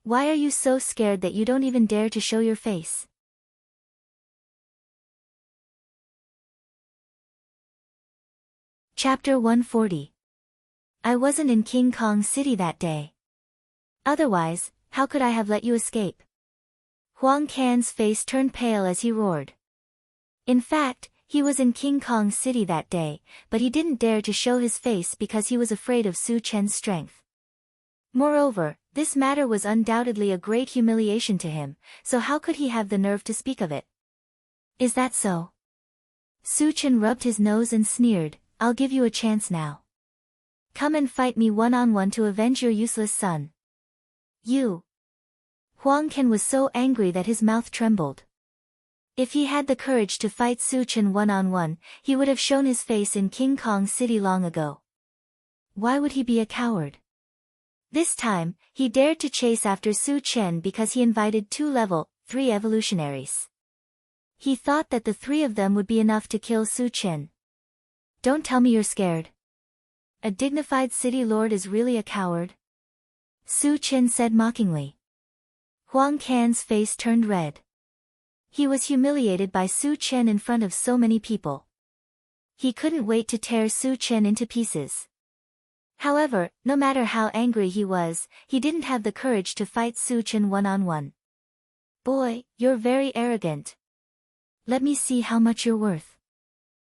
Why are you so scared that you don't even dare to show your face? Chapter 140. I wasn't in King Kong City that day. Otherwise, how could I have let you escape? Huang Can's face turned pale as he roared. In fact, he was in King Kong City that day, but he didn't dare to show his face because he was afraid of Su Chen's strength. Moreover, this matter was undoubtedly a great humiliation to him, so how could he have the nerve to speak of it? Is that so? Su Chen rubbed his nose and sneered, I'll give you a chance now. Come and fight me one-on-one to avenge your useless son. You. Huang Can was so angry that his mouth trembled. If he had the courage to fight Su Chen one-on-one, he would have shown his face in King Kong City long ago. Why would he be a coward? This time, he dared to chase after Su Chen because he invited 2 level 3 evolutionaries. He thought that the 3 of them would be enough to kill Su Chen. Don't tell me you're scared. A dignified city lord is really a coward? Su Chen said mockingly. Huang Can's face turned red. He was humiliated by Su Chen in front of so many people. He couldn't wait to tear Su Chen into pieces. However, no matter how angry he was, he didn't have the courage to fight Su Chen one-on-one. Boy, you're very arrogant. Let me see how much you're worth.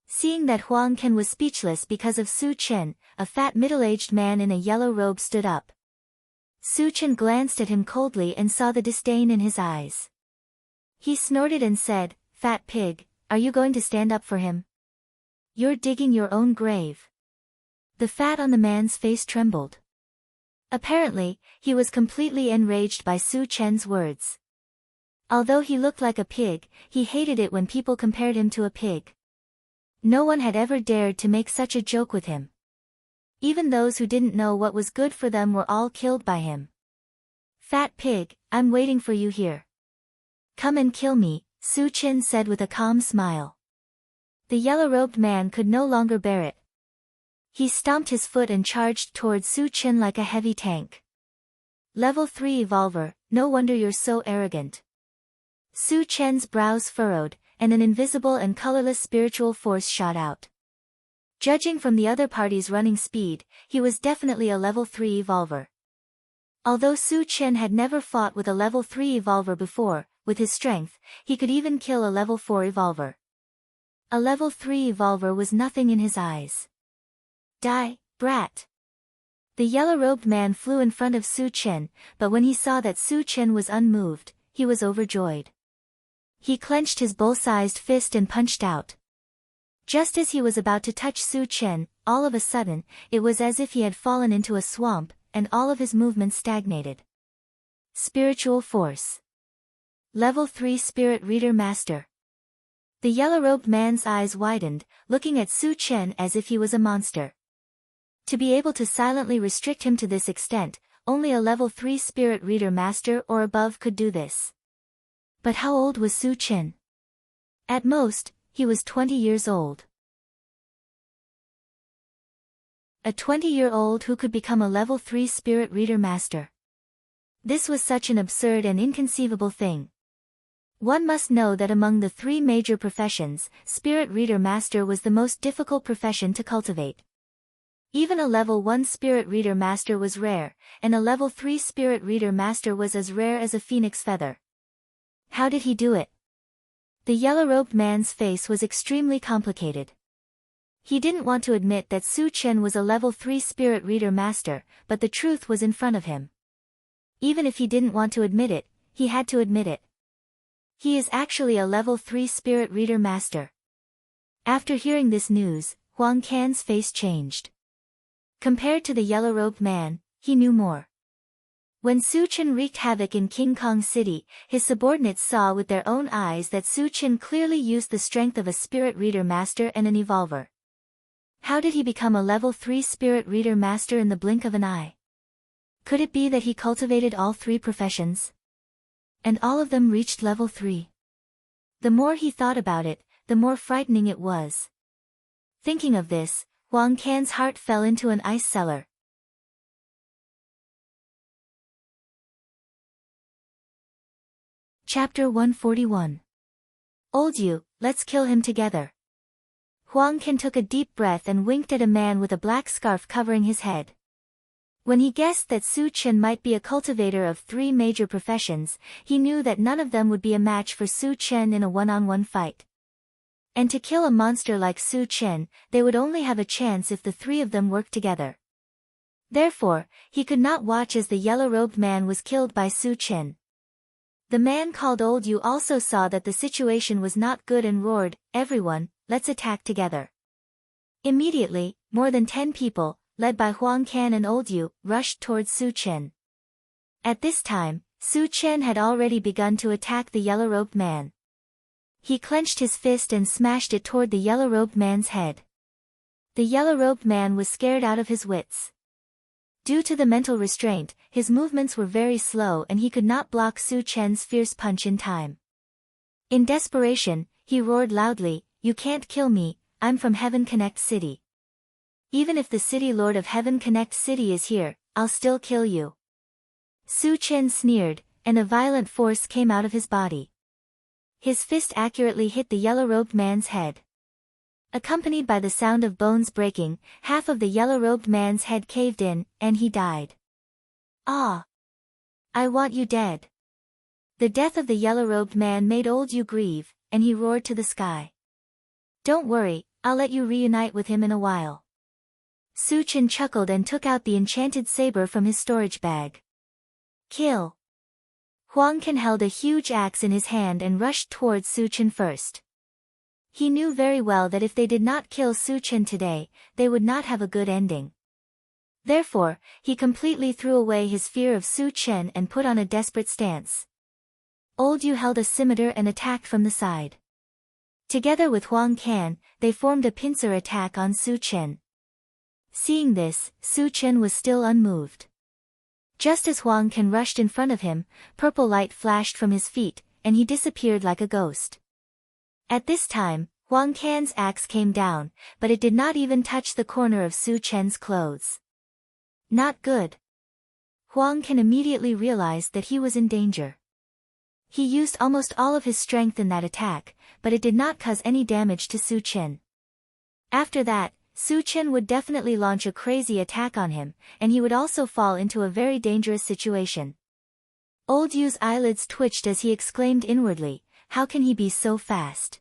Seeing that Huang Can was speechless because of Su Chen, a fat middle-aged man in a yellow robe stood up. Su Chen glanced at him coldly and saw the disdain in his eyes. He snorted and said, Fat pig, are you going to stand up for him? You're digging your own grave. The fat on the man's face trembled. Apparently, he was completely enraged by Su Chen's words. Although he looked like a pig, he hated it when people compared him to a pig. No one had ever dared to make such a joke with him. Even those who didn't know what was good for them were all killed by him. "Fat pig, I'm waiting for you here. Come and kill me," Su Chen said with a calm smile. The yellow-robed man could no longer bear it. He stomped his foot and charged towards Su Chen like a heavy tank. "Level 3 Evolver, no wonder you're so arrogant." Su Chen's brows furrowed, and an invisible and colorless spiritual force shot out. Judging from the other party's running speed, he was definitely a level 3 Evolver. Although Su Chen had never fought with a level 3 Evolver before, with his strength, he could even kill a level 4 Evolver. A level 3 Evolver was nothing in his eyes. "Die, brat!" The yellow-robed man flew in front of Su Chen, but when he saw that Su Chen was unmoved, he was overjoyed. He clenched his bull-sized fist and punched out. Just as he was about to touch Su Chen, all of a sudden, it was as if he had fallen into a swamp, and all of his movements stagnated. Spiritual Force. Level 3 Spirit Reader Master. The yellow-robed man's eyes widened, looking at Su Chen as if he was a monster. To be able to silently restrict him to this extent, only a level 3 Spirit Reader Master or above could do this. But how old was Su Chen? At most, he was 20 years old. A 20-year-old who could become a level 3 Spirit Reader Master. This was such an absurd and inconceivable thing. One must know that among the 3 major professions, Spirit Reader Master was the most difficult profession to cultivate. Even a level 1 Spirit Reader Master was rare, and a level 3 Spirit Reader Master was as rare as a phoenix feather. How did he do it? The yellow-robed man's face was extremely complicated. He didn't want to admit that Su Chen was a level 3 Spirit Reader Master, but the truth was in front of him. Even if he didn't want to admit it, he had to admit it. He is actually a level 3 Spirit Reader Master. After hearing this news, Huang Can's face changed. Compared to the yellow-robed man, he knew more. When Su Chen wreaked havoc in King Kong City, his subordinates saw with their own eyes that Su Chen clearly used the strength of a Spirit Reader Master and an Evolver. How did he become a level 3 Spirit Reader Master in the blink of an eye? Could it be that he cultivated all 3 professions? And all of them reached level 3. The more he thought about it, the more frightening it was. Thinking of this, Huang Can's heart fell into an ice cellar. Chapter 141. Old you, let's kill him together. Huang Can took a deep breath and winked at a man with a black scarf covering his head. When he guessed that Su Chen might be a cultivator of 3 major professions, he knew that none of them would be a match for Su Chen in a one-on-one fight. And to kill a monster like Su Chen, they would only have a chance if the 3 of them worked together. Therefore, he could not watch as the yellow-robed man was killed by Su Chen. The man called Old Yu also saw that the situation was not good and roared, "Everyone, let's attack together." Immediately, more than 10 people, led by Huang Can and Old Yu, rushed towards Su Chen. At this time, Su Chen had already begun to attack the yellow-robed man. He clenched his fist and smashed it toward the yellow-robed man's head. The yellow-robed man was scared out of his wits. Due to the mental restraint, his movements were very slow and he could not block Su Chen's fierce punch in time. In desperation, he roared loudly, "You can't kill me, I'm from Heaven Connect City. Even if the City Lord of Heaven Connect City is here, I'll still kill you." Su Chen sneered, and a violent force came out of his body. His fist accurately hit the yellow-robed man's head. Accompanied by the sound of bones breaking, half of the yellow-robed man's head caved in, and he died. "Ah! I want you dead." The death of the yellow-robed man made Old Yu grieve, and he roared to the sky. "Don't worry, I'll let you reunite with him in a while." Su Chen chuckled and took out the enchanted saber from his storage bag. "Kill!" Huang Can held a huge axe in his hand and rushed towards Su Chen first. He knew very well that if they did not kill Su Chen today, they would not have a good ending. Therefore, he completely threw away his fear of Su Chen and put on a desperate stance. Old Yu held a scimitar and attacked from the side. Together with Huang Can, they formed a pincer attack on Su Chen. Seeing this, Su Chen was still unmoved. Just as Huang Can rushed in front of him, purple light flashed from his feet, and he disappeared like a ghost. At this time, Huang Can's axe came down, but it did not even touch the corner of Su Chen's clothes. Not good. Huang Can immediately realized that he was in danger. He used almost all of his strength in that attack, but it did not cause any damage to Su Chen. After that, Su Chen would definitely launch a crazy attack on him, and he would also fall into a very dangerous situation. Old Yu's eyelids twitched as he exclaimed inwardly, how can he be so fast?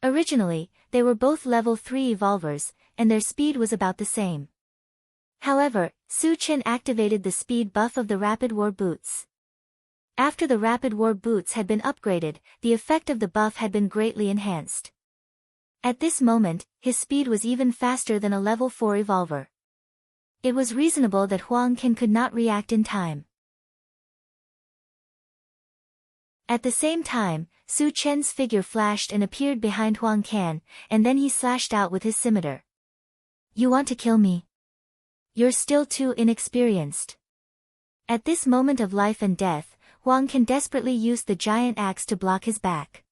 Originally, they were both level 3 evolvers, and their speed was about the same. However, Su Chen activated the speed buff of the Rapid War Boots. After the Rapid War Boots had been upgraded, the effect of the buff had been greatly enhanced. At this moment, his speed was even faster than a level 4 evolver. It was reasonable that Huang Can could not react in time. At the same time, Su Chen's figure flashed and appeared behind Huang Can, and then he slashed out with his scimitar. You want to kill me? You're still too inexperienced. At this moment of life and death, Huang Can desperately used the giant axe to block his back.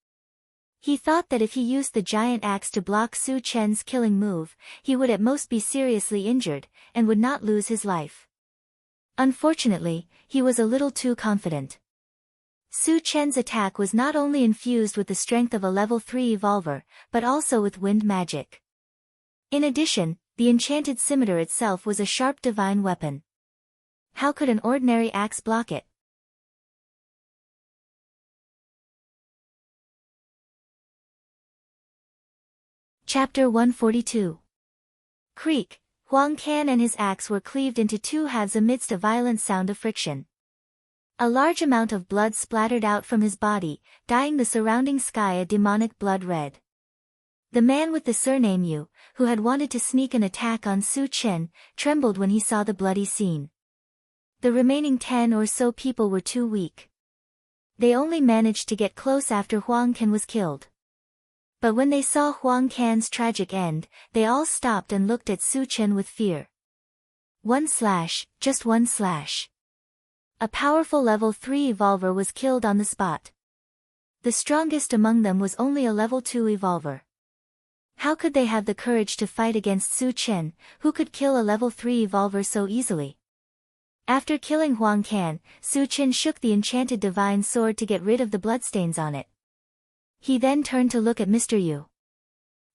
He thought that if he used the giant axe to block Su Chen's killing move, he would at most be seriously injured, and would not lose his life. Unfortunately, he was a little too confident. Su Chen's attack was not only infused with the strength of a level 3 evolver, but also with wind magic. In addition, the enchanted scimitar itself was a sharp divine weapon. How could an ordinary axe block it? Chapter 142. Creak. Huang Can and his axe were cleaved into two halves amidst a violent sound of friction. A large amount of blood splattered out from his body, dyeing the surrounding sky a demonic blood red. The man with the surname Yu, who had wanted to sneak an attack on Su Chen, trembled when he saw the bloody scene. The remaining 10 or so people were too weak. They only managed to get close after Huang Can was killed. But when they saw Huang Can's tragic end, they all stopped and looked at Su Chen with fear. One slash, just one slash. A powerful level 3 evolver was killed on the spot. The strongest among them was only a level 2 evolver. How could they have the courage to fight against Su Chen, who could kill a level 3 evolver so easily? After killing Huang Can, Su Chen shook the enchanted divine sword to get rid of the bloodstains on it. He then turned to look at Mr. Yu.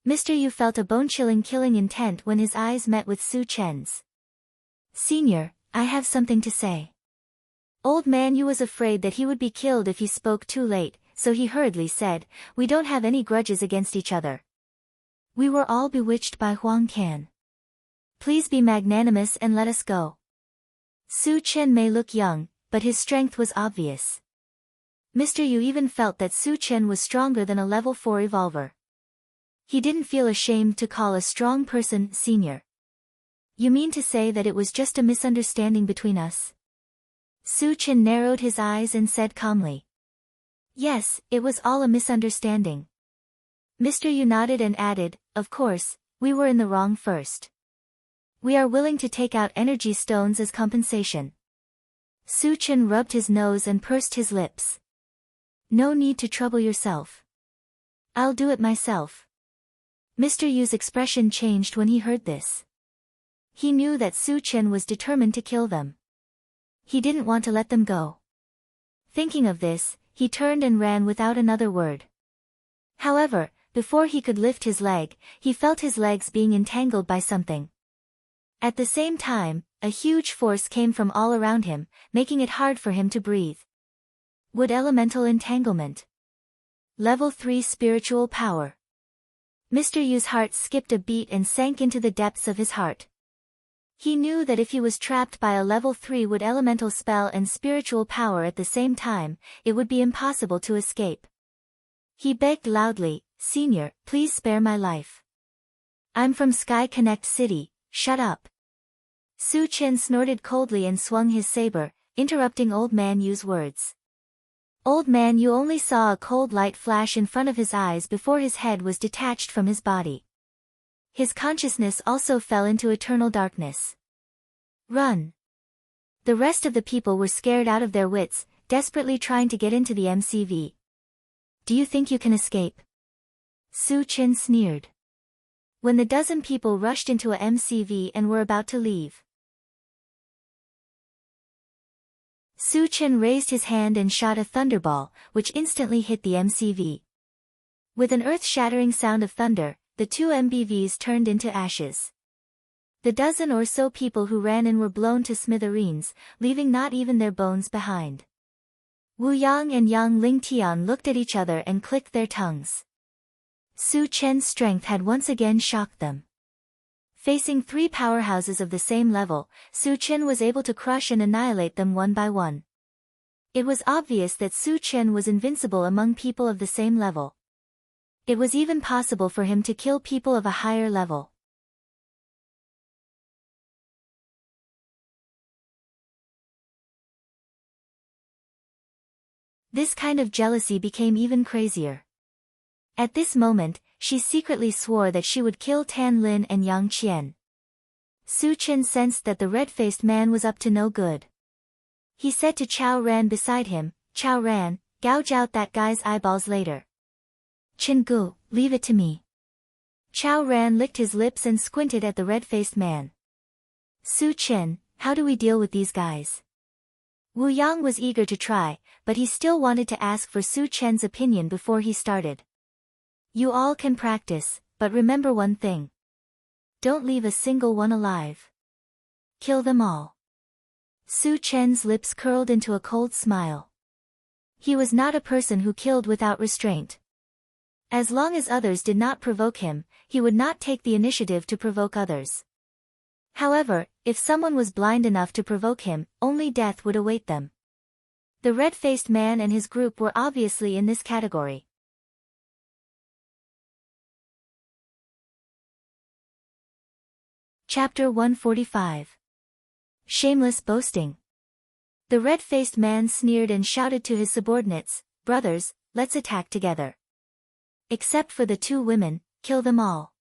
Mr. Yu felt a bone-chilling killing intent when his eyes met with Su Chen's. Senior, I have something to say. Old man Yu was afraid that he would be killed if he spoke too late, so he hurriedly said, we don't have any grudges against each other. We were all bewitched by Huang Can. Please be magnanimous and let us go. Su Chen may look young, but his strength was obvious. Mr. Yu even felt that Su Chen was stronger than a level 4 evolver. He didn't feel ashamed to call a strong person senior. You mean to say that it was just a misunderstanding between us? Su Chen narrowed his eyes and said calmly. Yes, it was all a misunderstanding. Mr. Yu nodded and added, of course, we were in the wrong first. We are willing to take out energy stones as compensation. Su Chen rubbed his nose and pursed his lips. No need to trouble yourself. I'll do it myself. Mr. Yu's expression changed when he heard this. He knew that Su Chen was determined to kill them. He didn't want to let them go. Thinking of this, he turned and ran without another word. However, before he could lift his leg, he felt his legs being entangled by something. At the same time, a huge force came from all around him, making it hard for him to breathe. Wood elemental entanglement. Level 3 spiritual power. Mr. Yu's heart skipped a beat and sank into the depths of his heart. He knew that if he was trapped by a level 3 wood elemental spell and spiritual power at the same time, it would be impossible to escape. He begged loudly, Senior, please spare my life. I'm from Sky Connect City, shut up. Su Chen snorted coldly and swung his saber, interrupting Old Man Yu's words. Old Man Yu only saw a cold light flash in front of his eyes before his head was detached from his body. His consciousness also fell into eternal darkness. Run! The rest of the people were scared out of their wits, desperately trying to get into the MCV. Do you think you can escape? Su Chen sneered. When the dozen people rushed into a MCV and were about to leave, Su Chen raised his hand and shot a thunderball, which instantly hit the MCV. With an earth-shattering sound of thunder, the two MBVs turned into ashes. The dozen or so people who ran in were blown to smithereens, leaving not even their bones behind. Wu Yang and Yang Lingtian looked at each other and clicked their tongues. Su Chen's strength had once again shocked them. Facing three powerhouses of the same level, Su Chen was able to crush and annihilate them one by one. It was obvious that Su Chen was invincible among people of the same level. It was even possible for him to kill people of a higher level. This kind of jealousy became even crazier. At this moment, she secretly swore that she would kill Tan Lin and Yang Qian. Su Chen sensed that the red-faced man was up to no good. He said to Chao Ran beside him, "Chao Ran, gouge out that guy's eyeballs later." "Chen Gu, leave it to me." Chao Ran licked his lips and squinted at the red-faced man. "Su Chen, how do we deal with these guys?" Wu Yang was eager to try, but he still wanted to ask for Su Chen's opinion before he started. "You all can practice, but remember one thing. Don't leave a single one alive. Kill them all." Su Chen's lips curled into a cold smile. He was not a person who killed without restraint. As long as others did not provoke him, he would not take the initiative to provoke others. However, if someone was blind enough to provoke him, only death would await them. The red-faced man and his group were obviously in this category. Chapter 145. Shameless Boasting. The red-faced man sneered and shouted to his subordinates, "Brothers, let's attack together. Except for the two women, kill them all."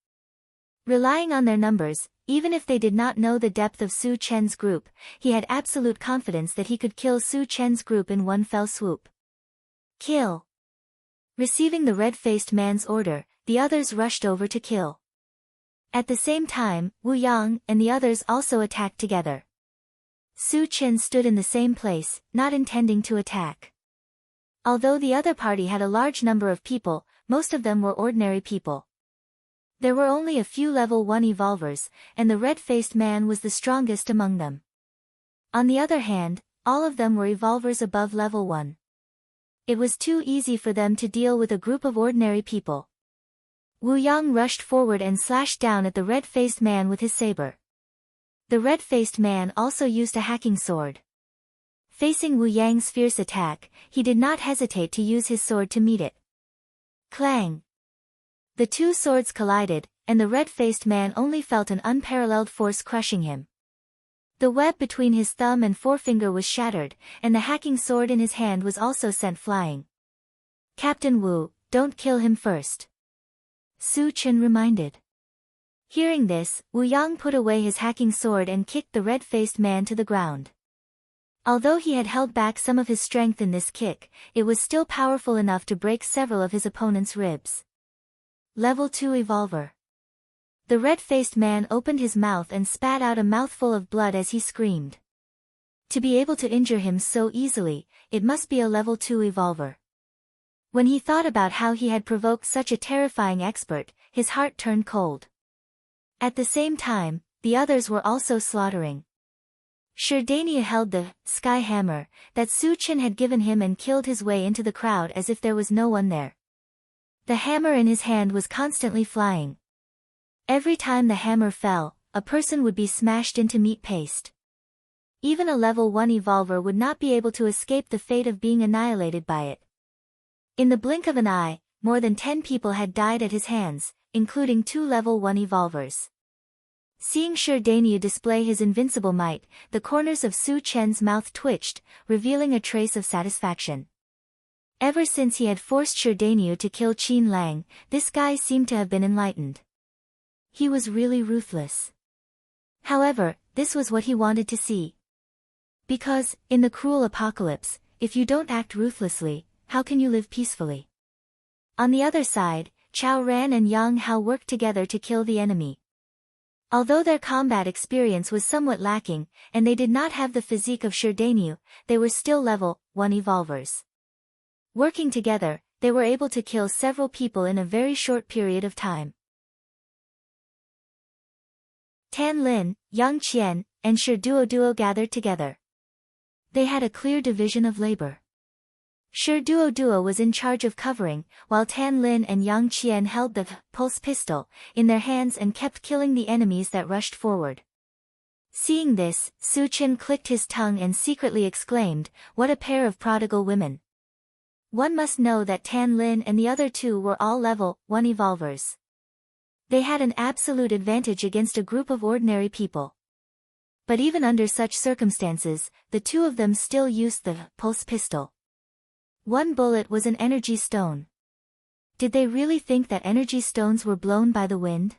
Relying on their numbers, even if they did not know the depth of Su Chen's group, he had absolute confidence that he could kill Su Chen's group in one fell swoop. Kill! Receiving the red-faced man's order, the others rushed over to kill. At the same time, Wu Yang and the others also attacked together. Su Chen stood in the same place, not intending to attack. Although the other party had a large number of people, most of them were ordinary people. There were only a few level 1 evolvers, and the red-faced man was the strongest among them. On the other hand, all of them were evolvers above level 1. It was too easy for them to deal with a group of ordinary people. Wu Yang rushed forward and slashed down at the red-faced man with his saber. The red-faced man also used a hacking sword. Facing Wu Yang's fierce attack, he did not hesitate to use his sword to meet it. Clang! The two swords collided, and the red-faced man only felt an unparalleled force crushing him. The web between his thumb and forefinger was shattered, and the hacking sword in his hand was also sent flying. "Captain Wu, don't kill him first," Su Chen reminded. Hearing this, Wu Yang put away his hacking sword and kicked the red-faced man to the ground. Although he had held back some of his strength in this kick, it was still powerful enough to break several of his opponent's ribs. Level 2 Evolver. The red-faced man opened his mouth and spat out a mouthful of blood as he screamed. To be able to injure him so easily, it must be a level 2 Evolver. When he thought about how he had provoked such a terrifying expert, his heart turned cold. At the same time, the others were also slaughtering. Sherdania held the sky hammer that Su Chen had given him and killed his way into the crowd as if there was no one there. The hammer in his hand was constantly flying. Every time the hammer fell, a person would be smashed into meat paste. Even a level 1 evolver would not be able to escape the fate of being annihilated by it. In the blink of an eye, more than 10 people had died at his hands, including 2 level 1 evolvers. Seeing Shi Danyu display his invincible might, the corners of Su Chen's mouth twitched, revealing a trace of satisfaction. Ever since he had forced Shi Danyu to kill Qin Lang, this guy seemed to have been enlightened. He was really ruthless. However, this was what he wanted to see. Because, in the cruel apocalypse, if you don't act ruthlessly, how can you live peacefully? On the other side, Chao Ran and Yang Hao worked together to kill the enemy. Although their combat experience was somewhat lacking, and they did not have the physique of Shi Danyu, they were still level 1 evolvers. Working together, they were able to kill several people in a very short period of time. Tan Lin, Yang Qian, and Shi Duo gathered together. They had a clear division of labor. Shi Duo was in charge of covering, while Tan Lin and Yang Qian held the pulse pistol in their hands and kept killing the enemies that rushed forward. Seeing this, Su Chen clicked his tongue and secretly exclaimed, "What a pair of prodigal women." One must know that Tan Lin and the other two were all level 1 evolvers. They had an absolute advantage against a group of ordinary people. But even under such circumstances, the two of them still used the pulse pistol. One bullet was an energy stone. Did they really think that energy stones were blown by the wind?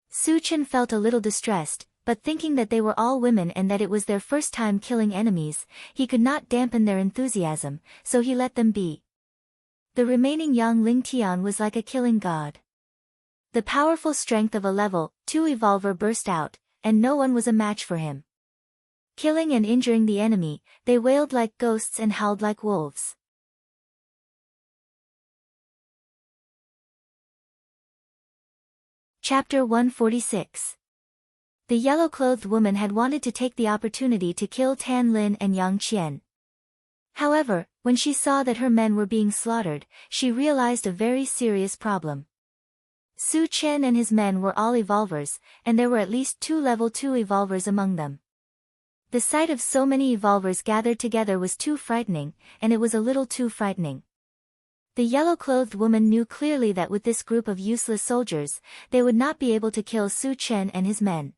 Su Chen felt a little distressed, but thinking that they were all women and that it was their first time killing enemies, he could not dampen their enthusiasm, so he let them be. The remaining young Ling Tian was like a killing god. The powerful strength of a level 2 evolver burst out, and no one was a match for him. Killing and injuring the enemy, they wailed like ghosts and howled like wolves. Chapter 146. The yellow-clothed woman had wanted to take the opportunity to kill Tan Lin and Yang Qian. However, when she saw that her men were being slaughtered, she realized a very serious problem. Su Chen and his men were all evolvers, and there were at least 2 level 2 evolvers among them. The sight of so many evolvers gathered together was too frightening, and it was a little too frightening. The yellow-clothed woman knew clearly that with this group of useless soldiers, they would not be able to kill Su Chen and his men.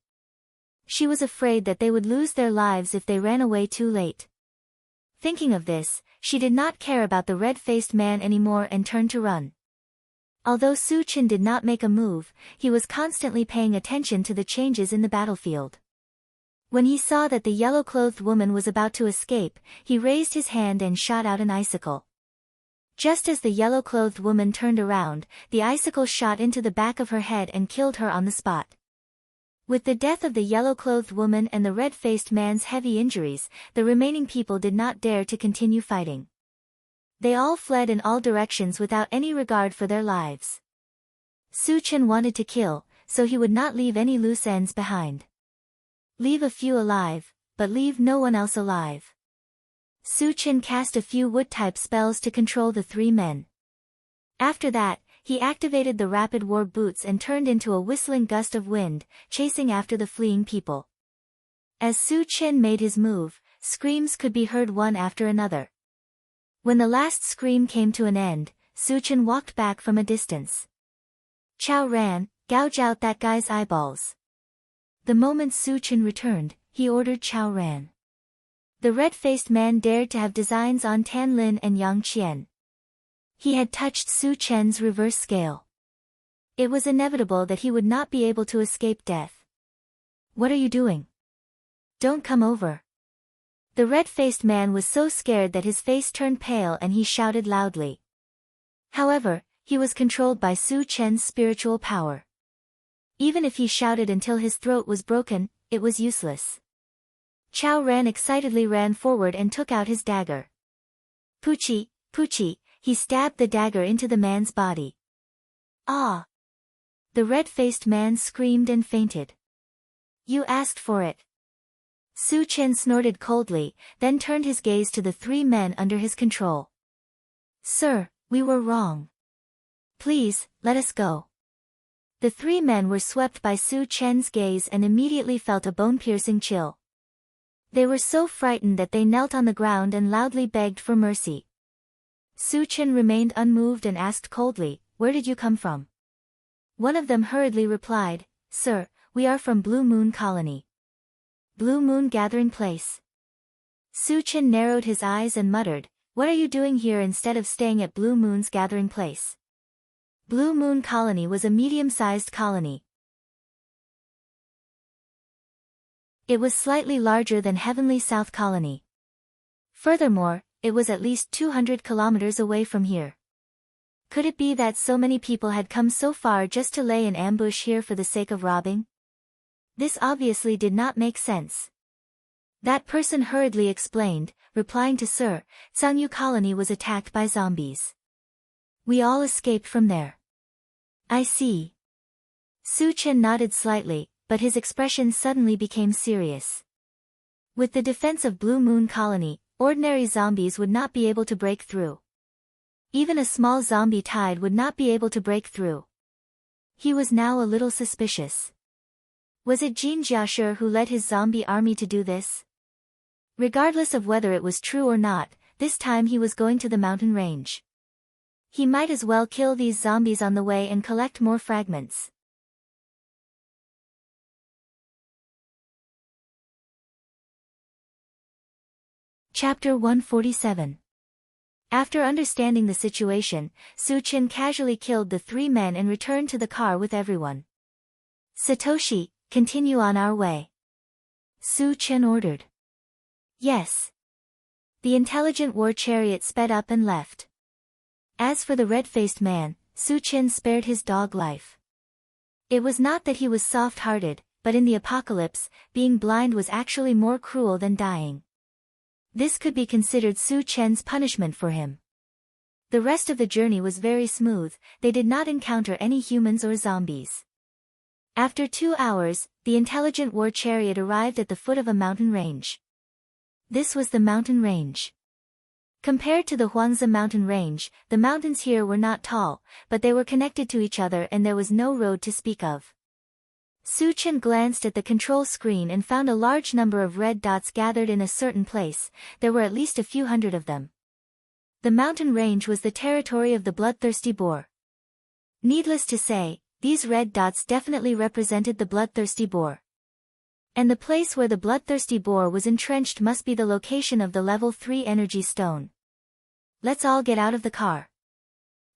She was afraid that they would lose their lives if they ran away too late. Thinking of this, she did not care about the red-faced man anymore and turned to run. Although Su Chen did not make a move, he was constantly paying attention to the changes in the battlefield. When he saw that the yellow-clothed woman was about to escape, he raised his hand and shot out an icicle. Just as the yellow-clothed woman turned around, the icicle shot into the back of her head and killed her on the spot. With the death of the yellow-clothed woman and the red-faced man's heavy injuries, the remaining people did not dare to continue fighting. They all fled in all directions without any regard for their lives. Su Chen wanted to kill, so he would not leave any loose ends behind. Leave a few alive, but leave no one else alive. Su Chen cast a few wood-type spells to control the 3 men. After that, he activated the rapid war boots and turned into a whistling gust of wind, chasing after the fleeing people. As Su Chen made his move, screams could be heard one after another. When the last scream came to an end, Su Chen walked back from a distance. Chao Ran, gouge out that guy's eyeballs. The moment Su Chen returned, he ordered Chao Ran. The red-faced man dared to have designs on Tan Lin and Yang Qian. He had touched Su Chen's reverse scale. It was inevitable that he would not be able to escape death. "What are you doing? Don't come over." The red-faced man was so scared that his face turned pale and he shouted loudly. However, he was controlled by Su Chen's spiritual power. Even if he shouted until his throat was broken, it was useless. Chao Ran excitedly ran forward and took out his dagger. Puchi, Puchi, he stabbed the dagger into the man's body. Ah! The red-faced man screamed and fainted. "You asked for it." Su Chen snorted coldly, then turned his gaze to the 3 men under his control. "Sir, we were wrong. Please, let us go." The 3 men were swept by Su Chen's gaze and immediately felt a bone-piercing chill. They were so frightened that they knelt on the ground and loudly begged for mercy. Su Chen remained unmoved and asked coldly, "Where did you come from?" One of them hurriedly replied, "Sir, we are from Blue Moon Colony. Blue Moon Gathering Place. Su Chen narrowed his eyes and muttered, "What are you doing here instead of staying at Blue Moon's gathering place?" Blue Moon Colony was a medium-sized colony. It was slightly larger than Heavenly South Colony. Furthermore, it was at least 200 kilometers away from here. Could it be that so many people had come so far just to lay an ambush here for the sake of robbing? This obviously did not make sense. That person hurriedly explained, replying to Sir, Tsangyu Colony was attacked by zombies. We all escaped from there. I see. Su Chen nodded slightly, but his expression suddenly became serious. With the defense of Blue Moon Colony, ordinary zombies would not be able to break through. Even a small zombie tide would not be able to break through. He was now a little suspicious. Was it Jin Jiashi who led his zombie army to do this? Regardless of whether it was true or not, this time he was going to the mountain range. He might as well kill these zombies on the way and collect more fragments. Chapter 147. After understanding the situation, Su Chen casually killed the 3 men and returned to the car with everyone. Satoshi, continue on our way. Su Chen ordered. Yes. The intelligent war chariot sped up and left. As for the red-faced man, Su Chen spared his dog life. It was not that he was soft-hearted, but in the apocalypse, being blind was actually more cruel than dying. This could be considered Su Chen's punishment for him. The rest of the journey was very smooth, they did not encounter any humans or zombies. After 2 hours, the intelligent war chariot arrived at the foot of a mountain range. This was the mountain range. Compared to the Huangzi mountain range, the mountains here were not tall, but they were connected to each other and there was no road to speak of. Su Chen glanced at the control screen and found a large number of red dots gathered in a certain place. There were at least a few hundred of them. The mountain range was the territory of the bloodthirsty boar. Needless to say, these red dots definitely represented the bloodthirsty boar. And the place where the bloodthirsty boar was entrenched must be the location of the level 3 energy stone. Let's all get out of the car.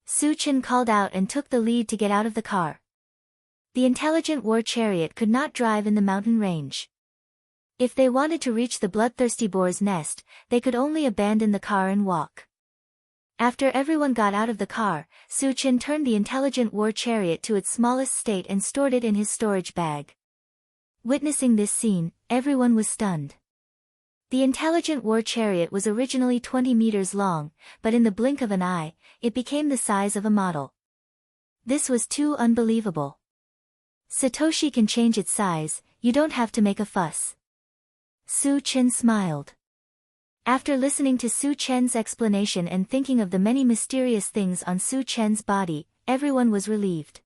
Su Chen called out and took the lead to get out of the car. The intelligent war chariot could not drive in the mountain range. If they wanted to reach the bloodthirsty boar's nest, they could only abandon the car and walk. After everyone got out of the car, Su Chen turned the intelligent war chariot to its smallest state and stored it in his storage bag. Witnessing this scene, everyone was stunned. The intelligent war chariot was originally 20 meters long, but in the blink of an eye, it became the size of a model. This was too unbelievable. Satoshi can change its size, you don't have to make a fuss. Su Chen smiled. After listening to Su Chen's explanation and thinking of the many mysterious things on Su Chen's body, everyone was relieved.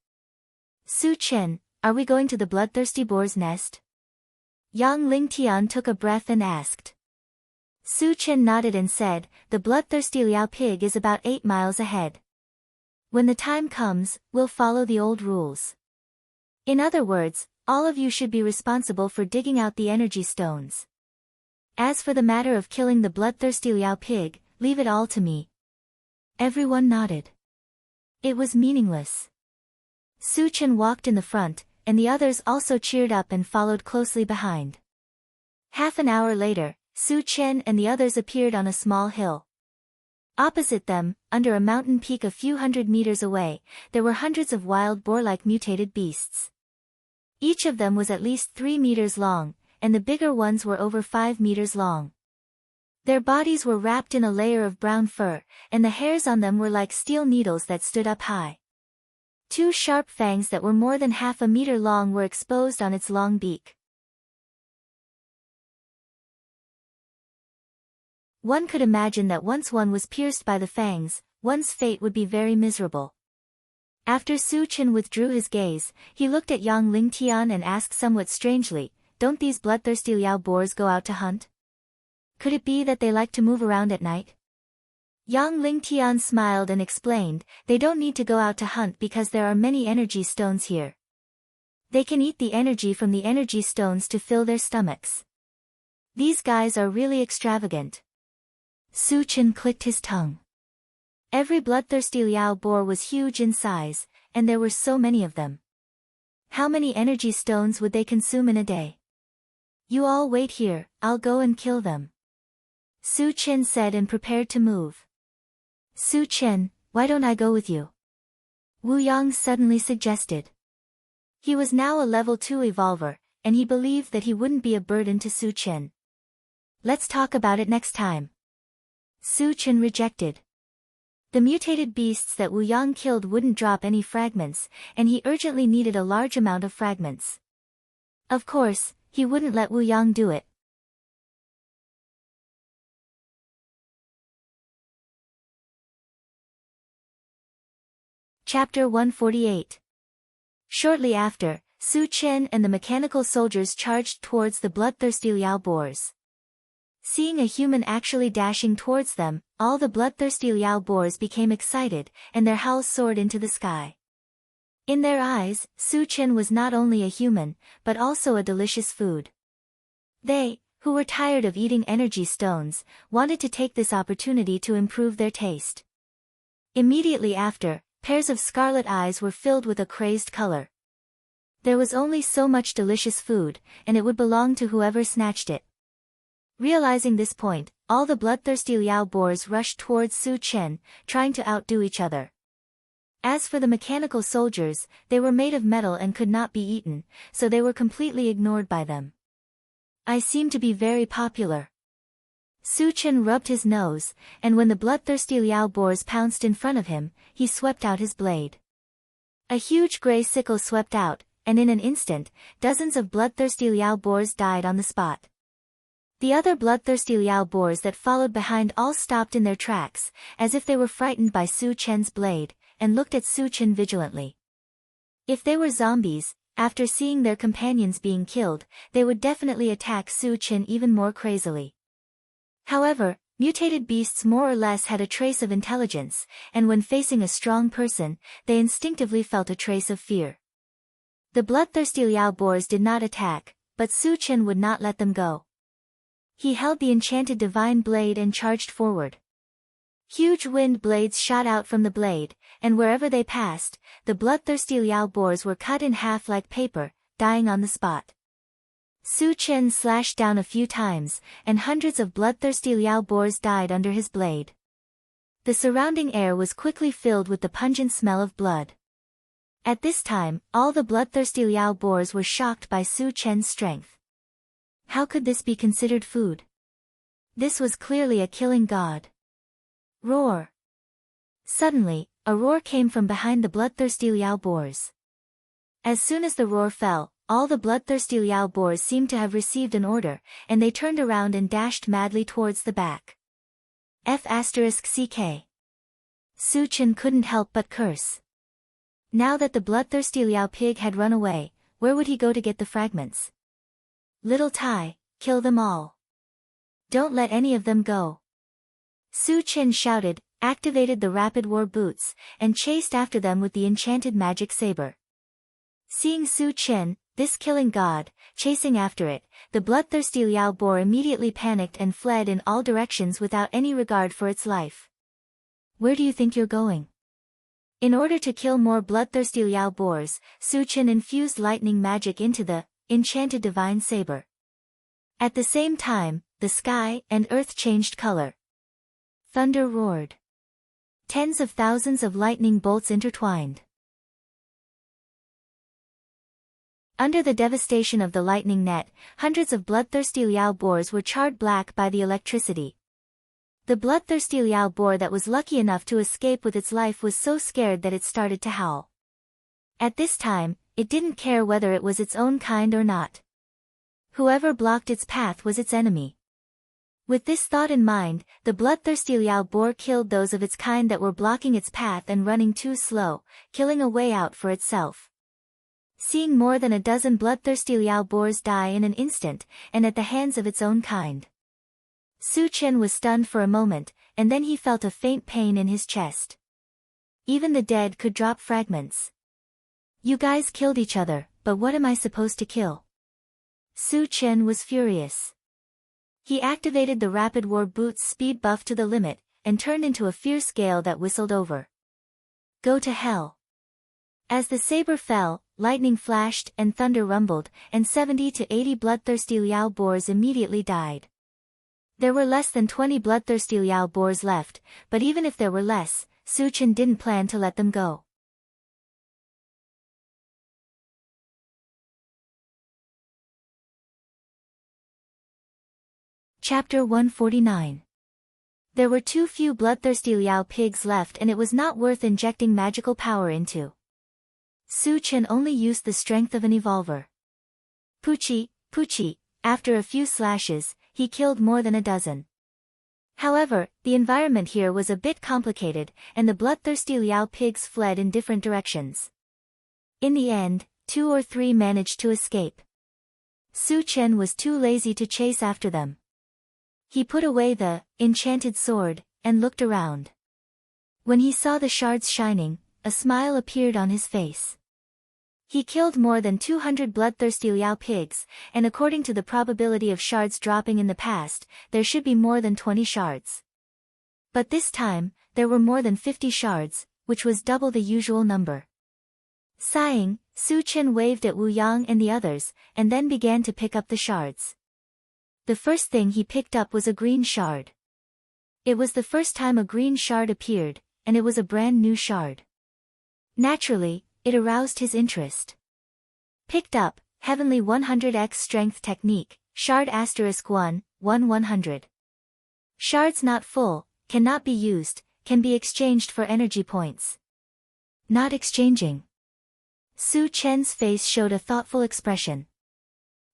Su Chen, are we going to the bloodthirsty boar's nest? Yang Lingtian took a breath and asked. Su Chen nodded and said, the bloodthirsty Liao pig is about 8 miles ahead. When the time comes, we'll follow the old rules. In other words, all of you should be responsible for digging out the energy stones. As for the matter of killing the bloodthirsty Liao pig, leave it all to me. Everyone nodded. It was meaningless. Su Chen walked in the front, and the others also cheered up and followed closely behind. Half an hour later, Su Chen and the others appeared on a small hill. Opposite them, under a mountain peak a few hundred meters away, there were hundreds of wild boar-like mutated beasts. Each of them was at least 3 meters long, and the bigger ones were over 5 meters long. Their bodies were wrapped in a layer of brown fur, and the hairs on them were like steel needles that stood up high. 2 sharp fangs that were more than half a meter long were exposed on its long beak. One could imagine that once one was pierced by the fangs, one's fate would be very miserable. After Su Chen withdrew his gaze, he looked at Yang Lingtian and asked somewhat strangely, don't these bloodthirsty Liao boars go out to hunt? Could it be that they like to move around at night? Yang Lingtian smiled and explained, they don't need to go out to hunt because there are many energy stones here. They can eat the energy from the energy stones to fill their stomachs. These guys are really extravagant. Su Chen clicked his tongue. Every bloodthirsty Liao boar was huge in size, and there were so many of them. How many energy stones would they consume in a day? You all wait here, I'll go and kill them. Su Chen said and prepared to move. Su Chen, why don't I go with you? Wu Yang suddenly suggested. He was now a level 2 evolver, and he believed that he wouldn't be a burden to Su Chen. Let's talk about it next time. Su Chen rejected. The mutated beasts that Wu Yang killed wouldn't drop any fragments, and he urgently needed a large amount of fragments. Of course, he wouldn't let Wu Yang do it. Chapter 148. Shortly after, Su Chen and the mechanical soldiers charged towards the bloodthirsty Liao boars. Seeing a human actually dashing towards them, all the bloodthirsty Liao boars became excited, and their howls soared into the sky. In their eyes, Su Chen was not only a human, but also a delicious food. They, who were tired of eating energy stones, wanted to take this opportunity to improve their taste. Immediately after, pairs of scarlet eyes were filled with a crazed color. There was only so much delicious food, and it would belong to whoever snatched it. Realizing this point, all the bloodthirsty Liao boars rushed towards Su Chen, trying to outdo each other. As for the mechanical soldiers, they were made of metal and could not be eaten, so they were completely ignored by them. I seem to be very popular. Su Chen rubbed his nose, and when the bloodthirsty Liao boars pounced in front of him, he swept out his blade. A huge gray sickle swept out, and in an instant, dozens of bloodthirsty Liao boars died on the spot. The other bloodthirsty Liao boars that followed behind all stopped in their tracks, as if they were frightened by Su Chen's blade, and looked at Su Chen vigilantly. If they were zombies, after seeing their companions being killed, they would definitely attack Su Chen even more crazily. However, mutated beasts more or less had a trace of intelligence, and when facing a strong person, they instinctively felt a trace of fear. The bloodthirsty Liao boars did not attack, but Su Chen would not let them go. He held the enchanted divine blade and charged forward. Huge wind blades shot out from the blade, and wherever they passed, the bloodthirsty Liao boars were cut in half like paper, dying on the spot. Su Chen slashed down a few times, and hundreds of bloodthirsty Liao boars died under his blade. The surrounding air was quickly filled with the pungent smell of blood. At this time, all the bloodthirsty Liao boars were shocked by Su Chen's strength. How could this be considered food? This was clearly a killing god. Roar! Suddenly, a roar came from behind the bloodthirsty Liao boars. As soon as the roar fell, all the bloodthirsty Liao boars seemed to have received an order, and they turned around and dashed madly towards the back. F***CK. Su Chen couldn't help but curse. Now that the bloodthirsty Liao pig had run away, where would he go to get the fragments? Little Tai, kill them all. Don't let any of them go. Su Chen shouted, activated the rapid war boots, and chased after them with the enchanted magic saber. Seeing Su Chen, this killing god, chasing after it, the bloodthirsty Liao boar immediately panicked and fled in all directions without any regard for its life. Where do you think you're going? In order to kill more bloodthirsty Liao boars, Su Chen infused lightning magic into the enchanted divine saber. At the same time, the sky and earth changed color. Thunder roared. Tens of thousands of lightning bolts intertwined. Under the devastation of the lightning net, hundreds of bloodthirsty Liao boars were charred black by the electricity. The bloodthirsty Liao boar that was lucky enough to escape with its life was so scared that it started to howl. At this time, it didn't care whether it was its own kind or not. Whoever blocked its path was its enemy. With this thought in mind, the bloodthirsty Liao boar killed those of its kind that were blocking its path and running too slow, killing a way out for itself. Seeing more than a dozen bloodthirsty Liao boars die in an instant, and at the hands of its own kind, Su Chen was stunned for a moment, and then he felt a faint pain in his chest. Even the dead could drop fragments. You guys killed each other, but what am I supposed to kill? Su Chen was furious. He activated the Rapid War Boots speed buff to the limit, and turned into a fierce gale that whistled over. Go to hell. As the saber fell, lightning flashed and thunder rumbled, and 70 to 80 bloodthirsty Liao boars immediately died. There were less than 20 bloodthirsty Liao boars left, but even if there were less, Su Chen didn't plan to let them go. Chapter 149. There were too few bloodthirsty Liao pigs left and it was not worth injecting magical power into. Su Chen only used the strength of an evolver. Poochie, Poochie, after a few slashes, he killed more than a dozen. However, the environment here was a bit complicated, and the bloodthirsty Liao pigs fled in different directions. In the end, 2 or 3 managed to escape. Su Chen was too lazy to chase after them. He put away the enchanted sword, and looked around. When he saw the shards shining, a smile appeared on his face. He killed more than 200 bloodthirsty Liao pigs, and according to the probability of shards dropping in the past, there should be more than 20 shards. But this time, there were more than 50 shards, which was double the usual number. Sighing, Su Chen waved at Wu Yang and the others, and then began to pick up the shards. The first thing he picked up was a green shard. It was the first time a green shard appeared, and it was a brand new shard. Naturally, it aroused his interest. Picked up, Heavenly 100x Strength Technique, Shard *1, 100. Shards not full, cannot be used, can be exchanged for energy points. Not exchanging. Su Chen's face showed a thoughtful expression.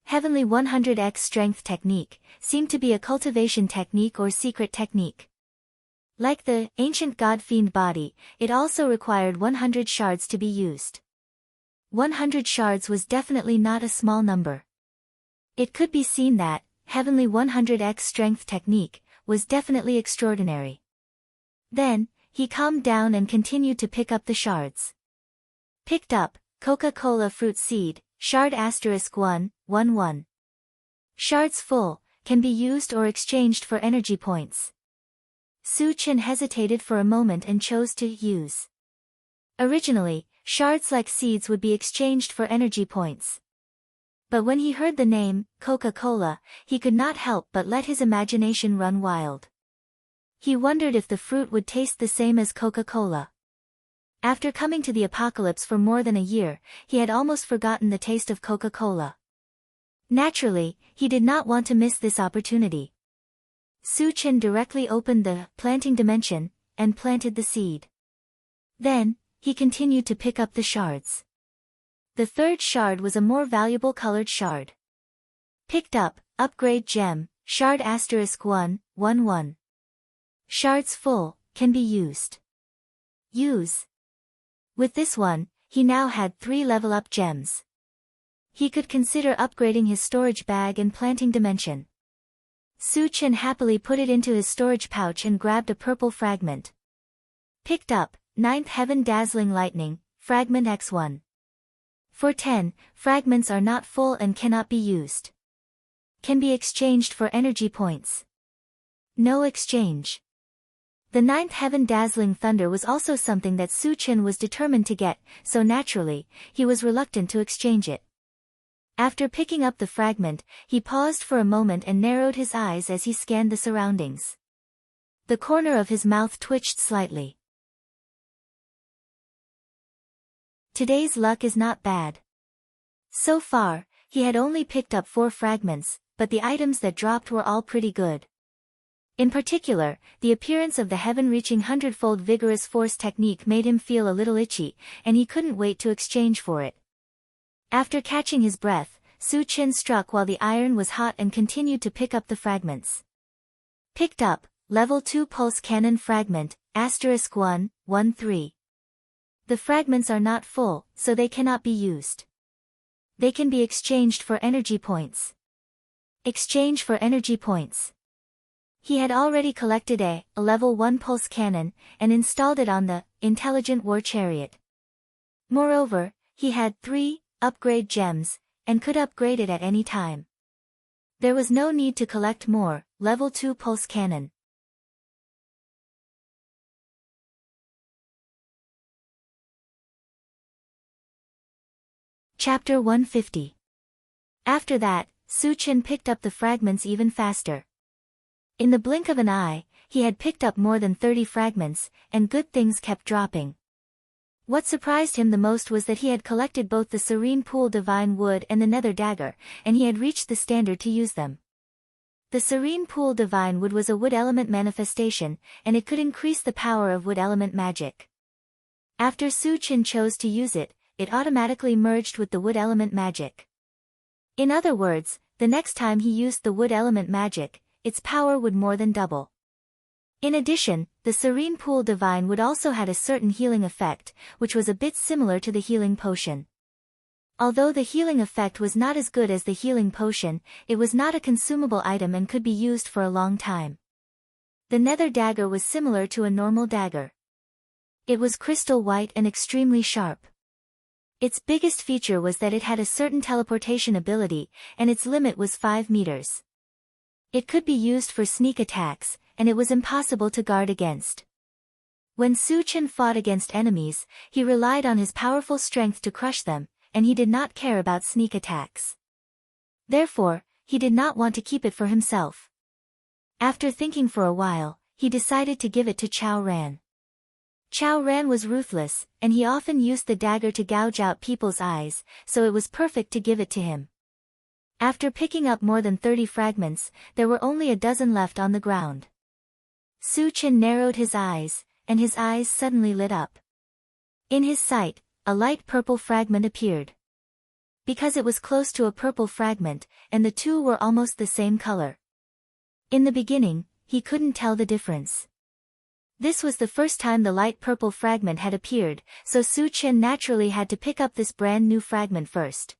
Heavenly 100x Strength Technique seemed to be a cultivation technique or secret technique. Like the ancient god-fiend body, it also required 100 shards to be used. 100 shards was definitely not a small number. It could be seen that Heavenly 100x Strength Technique was definitely extraordinary. Then, he calmed down and continued to pick up the shards. Picked up Coca-Cola Fruit Seed, Shard *1, 1. Shards full, can be used or exchanged for energy points. Su Chen hesitated for a moment and chose to use. Originally, shards like seeds would be exchanged for energy points. But when he heard the name, Coca-Cola, he could not help but let his imagination run wild. He wondered if the fruit would taste the same as Coca-Cola. After coming to the apocalypse for more than a year, he had almost forgotten the taste of Coca-Cola. Naturally, he did not want to miss this opportunity. Su Chen directly opened the planting dimension, and planted the seed. Then, he continued to pick up the shards. The third shard was a more valuable colored shard. Picked up, Upgrade Gem, Shard *1, 1. Shards full, can be used. Use. With this one, he now had 3 level-up gems. He could consider upgrading his storage bag and planting dimension. Su Chen happily put it into his storage pouch and grabbed a purple fragment. Picked up, 9th Heaven Dazzling Lightning, Fragment X1. For 10, fragments are not full and cannot be used. Can be exchanged for energy points. No exchange. The 9th Heaven Dazzling Thunder was also something that Su Chen was determined to get, so naturally, he was reluctant to exchange it. After picking up the fragment, he paused for a moment and narrowed his eyes as he scanned the surroundings. The corner of his mouth twitched slightly. Today's luck is not bad. So far, he had only picked up 4 fragments, but the items that dropped were all pretty good. In particular, the appearance of the heaven-reaching 100-fold vigorous force technique made him feel a little itchy, and he couldn't wait to exchange for it. After catching his breath, Su Chen struck while the iron was hot and continued to pick up the fragments. Picked up, Level 2 Pulse Cannon Fragment, *1, 1-3. The fragments are not full, so they cannot be used. They can be exchanged for energy points. Exchange for energy points. He had already collected a Level 1 Pulse Cannon, and installed it on the Intelligent War Chariot. Moreover, he had 3 upgrade gems, and could upgrade it at any time. There was no need to collect more. Level 2 Pulse Cannon. Chapter 150. After that, Su Chen picked up the fragments even faster. In the blink of an eye, he had picked up more than 30 fragments, and good things kept dropping. What surprised him the most was that he had collected both the Serene Pool Divine Wood and the Nether Dagger, and he had reached the standard to use them. The Serene Pool Divine Wood was a wood element manifestation, and it could increase the power of wood element magic. After Su Chen chose to use it, it automatically merged with the wood element magic. In other words, the next time he used the wood element magic, its power would more than double. In addition, the Serene Pool Divine Wood also had a certain healing effect, which was a bit similar to the healing potion. Although the healing effect was not as good as the healing potion, it was not a consumable item and could be used for a long time. The Nether Dagger was similar to a normal dagger. It was crystal white and extremely sharp. Its biggest feature was that it had a certain teleportation ability, and its limit was 5 meters. It could be used for sneak attacks, and it was impossible to guard against. When Su Chen fought against enemies, he relied on his powerful strength to crush them, and he did not care about sneak attacks. Therefore, he did not want to keep it for himself. After thinking for a while, he decided to give it to Chao Ran. Chao Ran was ruthless, and he often used the dagger to gouge out people's eyes, so it was perfect to give it to him. After picking up more than 30 fragments, there were only a dozen left on the ground. Su Chen narrowed his eyes, and his eyes suddenly lit up. In his sight, a light purple fragment appeared. Because it was close to a purple fragment, and the two were almost the same color. In the beginning, he couldn't tell the difference. This was the first time the light purple fragment had appeared, so Su Chen naturally had to pick up this brand new fragment first.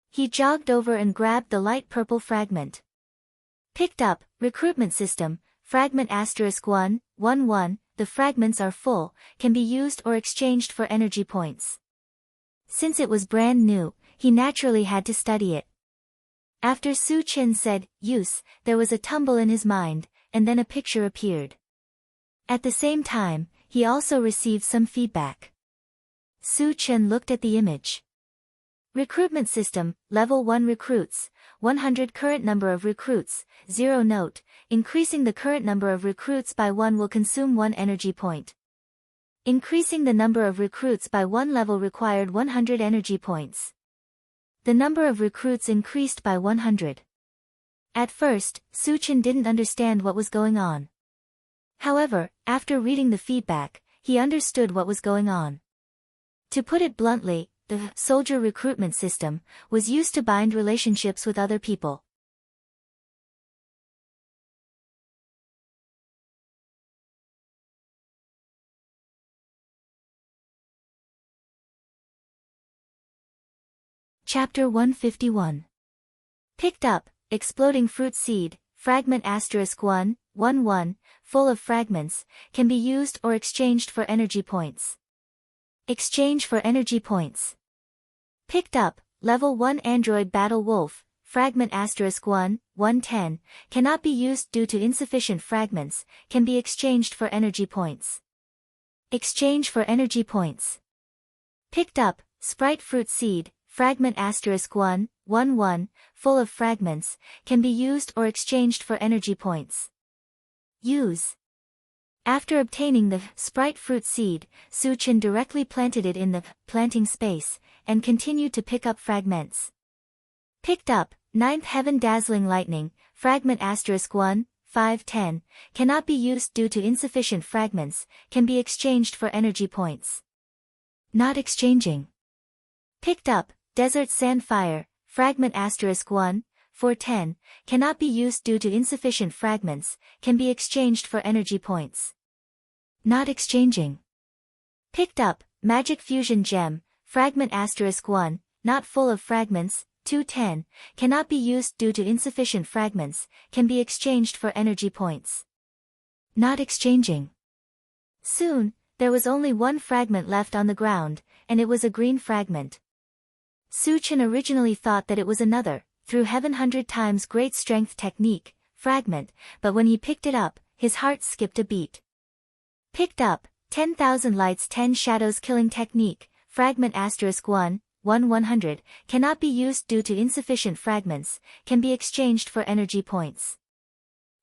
He jogged over and grabbed the light purple fragment. Picked up, recruitment system, fragment *1, 1 1, the fragments are full, can be used or exchanged for energy points. Since it was brand new, he naturally had to study it. After Su Chen said, use, there was a tumble in his mind, and then a picture appeared. At the same time, he also received some feedback. Su Chen looked at the image. Recruitment system, level 1 recruits, 100 current number of recruits, 0 note, increasing the current number of recruits by 1 will consume 1 energy point. Increasing the number of recruits by 1 level required 100 energy points. The number of recruits increased by 100. At first, Su Chen didn't understand what was going on. However, after reading the feedback, he understood what was going on. To put it bluntly, the soldier recruitment system was used to bind relationships with other people. Chapter 151. Picked up, exploding fruit seed, fragment *1, 1 1, full of fragments, can be used or exchanged for energy points. Exchange for energy points. Picked up, level 1 android battle wolf, fragment *1, 110, cannot be used due to insufficient fragments, can be exchanged for energy points. Exchange for energy points. Picked up, sprite fruit seed, fragment *1, 1 1, full of fragments, can be used or exchanged for energy points. Use. After obtaining the sprite fruit seed, Su Chen directly planted it in the planting space, and continued to pick up fragments. Picked up, 9th Heaven Dazzling Lightning, fragment *1, 5 10, cannot be used due to insufficient fragments, can be exchanged for energy points. Not exchanging. Picked up, Desert Sand Fire, fragment *1, 4 10, cannot be used due to insufficient fragments, can be exchanged for energy points. Not exchanging. Picked up, Magic Fusion Gem, fragment *1, not full of fragments, 210, cannot be used due to insufficient fragments, can be exchanged for energy points. Not exchanging. Soon, there was only one fragment left on the ground, and it was a green fragment. Su Chen originally thought that it was another, through heaven 100 times great strength technique, fragment, but when he picked it up, his heart skipped a beat. Picked up, 10,000 lights 10 shadows killing technique, fragment *1, 100, cannot be used due to insufficient fragments, can be exchanged for energy points.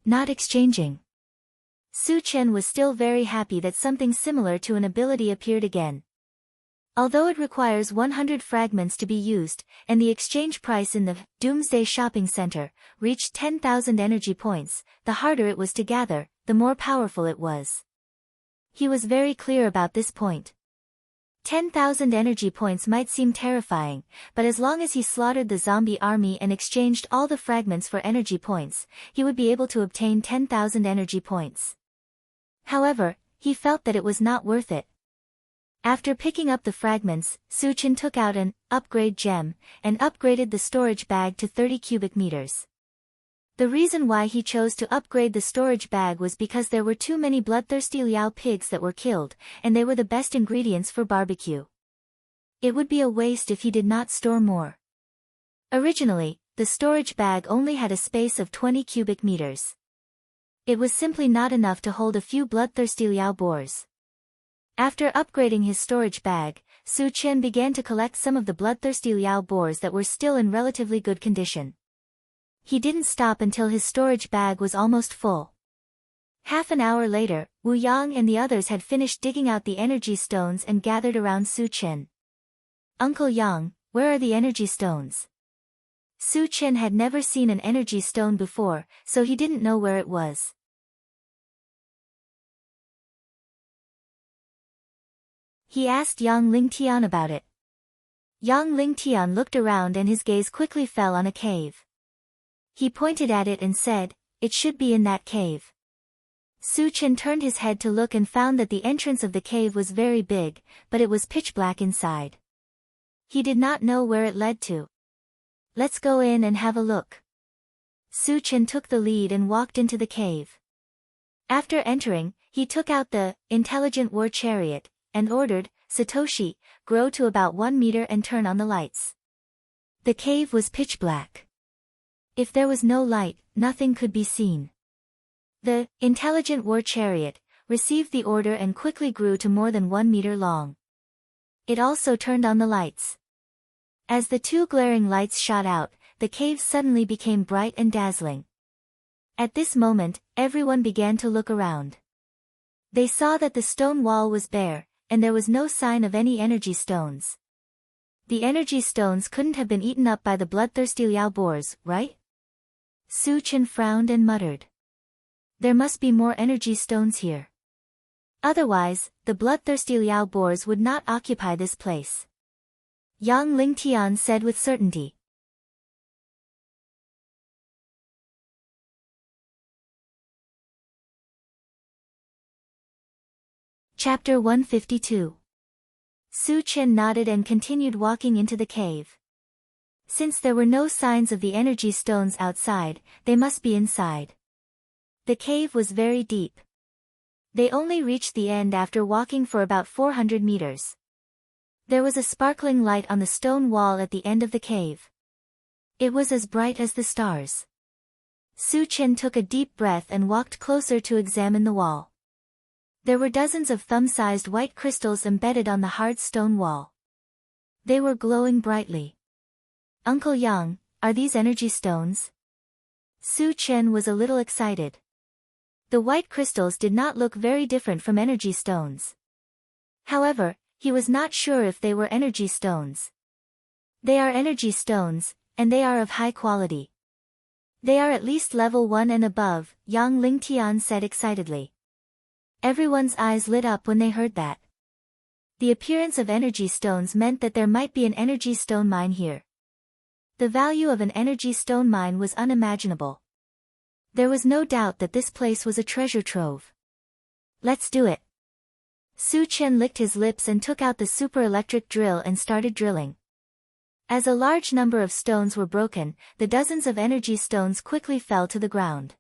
Not exchanging. Su Chen was still very happy that something similar to an ability appeared again. Although it requires 100 fragments to be used, and the exchange price in the Doomsday Shopping Center reached 10,000 energy points, the harder it was to gather, the more powerful it was. He was very clear about this point. 10,000 energy points might seem terrifying, but as long as he slaughtered the zombie army and exchanged all the fragments for energy points, he would be able to obtain 10,000 energy points. However, he felt that it was not worth it. After picking up the fragments, Su Chen took out an upgrade gem and upgraded the storage bag to 30 cubic meters. The reason why he chose to upgrade the storage bag was because there were too many bloodthirsty Liao pigs that were killed, and they were the best ingredients for barbecue. It would be a waste if he did not store more. Originally, the storage bag only had a space of 20 cubic meters. It was simply not enough to hold a few bloodthirsty Liao boars. After upgrading his storage bag, Su Chen began to collect some of the bloodthirsty Liao boars that were still in relatively good condition. He didn't stop until his storage bag was almost full. Half an hour later, Wu Yang and the others had finished digging out the energy stones and gathered around Su Chen. "Uncle Yang, where are the energy stones?" Su Chen had never seen an energy stone before, so he didn't know where it was. He asked Yang Lingtian about it. Yang Lingtian looked around and his gaze quickly fell on a cave. He pointed at it and said, "It should be in that cave." Su Chen turned his head to look and found that the entrance of the cave was very big, but it was pitch black inside. He did not know where it led to. "Let's go in and have a look." Su Chen took the lead and walked into the cave. After entering, he took out the intelligent war chariot, and ordered, "Satoshi, grow to about 1 meter and turn on the lights." The cave was pitch black. If there was no light, nothing could be seen. The intelligent war chariot received the order and quickly grew to more than 1 meter long. It also turned on the lights. As the 2 glaring lights shot out, the cave suddenly became bright and dazzling. At this moment, everyone began to look around. They saw that the stone wall was bare, and there was no sign of any energy stones. The energy stones couldn't have been eaten up by the bloodthirsty Liao boars, right? Su Chen frowned and muttered. There must be more energy stones here. Otherwise, the bloodthirsty Liao boars would not occupy this place. Yang Lingtian said with certainty. Chapter 152. Su Chen nodded and continued walking into the cave. Since there were no signs of the energy stones outside, they must be inside. The cave was very deep. They only reached the end after walking for about 400 meters. There was a sparkling light on the stone wall at the end of the cave. It was as bright as the stars. Su Chen took a deep breath and walked closer to examine the wall. There were dozens of thumb-sized white crystals embedded on the hard stone wall. They were glowing brightly. "Uncle Yang, are these energy stones?" Su Chen was a little excited. The white crystals did not look very different from energy stones. However, he was not sure if they were energy stones. "They are energy stones, and they are of high quality. They are at least level 1 and above," Yang Lingtian said excitedly. Everyone's eyes lit up when they heard that. The appearance of energy stones meant that there might be an energy stone mine here. The value of an energy stone mine was unimaginable. There was no doubt that this place was a treasure trove. "Let's do it." Su Chen licked his lips and took out the super electric drill and started drilling. As a large number of stones were broken, the dozens of energy stones quickly fell to the ground.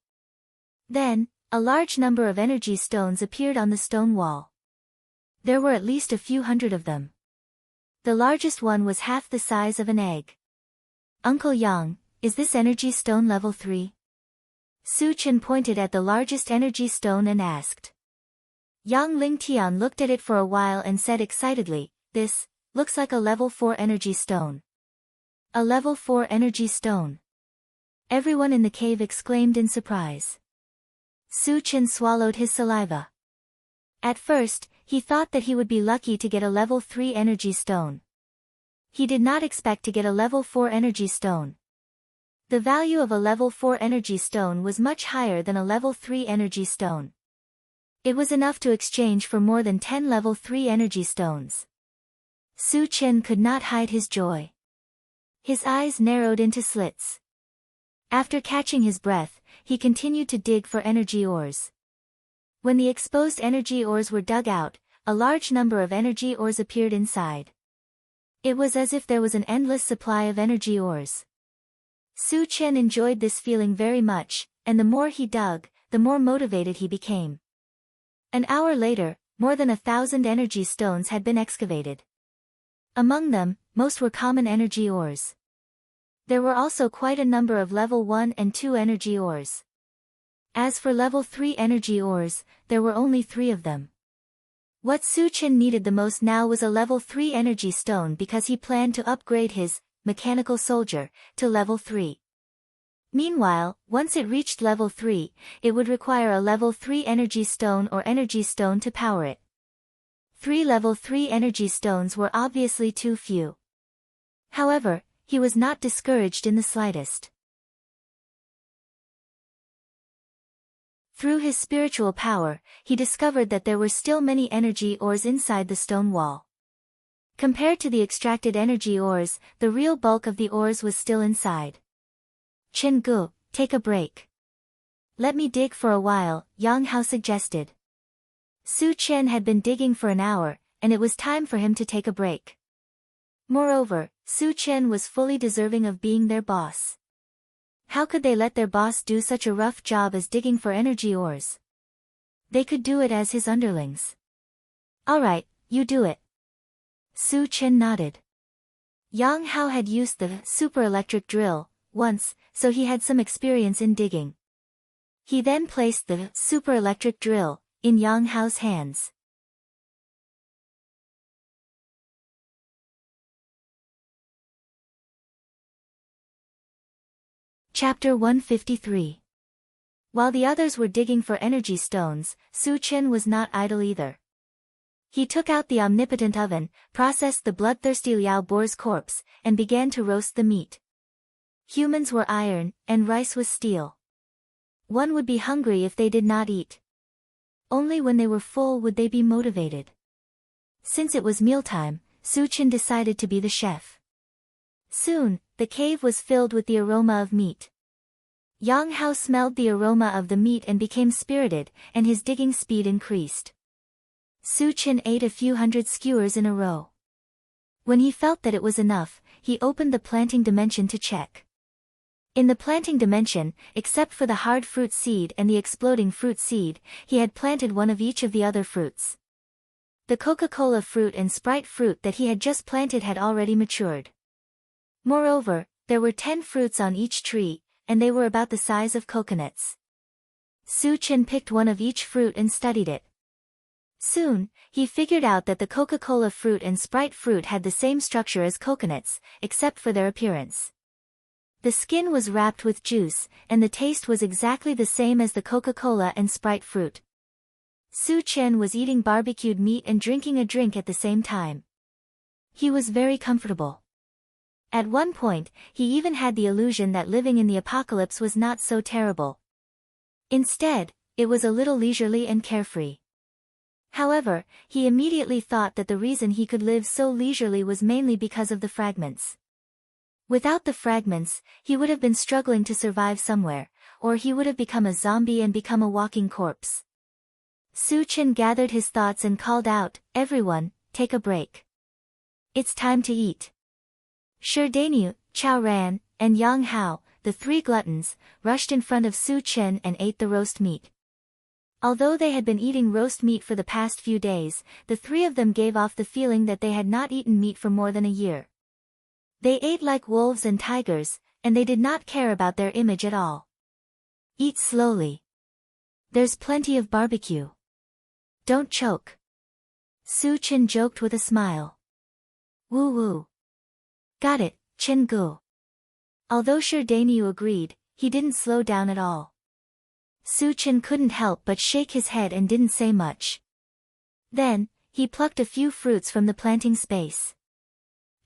Then, a large number of energy stones appeared on the stone wall. There were at least a few hundred of them. The largest one was half the size of an egg. Uncle Yang, is this energy stone level 3? Su Chen pointed at the largest energy stone and asked. Yang Lingtian looked at it for a while and said excitedly, this looks like a level 4 energy stone. A level 4 energy stone. Everyone in the cave exclaimed in surprise. Su Chen swallowed his saliva. At first, he thought that he would be lucky to get a level 3 energy stone. He did not expect to get a level 4 energy stone. The value of a level 4 energy stone was much higher than a level 3 energy stone. It was enough to exchange for more than 10 level 3 energy stones. Su Chen could not hide his joy. His eyes narrowed into slits. After catching his breath, he continued to dig for energy ores. When the exposed energy ores were dug out, a large number of energy ores appeared inside. It was as if there was an endless supply of energy ores. Su Chen enjoyed this feeling very much, and the more he dug, the more motivated he became. An hour later, more than 1,000 energy stones had been excavated. Among them, most were common energy ores. There were also quite a number of level 1 and 2 energy ores. As for level 3 energy ores, there were only 3 of them. What Su Chen needed the most now was a level 3 energy stone because he planned to upgrade his mechanical soldier to level 3. Meanwhile, once it reached level 3, it would require a level 3 energy stone or energy stone to power it. 3 level 3 energy stones were obviously too few. However, he was not discouraged in the slightest. Through his spiritual power, he discovered that there were still many energy ores inside the stone wall. Compared to the extracted energy ores, the real bulk of the ores was still inside. Chen Gu, take a break. Let me dig for a while, Yang Hao suggested. Su Chen had been digging for an hour, and it was time for him to take a break. Moreover, Su Chen was fully deserving of being their boss. How could they let their boss do such a rough job as digging for energy ores? They could do it as his underlings. Alright, you do it. Su Chen nodded. Yang Hao had used the super electric drill once, so he had some experience in digging. He then placed the super electric drill in Yang Hao's hands. Chapter 153. While the others were digging for energy stones, Su Chen was not idle either. He took out the omnipotent oven, processed the bloodthirsty Liao boar's corpse, and began to roast the meat. Humans were iron, and rice was steel. One would be hungry if they did not eat. Only when they were full would they be motivated. Since it was mealtime, Su Chen decided to be the chef. Soon, the cave was filled with the aroma of meat. Yang Hao smelled the aroma of the meat and became spirited, and his digging speed increased. Su Chen ate a few hundred skewers in a row. When he felt that it was enough, he opened the planting dimension to check. In the planting dimension, except for the hard fruit seed and the exploding fruit seed, he had planted one of each of the other fruits. The Coca-Cola fruit and Sprite fruit that he had just planted had already matured. Moreover, there were 10 fruits on each tree, and they were about the size of coconuts. Su Chen picked one of each fruit and studied it. Soon, he figured out that the Coca-Cola fruit and Sprite fruit had the same structure as coconuts, except for their appearance. The skin was wrapped with juice, and the taste was exactly the same as the Coca-Cola and Sprite fruit. Su Chen was eating barbecued meat and drinking a drink at the same time. He was very comfortable. At one point, he even had the illusion that living in the apocalypse was not so terrible. Instead, it was a little leisurely and carefree. However, he immediately thought that the reason he could live so leisurely was mainly because of the fragments. Without the fragments, he would have been struggling to survive somewhere, or he would have become a zombie and become a walking corpse. Su Chen gathered his thoughts and called out, "Everyone, take a break. It's time to eat." Shi Dainu, Chao Ran, and Yang Hao, the 3 gluttons, rushed in front of Su Chen and ate the roast meat. Although they had been eating roast meat for the past few days, the three of them gave off the feeling that they had not eaten meat for more than a year. They ate like wolves and tigers, and they did not care about their image at all. Eat slowly. There's plenty of barbecue. Don't choke. Su Chen joked with a smile. Woo woo. Got it, Chen Gu. Although Shi Dainyu agreed, he didn't slow down at all. Su Chen couldn't help but shake his head and didn't say much. Then, he plucked a few fruits from the planting space.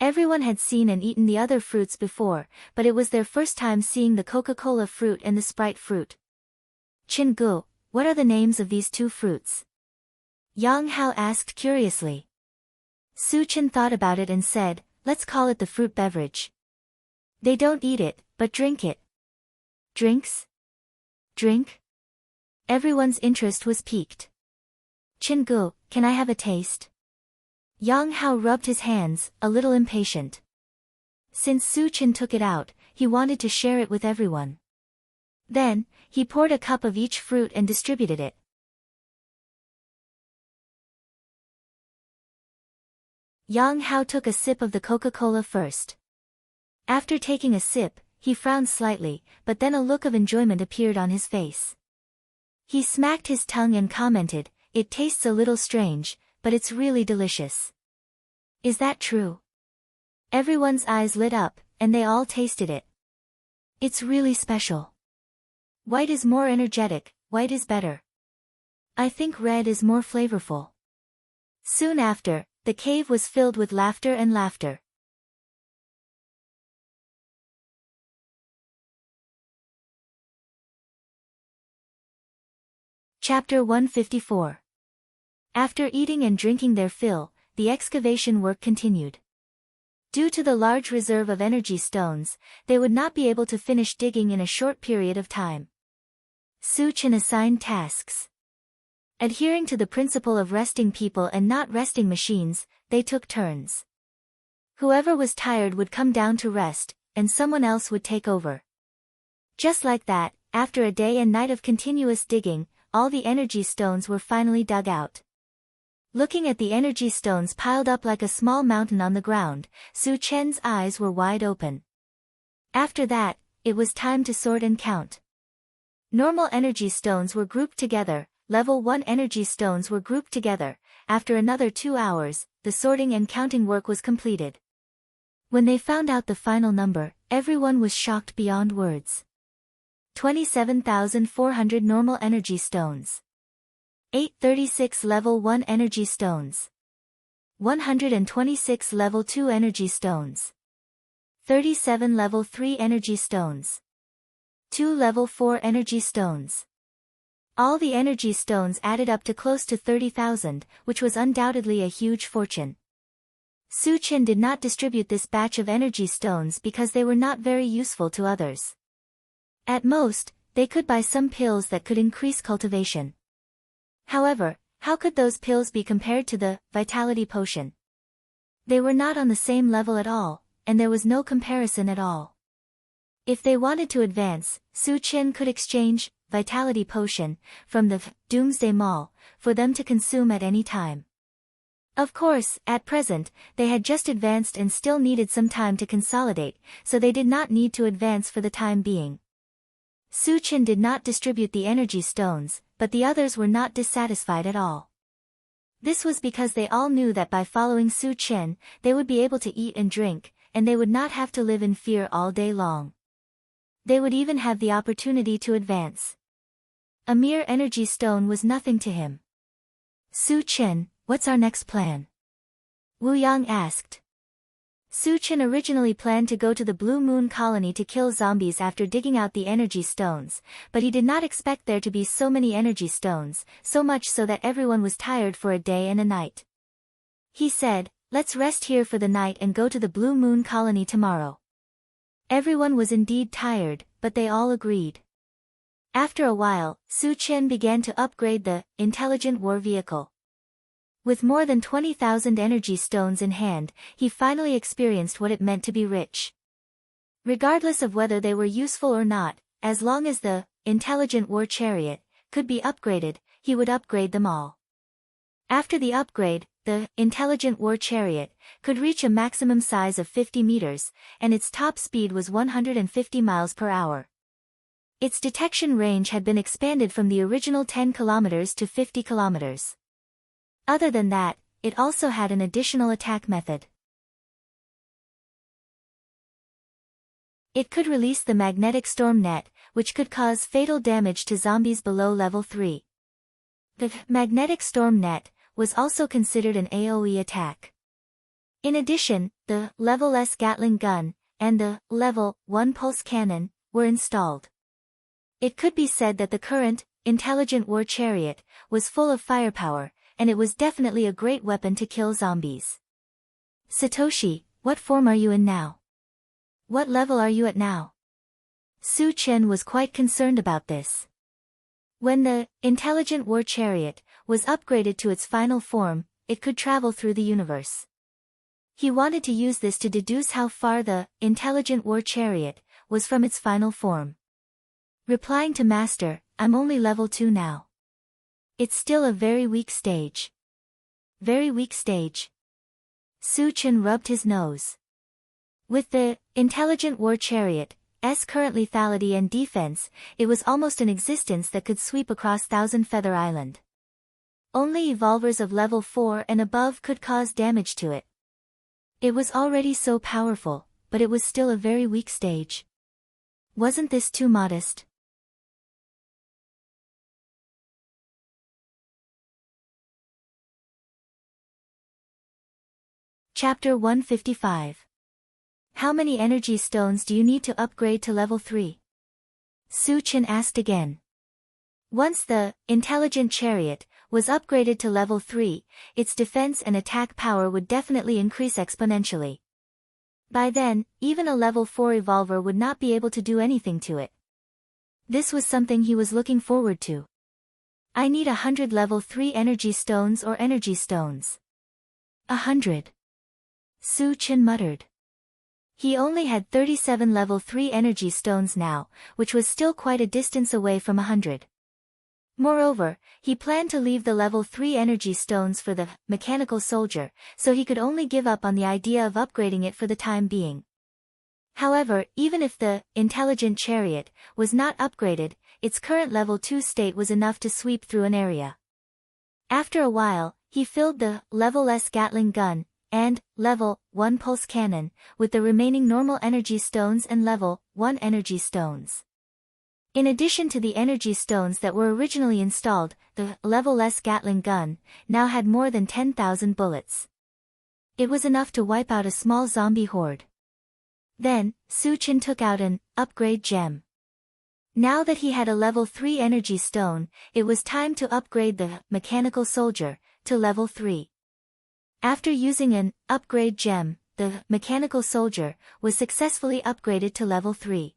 Everyone had seen and eaten the other fruits before, but it was their first time seeing the Coca-Cola fruit and the Sprite fruit. Chen Gu, what are the names of these two fruits? Yang Hao asked curiously. Su Chen thought about it and said, let's call it the fruit beverage. They don't eat it, but drink it. Drinks? Drink? Everyone's interest was piqued. Chen Gu, can I have a taste? Yang Hao rubbed his hands, a little impatient. Since Su Chen took it out, he wanted to share it with everyone. Then, he poured a cup of each fruit and distributed it. Yang Hao took a sip of the Coca-Cola first. After taking a sip, he frowned slightly, but then a look of enjoyment appeared on his face. He smacked his tongue and commented, it tastes a little strange, but it's really delicious. Is that true? Everyone's eyes lit up, and they all tasted it. It's really special. White is more energetic, white is better. I think red is more flavorful. Soon after, the cave was filled with laughter and laughter. Chapter 154. After eating and drinking their fill, the excavation work continued. Due to the large reserve of energy stones, they would not be able to finish digging in a short period of time. Su Chen assigned tasks. Adhering to the principle of resting people and not resting machines, they took turns. Whoever was tired would come down to rest, and someone else would take over. Just like that, after a day and night of continuous digging, all the energy stones were finally dug out. Looking at the energy stones piled up like a small mountain on the ground, Su Chen's eyes were wide open. After that, it was time to sort and count. Normal energy stones were grouped together, level 1 energy stones were grouped together. After another 2 hours, the sorting and counting work was completed. When they found out the final number, everyone was shocked beyond words. 27,400 normal energy stones. 836 level 1 energy stones. 126 level 2 energy stones. 37 level 3 energy stones. 2 level 4 energy stones. All the energy stones added up to close to 30,000, which was undoubtedly a huge fortune. Su Chen did not distribute this batch of energy stones because they were not very useful to others. At most, they could buy some pills that could increase cultivation. However, how could those pills be compared to the vitality potion? They were not on the same level at all, and there was no comparison at all. If they wanted to advance, Su Chen could exchange vitality potion from the Doomsday Mall for them to consume at any time. Of course, at present, they had just advanced and still needed some time to consolidate, so they did not need to advance for the time being. Su Chen did not distribute the energy stones, but the others were not dissatisfied at all. This was because they all knew that by following Su Chen, they would be able to eat and drink, and they would not have to live in fear all day long. They would even have the opportunity to advance. A mere energy stone was nothing to him. Su Chen, what's our next plan? Wu Yang asked. Su Chen originally planned to go to the Blue Moon colony to kill zombies after digging out the energy stones, but he did not expect there to be so many energy stones, so much so that everyone was tired for a day and a night. He said, let's rest here for the night and go to the Blue Moon colony tomorrow. Everyone was indeed tired, but they all agreed. After a while, Su Chen began to upgrade the intelligent war vehicle. With more than 20,000 energy stones in hand, he finally experienced what it meant to be rich. Regardless of whether they were useful or not, as long as the intelligent war chariot could be upgraded, he would upgrade them all. After the upgrade, the intelligent war chariot could reach a maximum size of 50 meters, and its top speed was 150 miles per hour. Its detection range had been expanded from the original 10 kilometers to 50 kilometers. Other than that, it also had an additional attack method. It could release the magnetic storm net, which could cause fatal damage to zombies below level 3. The magnetic storm net was also considered an AoE attack. In addition, the Level S Gatling gun and the Level 1 pulse cannon were installed. It could be said that the current intelligent war chariot was full of firepower, and it was definitely a great weapon to kill zombies. Satoshi, what form are you in now? What level are you at now? Su Chen was quite concerned about this. When the intelligent war chariot was upgraded to its final form, it could travel through the universe. He wanted to use this to deduce how far the intelligent war chariot was from its final form. Replying to Master, I'm only level 2 now. It's still a very weak stage. Very weak stage. Su Chen rubbed his nose. With the intelligent war chariot's current lethality and defense, it was almost an existence that could sweep across Thousand Feather Island. Only evolvers of level 4 and above could cause damage to it. It was already so powerful, but it was still a very weak stage. Wasn't this too modest? Chapter 155. How many energy stones do you need to upgrade to level 3? Su Chen asked again. Once the intelligent chariot was upgraded to level 3, its defense and attack power would definitely increase exponentially. By then, even a level 4 evolver would not be able to do anything to it. This was something he was looking forward to. I need 100 level 3 energy stones or energy stones. 100. Su Chen muttered. He only had 37 level 3 energy stones now, which was still quite a distance away from 100. Moreover, he planned to leave the level 3 energy stones for the mechanical soldier, so he could only give up on the idea of upgrading it for the time being. However, even if the intelligent chariot was not upgraded, its current level 2 state was enough to sweep through an area. After a while, he filled the Level S Gatling gun and Level 1 pulse cannon with the remaining normal energy stones and Level 1 energy stones. In addition to the energy stones that were originally installed, the Level S Gatling gun now had more than 10,000 bullets. It was enough to wipe out a small zombie horde. Then, Su Chen took out an upgrade gem. Now that he had a level 3 energy stone, it was time to upgrade the mechanical soldier to level 3. After using an upgrade gem, the mechanical soldier was successfully upgraded to level 3.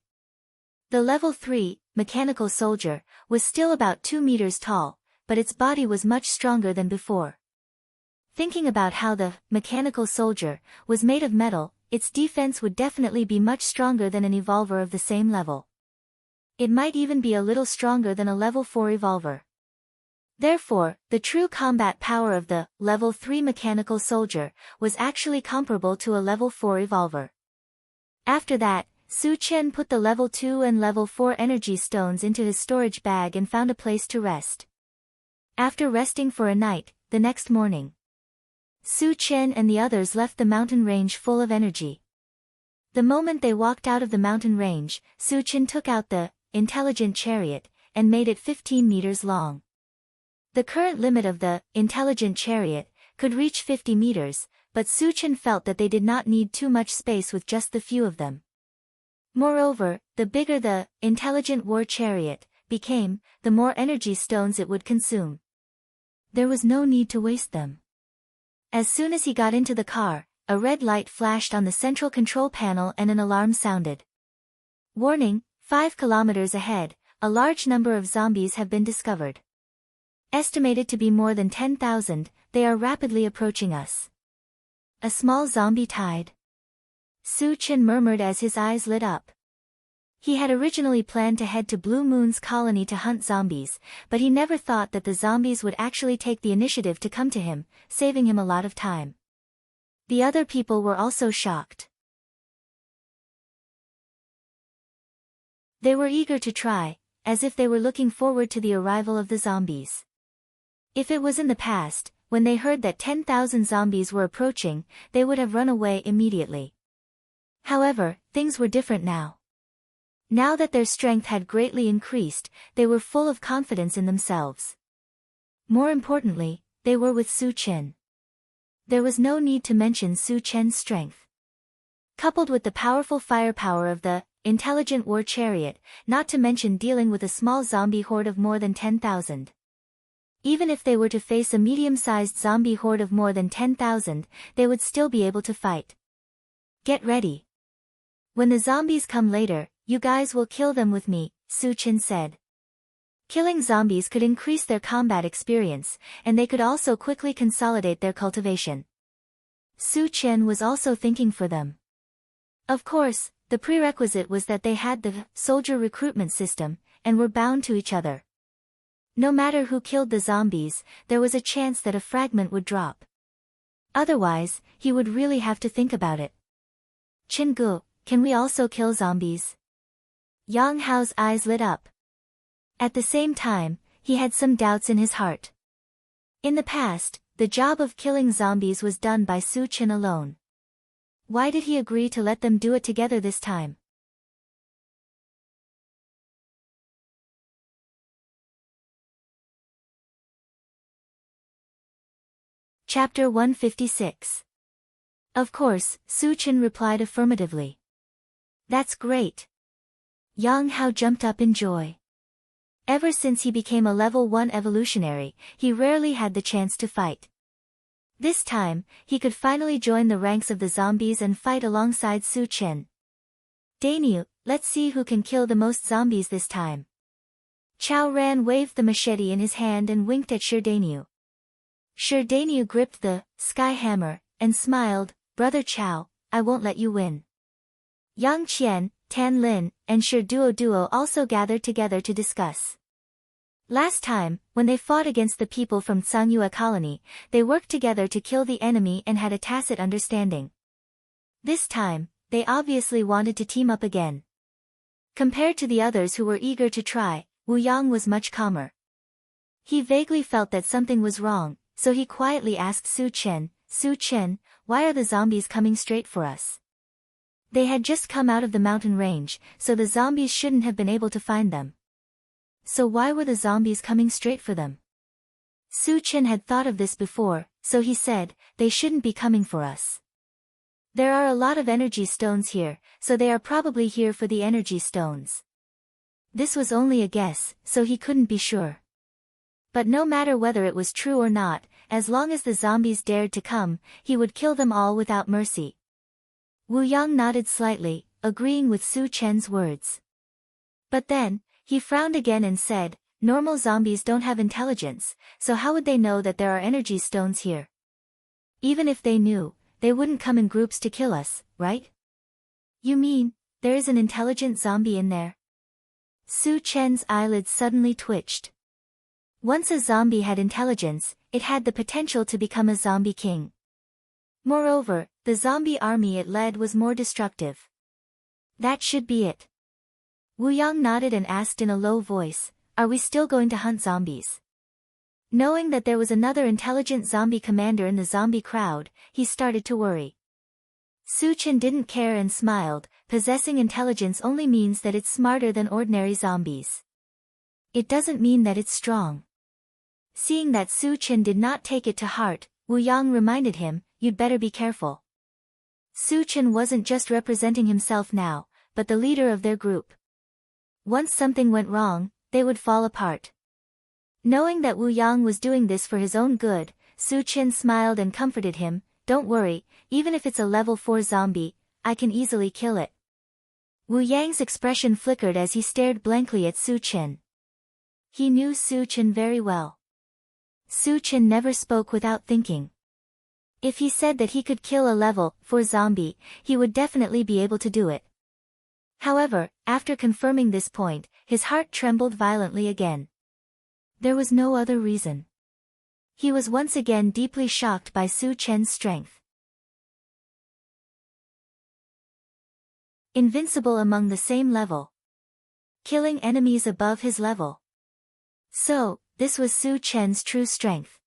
The level 3 mechanical soldier was still about 2 meters tall, but its body was much stronger than before. Thinking about how the mechanical soldier was made of metal, its defense would definitely be much stronger than an evolver of the same level. It might even be a little stronger than a level 4 evolver. Therefore, the true combat power of the level 3 mechanical soldier was actually comparable to a level 4 evolver. After that, Su Chen put the level 2 and level 4 energy stones into his storage bag and found a place to rest. After resting for a night, the next morning, Su Chen and the others left the mountain range full of energy. The moment they walked out of the mountain range, Su Chen took out the intelligent chariot and made it 15 meters long. The current limit of the intelligent chariot could reach 50 meters, but Su Chen felt that they did not need too much space with just the few of them. Moreover, the bigger the intelligent war chariot became, the more energy stones it would consume. There was no need to waste them. As soon as he got into the car, a red light flashed on the central control panel and an alarm sounded. Warning, 5 kilometers ahead, a large number of zombies have been discovered. Estimated to be more than 10,000, they are rapidly approaching us. A small zombie tide? Su Chen murmured as his eyes lit up. He had originally planned to head to Blue Moon's colony to hunt zombies, but he never thought that the zombies would actually take the initiative to come to him, saving him a lot of time. The other people were also shocked. They were eager to try, as if they were looking forward to the arrival of the zombies. If it was in the past, when they heard that 10,000 zombies were approaching, they would have run away immediately. However, things were different now. Now that their strength had greatly increased, they were full of confidence in themselves. More importantly, they were with Su Chen. There was no need to mention Su Chen's strength. Coupled with the powerful firepower of the intelligent war chariot, not to mention dealing with a small zombie horde of more than 10,000. Even if they were to face a medium-sized zombie horde of more than 10,000, they would still be able to fight. Get ready. When the zombies come later, you guys will kill them with me, Su Chen said. Killing zombies could increase their combat experience, and they could also quickly consolidate their cultivation. Su Chen was also thinking for them. Of course, the prerequisite was that they had the soldier recruitment system, and were bound to each other. No matter who killed the zombies, there was a chance that a fragment would drop. Otherwise, he would really have to think about it. Chingu, can we also kill zombies? Yang Hao's eyes lit up. At the same time, he had some doubts in his heart. In the past, the job of killing zombies was done by Su Chen alone. Why did he agree to let them do it together this time? Chapter 156. Of course, Su Chen replied affirmatively. That's great. Yang Hao jumped up in joy. Ever since he became a level 1 evolutionary, he rarely had the chance to fight. This time, he could finally join the ranks of the zombies and fight alongside Su Chen. Dainyu, let's see who can kill the most zombies this time. Chao Ran waved the machete in his hand and winked at Dainyu. Dainyu gripped the sky hammer and smiled, Brother Chao, I won't let you win. Yang Qian, Tan Lin, and Duo also gathered together to discuss. Last time, when they fought against the people from Tsangyue colony, they worked together to kill the enemy and had a tacit understanding. This time, they obviously wanted to team up again. Compared to the others who were eager to try, Wu Yang was much calmer. He vaguely felt that something was wrong, so he quietly asked Su Chen, why are the zombies coming straight for us? They had just come out of the mountain range, so the zombies shouldn't have been able to find them. So why were the zombies coming straight for them? Su Chen had thought of this before, so he said, they shouldn't be coming for us. There are a lot of energy stones here, so they are probably here for the energy stones. This was only a guess, so he couldn't be sure. But no matter whether it was true or not, as long as the zombies dared to come, he would kill them all without mercy. Wu Yang nodded slightly, agreeing with Su Chen's words. But then, he frowned again and said, normal zombies don't have intelligence, so how would they know that there are energy stones here? Even if they knew, they wouldn't come in groups to kill us, right? You mean, there is an intelligent zombie in there? Su Chen's eyelids suddenly twitched. Once a zombie had intelligence, it had the potential to become a zombie king. Moreover, the zombie army it led was more destructive. That should be it. Wu Yang nodded and asked in a low voice, are we still going to hunt zombies? Knowing that there was another intelligent zombie commander in the zombie crowd, he started to worry. Su Chen didn't care and smiled, possessing intelligence only means that it's smarter than ordinary zombies. It doesn't mean that it's strong. Seeing that Su Chen did not take it to heart, Wu Yang reminded him, you'd better be careful. Su Chen wasn't just representing himself now, but the leader of their group. Once something went wrong, they would fall apart. Knowing that Wu Yang was doing this for his own good, Su Chen smiled and comforted him, don't worry, even if it's a level 4 zombie, I can easily kill it. Wu Yang's expression flickered as he stared blankly at Su Chen. He knew Su Chen very well. Su Chen never spoke without thinking. If he said that he could kill a level 4 zombie, he would definitely be able to do it. However, after confirming this point, his heart trembled violently again. There was no other reason. He was once again deeply shocked by Su Chen's strength. Invincible among the same level. Killing enemies above his level. So, this was Su Chen's true strength.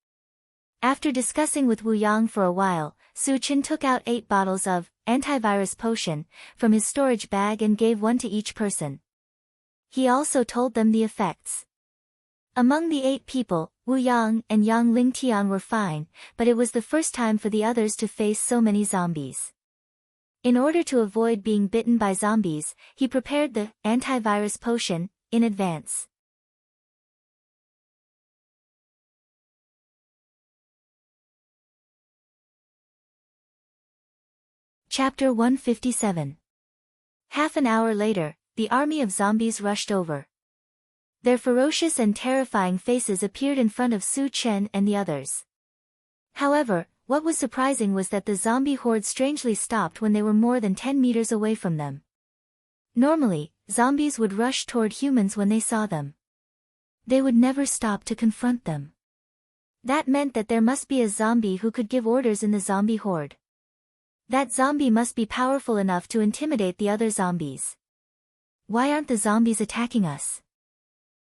After discussing with Wu Yang for a while, Su Chen took out 8 bottles of antivirus potion from his storage bag and gave one to each person. He also told them the effects. Among the 8 people, Wu Yang and Yang Lingtian were fine, but it was the first time for the others to face so many zombies. In order to avoid being bitten by zombies, he prepared the antivirus potion in advance. Chapter 157. Half an hour later, the army of zombies rushed over. Their ferocious and terrifying faces appeared in front of Su Chen and the others. However, what was surprising was that the zombie horde strangely stopped when they were more than 10 meters away from them. Normally, zombies would rush toward humans when they saw them. They would never stop to confront them. That meant that there must be a zombie who could give orders in the zombie horde. That zombie must be powerful enough to intimidate the other zombies. Why aren't the zombies attacking us?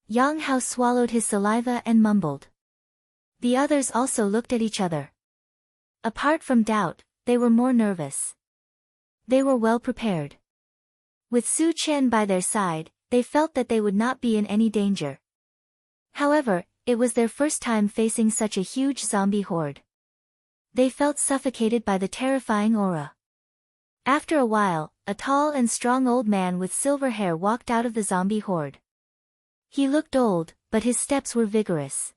Yang Hao swallowed his saliva and mumbled. The others also looked at each other. Apart from doubt, they were more nervous. They were well prepared. With Su Chen by their side, they felt that they would not be in any danger. However, it was their first time facing such a huge zombie horde. They felt suffocated by the terrifying aura. After a while, a tall and strong old man with silver hair walked out of the zombie horde. He looked old, but his steps were vigorous.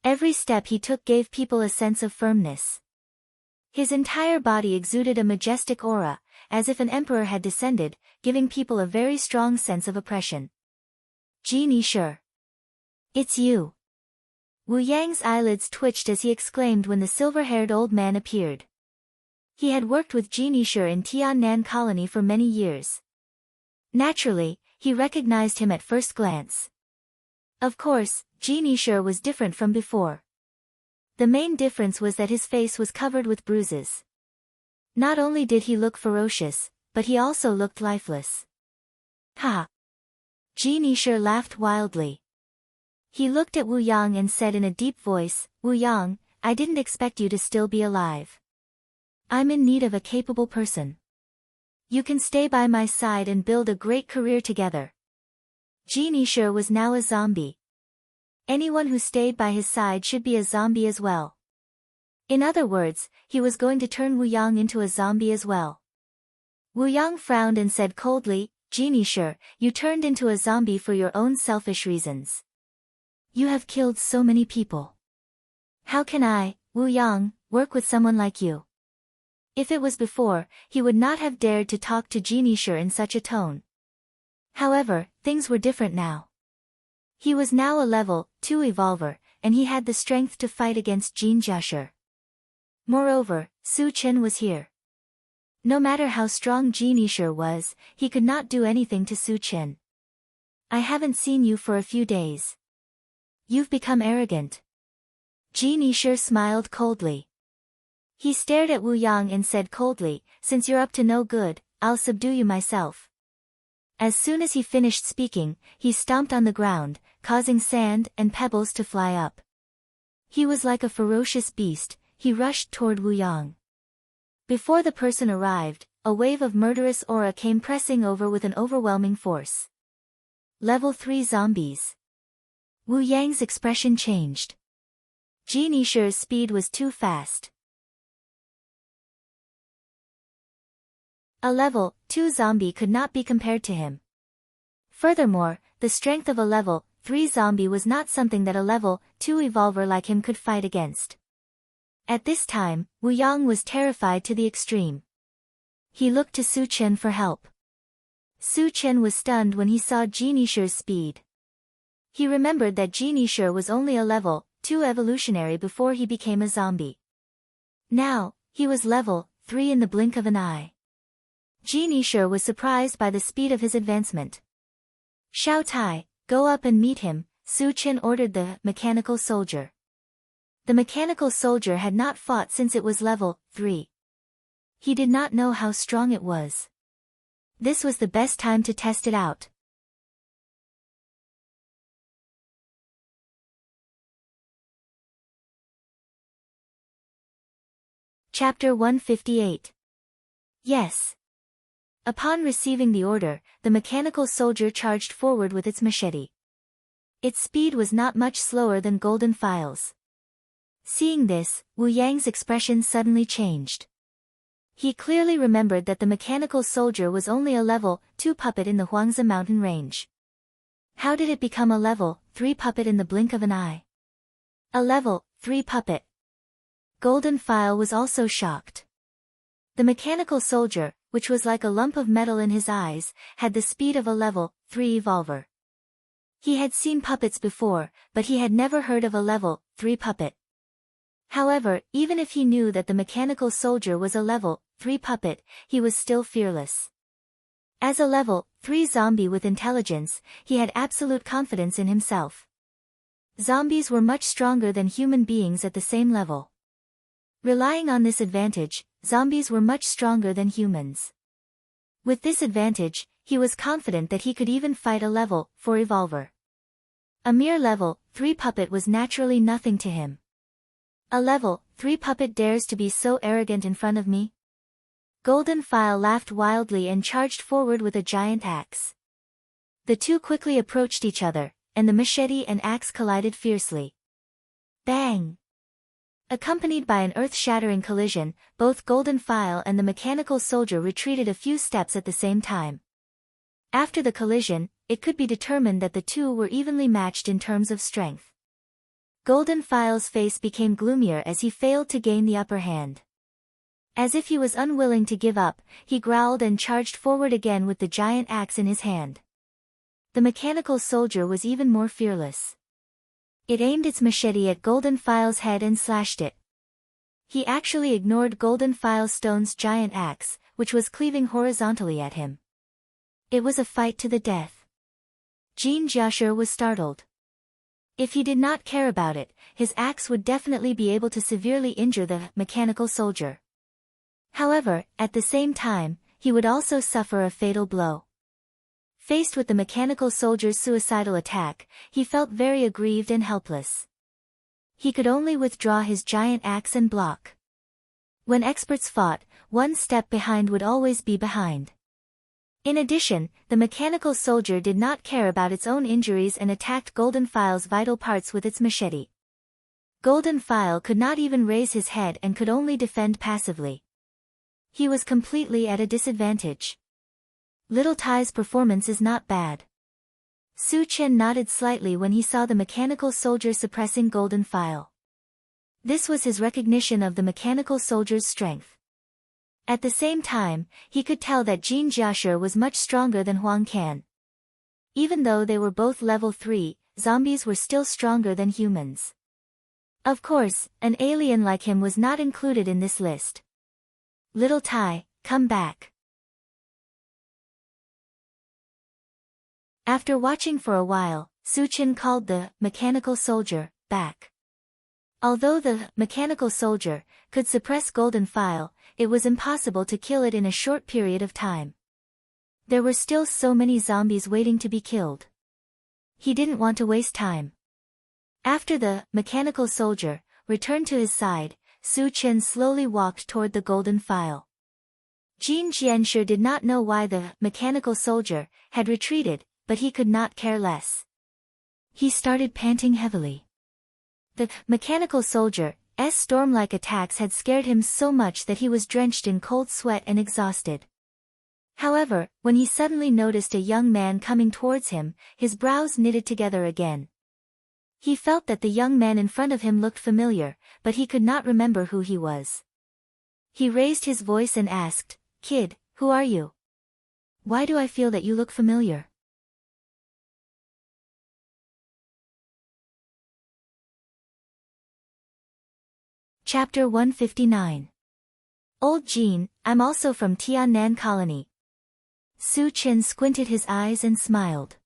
Every step he took gave people a sense of firmness. His entire body exuded a majestic aura, as if an emperor had descended, giving people a very strong sense of oppression. Genie Shi. It's you. Wu Yang's eyelids twitched as he exclaimed when the silver-haired old man appeared. He had worked with Genie Shi in Tiannan Colony for many years. Naturally, he recognized him at first glance. Of course, Genie Shi was different from before. The main difference was that his face was covered with bruises. Not only did he look ferocious, but he also looked lifeless. Ha! Genie Shi laughed wildly. He looked at Wu Yang and said in a deep voice, Wu Yang, I didn't expect you to still be alive. I'm in need of a capable person. You can stay by my side and build a great career together. Genie Shi was now a zombie. Anyone who stayed by his side should be a zombie as well. In other words, he was going to turn Wu Yang into a zombie as well. Wu Yang frowned and said coldly, Genie Shi, you turned into a zombie for your own selfish reasons. You have killed so many people. How can I, Wu Yang, work with someone like you? If it was before, he would not have dared to talk to Genie Shi in such a tone. However, things were different now. He was now a level 2 evolver, and he had the strength to fight against Jin Jiashi. Moreover, Su Chen was here. No matter how strong Genie Shi was, he could not do anything to Su Chen. I haven't seen you for a few days. You've become arrogant. Genie Shi smiled coldly. He stared at Wu Yang and said coldly, since you're up to no good, I'll subdue you myself. As soon as he finished speaking, he stomped on the ground, causing sand and pebbles to fly up. He was like a ferocious beast, he rushed toward Wu Yang. Before the person arrived, a wave of murderous aura came pressing over with an overwhelming force. Level 3 zombies. Wu Yang's expression changed. Genie Shi's speed was too fast. A level 2 zombie could not be compared to him. Furthermore, the strength of a level 3 zombie was not something that a level 2 evolver like him could fight against. At this time, Wu Yang was terrified to the extreme. He looked to Su Chen for help. Su Chen was stunned when he saw Genie Shi's speed. He remembered that Genie Shi was only a level 2 evolutionary before he became a zombie. Now, he was level 3 in the blink of an eye. Jean Isher was surprised by the speed of his advancement. Xiao Tai, go up and meet him, Su Chen ordered the mechanical soldier. The mechanical soldier had not fought since it was level 3. He did not know how strong it was. This was the best time to test it out. Chapter 158. Yes. Upon receiving the order, the mechanical soldier charged forward with its machete. Its speed was not much slower than Golden File's. Seeing this, Wu Yang's expression suddenly changed. He clearly remembered that the mechanical soldier was only a level 2 puppet in the Huangzi mountain range. How did it become a level 3 puppet in the blink of an eye? A level 3 puppet. Golden File was also shocked. The mechanical soldier, which was like a lump of metal in his eyes, had the speed of a level 3 evolver. He had seen puppets before, but he had never heard of a level 3 puppet. However, even if he knew that the mechanical soldier was a level 3 puppet, he was still fearless. As a level 3 zombie with intelligence, he had absolute confidence in himself. Zombies were much stronger than human beings at the same level. Relying on this advantage, zombies were much stronger than humans. With this advantage, he was confident that he could even fight a level 4 evolver. A mere level 3 puppet was naturally nothing to him. A level 3 puppet dares to be so arrogant in front of me? Golden File laughed wildly and charged forward with a giant axe. The two quickly approached each other, and the machete and axe collided fiercely. Bang! Accompanied by an earth-shattering collision, both Golden File and the mechanical soldier retreated a few steps at the same time. After the collision, it could be determined that the two were evenly matched in terms of strength. Golden File's face became gloomier as he failed to gain the upper hand. As if he was unwilling to give up, he growled and charged forward again with the giant axe in his hand. The mechanical soldier was even more fearless. It aimed its machete at Golden File's head and slashed it. He actually ignored Golden File Stone's giant axe, which was cleaving horizontally at him. It was a fight to the death. Jean Jiasher was startled. If he did not care about it, his axe would definitely be able to severely injure the mechanical soldier. However, at the same time, he would also suffer a fatal blow. Faced with the mechanical soldier's suicidal attack, he felt very aggrieved and helpless. He could only withdraw his giant axe and block. When experts fought, one step behind would always be behind. In addition, the mechanical soldier did not care about its own injuries and attacked Golden File's vital parts with its machete. Golden File could not even raise his head and could only defend passively. He was completely at a disadvantage. Little Tai's performance is not bad. Su Chen nodded slightly when he saw the mechanical soldier suppressing Golden File. This was his recognition of the mechanical soldier's strength. At the same time, he could tell that Jean Jiasher was much stronger than Huang Can. Even though they were both level 3, zombies were still stronger than humans. Of course, an alien like him was not included in this list. Little Tai, come back. After watching for a while, Su Chen called the mechanical soldier back. Although the mechanical soldier could suppress Golden File, it was impossible to kill it in a short period of time. There were still so many zombies waiting to be killed. He didn't want to waste time. After the mechanical soldier returned to his side, Su Chen slowly walked toward the Golden File. Jean Jianshi did not know why the mechanical soldier had retreated, but he could not care less. He started panting heavily. The mechanical soldier's storm-like attacks had scared him so much that he was drenched in cold sweat and exhausted. However, when he suddenly noticed a young man coming towards him, his brows knitted together again. He felt that the young man in front of him looked familiar, but he could not remember who he was. He raised his voice and asked, "Kid, who are you? Why do I feel that you look familiar?" Chapter 159. Old Jean, I'm also from Tiannan Colony, Su Chen squinted his eyes and smiled.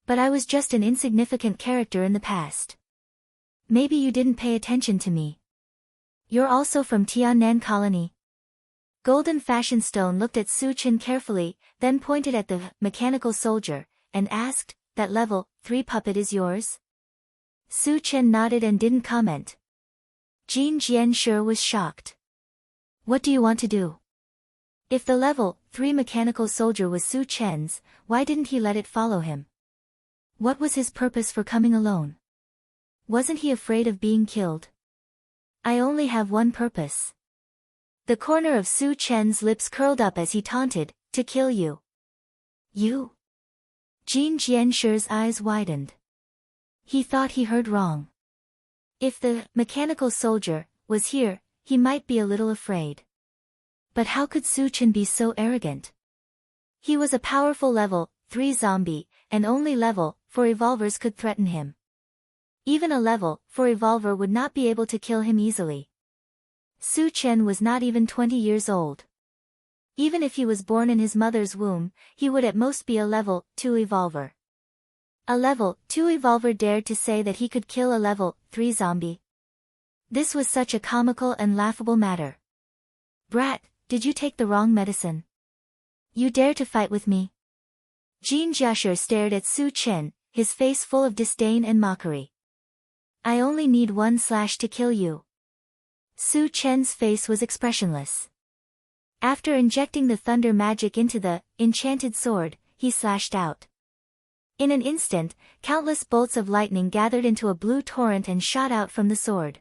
But I was just an insignificant character in the past. Maybe you didn't pay attention to me. You're also from Tiannan Colony? Golden Fashion Stone looked at Su Chen carefully, then pointed at the mechanical soldier, and asked, that level 3 puppet is yours? Su Chen nodded and didn't comment. Jin Jianshi was shocked. What do you want to do? If the level 3 mechanical soldier was Su Chen's, why didn't he let it follow him? What was his purpose for coming alone? Wasn't he afraid of being killed? I only have one purpose. The corner of Su Chen's lips curled up as he taunted, to kill you. You? Jin Jianshi's eyes widened. He thought he heard wrong. If the mechanical soldier was here, he might be a little afraid. But how could Su Chen be so arrogant? He was a powerful level 3 zombie, and only level 4 evolvers could threaten him. Even a level 4 evolver would not be able to kill him easily. Su Chen was not even 20 years old. Even if he was born in his mother's womb, he would at most be a level 2 evolver. A level 2 evolver dared to say that he could kill a level 3 zombie. This was such a comical and laughable matter. Brat, did you take the wrong medicine? You dare to fight with me? Jin Jiashi stared at Su Chen, his face full of disdain and mockery. I only need 1 slash to kill you. Su Chen's face was expressionless. After injecting the thunder magic into the enchanted sword, he slashed out. In an instant, countless bolts of lightning gathered into a blue torrent and shot out from the sword.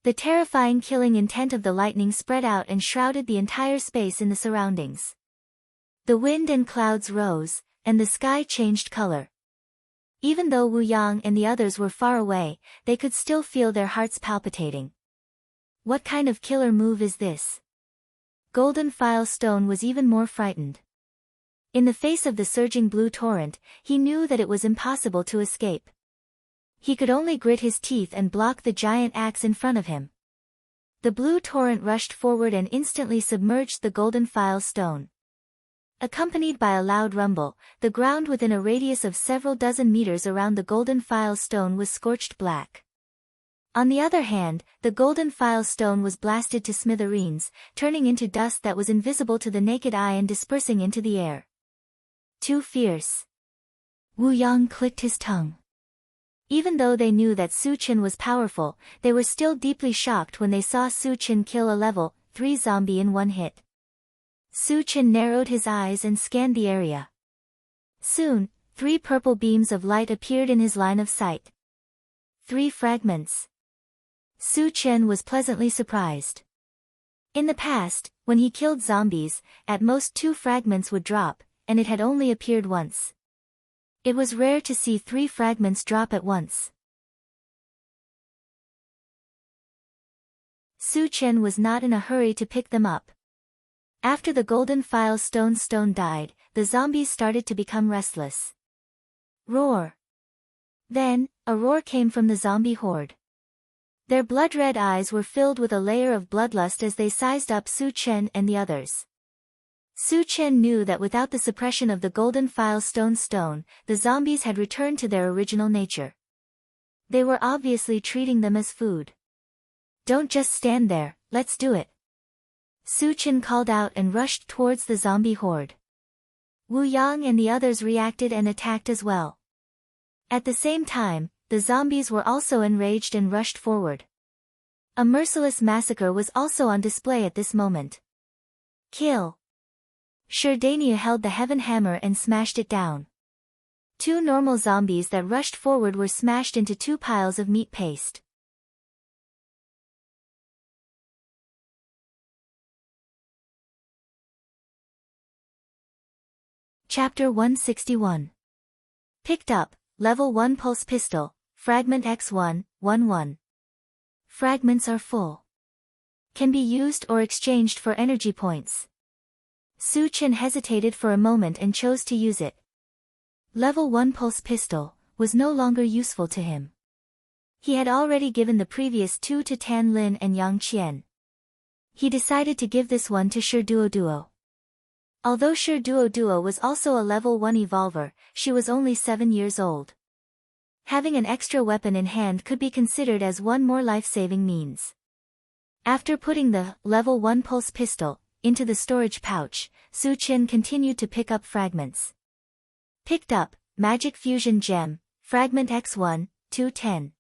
The terrifying killing intent of the lightning spread out and shrouded the entire space in the surroundings. The wind and clouds rose, and the sky changed color. Even though Wu Yang and the others were far away, they could still feel their hearts palpitating. What kind of killer move is this? Golden File Stone was even more frightened. In the face of the surging blue torrent, he knew that it was impossible to escape. He could only grit his teeth and block the giant axe in front of him. The blue torrent rushed forward and instantly submerged the Golden File Stone. Accompanied by a loud rumble, the ground within a radius of several dozen meters around the Golden File Stone was scorched black. On the other hand, the Golden File Stone was blasted to smithereens, turning into dust that was invisible to the naked eye and dispersing into the air. Too fierce. Wu Yang clicked his tongue. Even though they knew that Su Chen was powerful, they were still deeply shocked when they saw Su Chen kill a level 3 zombie in 1 hit. Su Chen narrowed his eyes and scanned the area. Soon, 3 purple beams of light appeared in his line of sight. 3 fragments. Su Chen was pleasantly surprised. In the past, when he killed zombies, at most 2 fragments would drop, and it had only appeared once. It was rare to see 3 fragments drop at once. Su Chen was not in a hurry to pick them up. After the Golden File Stone died, the zombies started to become restless. Roar! Then, a roar came from the zombie horde. Their blood-red eyes were filled with a layer of bloodlust as they sized up Su Chen and the others. Su Chen knew that without the suppression of the Golden File Stone, the zombies had returned to their original nature. They were obviously treating them as food. Don't just stand there, let's do it. Su Chen called out and rushed towards the zombie horde. Wu Yang and the others reacted and attacked as well. At the same time, the zombies were also enraged and rushed forward. A merciless massacre was also on display at this moment. Kill! Sherdania held the Heaven Hammer and smashed it down. 2 normal zombies that rushed forward were smashed into 2 piles of meat paste. Chapter 161. Picked up, Level 1 Pulse Pistol, Fragment X1, 1-1. Fragments are full. Can be used or exchanged for energy points. Su Chen hesitated for a moment and chose to use it. Level 1 Pulse Pistol was no longer useful to him. He had already given the previous 2 to Tan Lin and Yang Qian. He decided to give this one to Duo. Although Sure Duo was also a level 1 evolver, she was only 7 years old. Having an extra weapon in hand could be considered as one more life-saving means. After putting the level 1 pulse pistol into the storage pouch, Su Qian continued to pick up fragments. Picked up Magic Fusion Gem, Fragment X1, 210.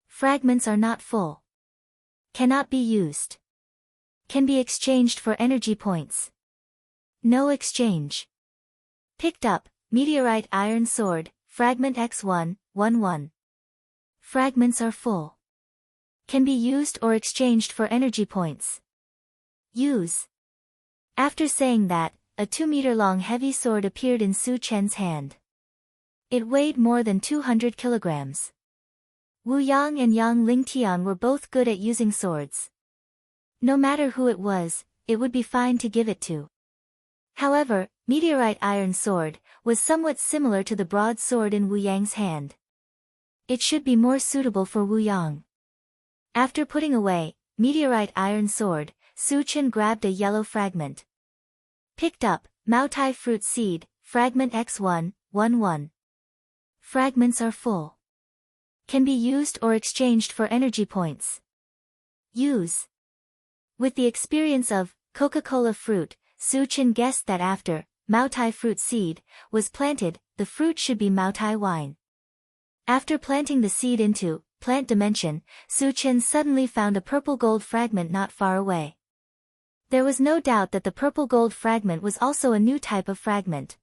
Fragments are not full. Cannot be used. Can be exchanged for energy points. No exchange. Picked up Meteorite Iron Sword, Fragment X1, 11. Fragments are full. Can be used or exchanged for energy points. Use. After saying that, a 2-meter-long heavy sword appeared in Su Qian's hand. It weighed more than 200 kilograms. Wu Yang and Yang Lingtian were both good at using swords. No matter who it was, it would be fine to give it to. However, Meteorite Iron Sword was somewhat similar to the broadsword in Wu Yang's hand. It should be more suitable for Wu Yang. After putting away Meteorite Iron Sword, Su Qian grabbed a yellow fragment. Picked up Maotai Fruit Seed, Fragment X1, 11. Fragments are full. Can be used or exchanged for energy points. Use. With the experience of Coca-Cola fruit, Su Qian guessed that after Maotai Fruit Seed was planted, the fruit should be Maotai Wine. After planting the seed into Plant Dimension, Su Qian suddenly found a purple gold fragment not far away. There was no doubt that the purple gold fragment was also a new type of fragment.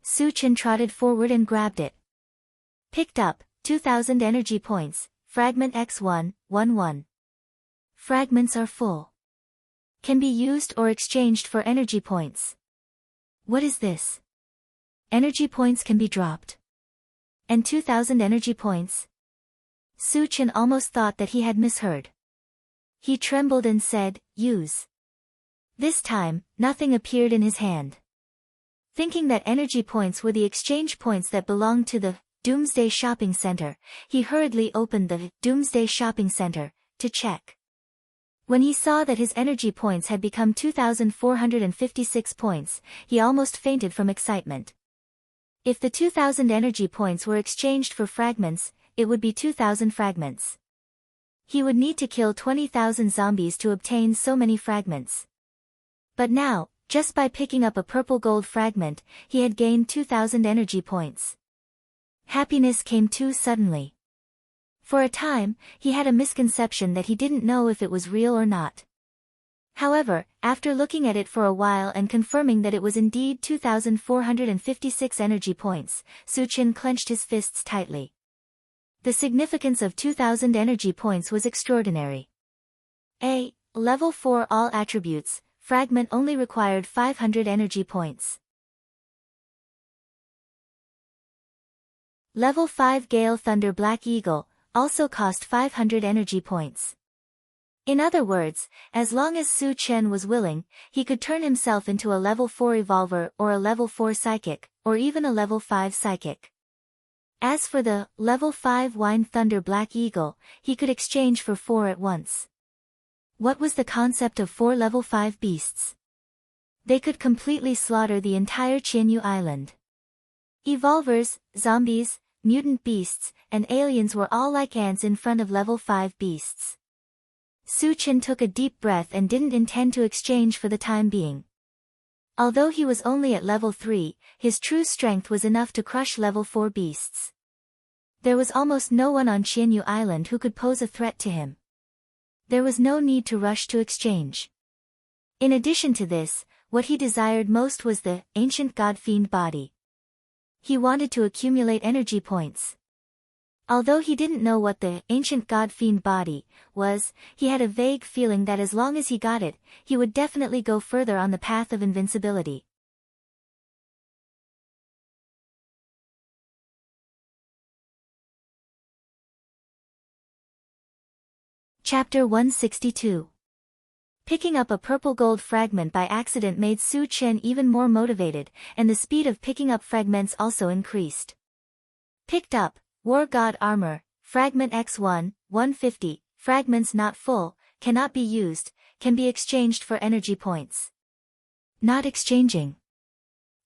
Su Qian trotted forward and grabbed it. Picked up 2,000 energy points, Fragment X1, 11. Fragments are full. Can be used or exchanged for energy points. What is this? Energy points can be dropped. And 2,000 energy points? Su Qian almost thought that he had misheard. He trembled and said, use. This time, nothing appeared in his hand. Thinking that energy points were the exchange points that belonged to the Doomsday Shopping Center, he hurriedly opened the Doomsday Shopping Center to check. When he saw that his energy points had become 2,456 points, he almost fainted from excitement. If the 2,000 energy points were exchanged for fragments, it would be 2,000 fragments. He would need to kill 20,000 zombies to obtain so many fragments. But now, just by picking up a purple gold fragment, he had gained 2,000 energy points. Happiness came too suddenly. For a time, he had a misconception that he didn't know if it was real or not. However, after looking at it for a while and confirming that it was indeed 2,456 energy points, Su Qian clenched his fists tightly. The significance of 2,000 energy points was extraordinary. A. Level 4 All Attributes, Fragment only required 500 energy points. Level 5 Gale Thunder Black Eagle, also cost 500 energy points. In other words, as long as Su Qian was willing, he could turn himself into a level 4 evolver or a level 4 psychic, or even a level 5 psychic. As for the level 5 Wine Thunder Black Eagle, he could exchange for 4 at once. What was the concept of 4 level 5 beasts? They could completely slaughter the entire Qianyu Island. Evolvers, zombies, mutant beasts, and aliens were all like ants in front of level 5 beasts. Su Qian took a deep breath and didn't intend to exchange for the time being. Although he was only at level 3, his true strength was enough to crush level 4 beasts. There was almost no one on Qianyu Island who could pose a threat to him. There was no need to rush to exchange. In addition to this, what he desired most was the ancient god-fiend body. He wanted to accumulate energy points. Although he didn't know what the ancient god-fiend body was, he had a vague feeling that as long as he got it, he would definitely go further on the path of invincibility. Chapter 162. Picking up a purple gold fragment by accident made Su Qian even more motivated, and the speed of picking up fragments also increased. Picked up War God Armor, Fragment X1, 150, fragments not full, cannot be used, can be exchanged for energy points. Not exchanging.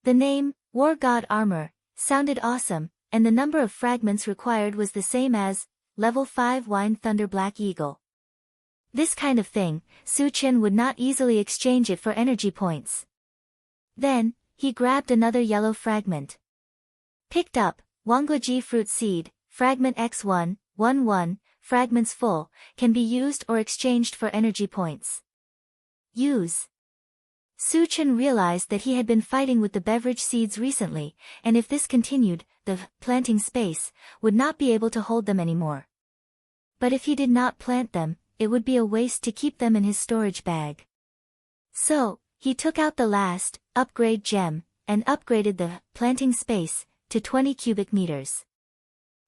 The name, War God Armor, sounded awesome, and the number of fragments required was the same as Level 5 Wine Thunder Black Eagle. This kind of thing, Su Chen would not easily exchange it for energy points. Then, he grabbed another yellow fragment. Picked up, Wanglaji Fruit Seed, Fragment X1, 1-1, fragments full, can be used or exchanged for energy points. Use. Su Chen realized that he had been fighting with the beverage seeds recently, and if this continued, the planting space would not be able to hold them anymore. But if he did not plant them, it would be a waste to keep them in his storage bag. So, he took out the last upgrade gem and upgraded the planting space to 20 cubic meters.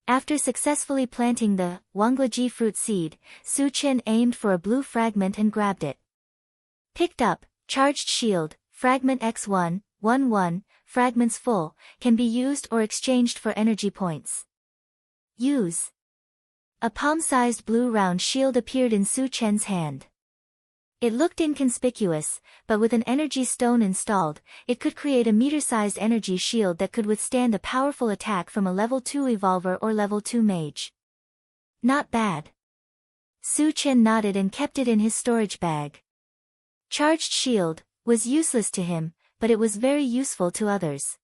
After successfully planting the Wanglaji fruit seed, Su Chen aimed for a blue fragment and grabbed it. Picked up, Charged Shield, Fragment X1, 1-1, fragments full, can be used or exchanged for energy points. Use. A palm-sized blue round shield appeared in Su Chen's hand. It looked inconspicuous, but with an energy stone installed, it could create a meter-sized energy shield that could withstand a powerful attack from a level 2 evolver or level 2 mage. Not bad. Su Chen nodded and kept it in his storage bag. Charged Shield was useless to him, but it was very useful to others.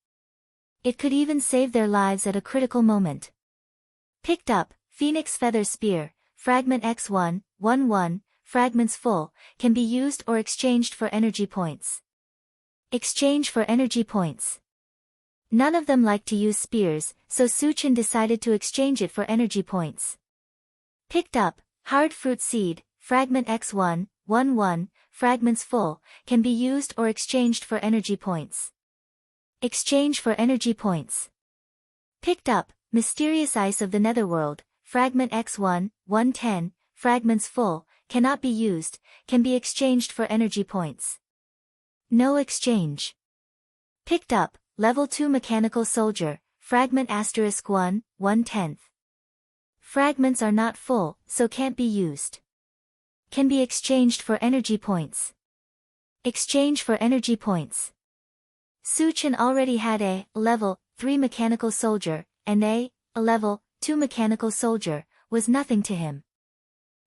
It could even save their lives at a critical moment. Picked up, Phoenix Feather Spear, Fragment X1, 1-1, fragments full, can be used or exchanged for energy points. Exchange for energy points. None of them liked to use spears, so Su Chen decided to exchange it for energy points. Picked up, Hard Fruit Seed, Fragment X1, 1-1, fragments full, can be used or exchanged for energy points. Exchange for energy points. Picked up, Mysterious Ice of the Netherworld, Fragment X1, 110, fragments full, cannot be used, can be exchanged for energy points. No exchange. Picked up, Level 2 Mechanical Soldier, Fragment *1, 1/10. Fragments are not full, so can't be used. Can be exchanged for energy points. Exchange for energy points. Su Chen already had a Level 3 Mechanical Soldier, and a Level 2 Mechanical Soldier was nothing to him.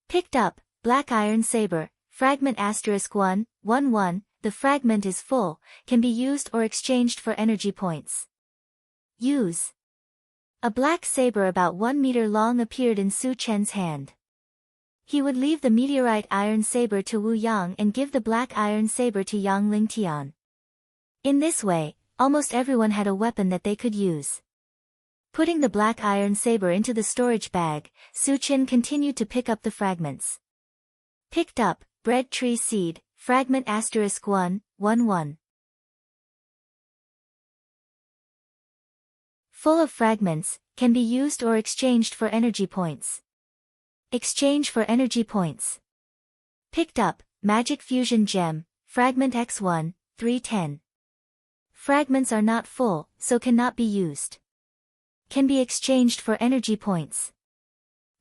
Picked up, Black Iron Saber, Fragment *1, 1/1, the fragment is full, can be used or exchanged for energy points. Use. A black saber about 1 meter long appeared in Su Chen's hand. He would leave the meteorite iron saber to Wu Yang and give the black iron saber to Yang Lingtian. In this way, almost everyone had a weapon that they could use. Putting the black iron saber into the storage bag, Su Chen continued to pick up the fragments. Picked up, Bread Tree Seed, Fragment *1, 1/1. Full of fragments, can be used or exchanged for energy points. Exchange for energy points. Picked up, Magic Fusion Gem, Fragment X1, 3/10. Fragments are not full, so cannot be used. Can be exchanged for energy points.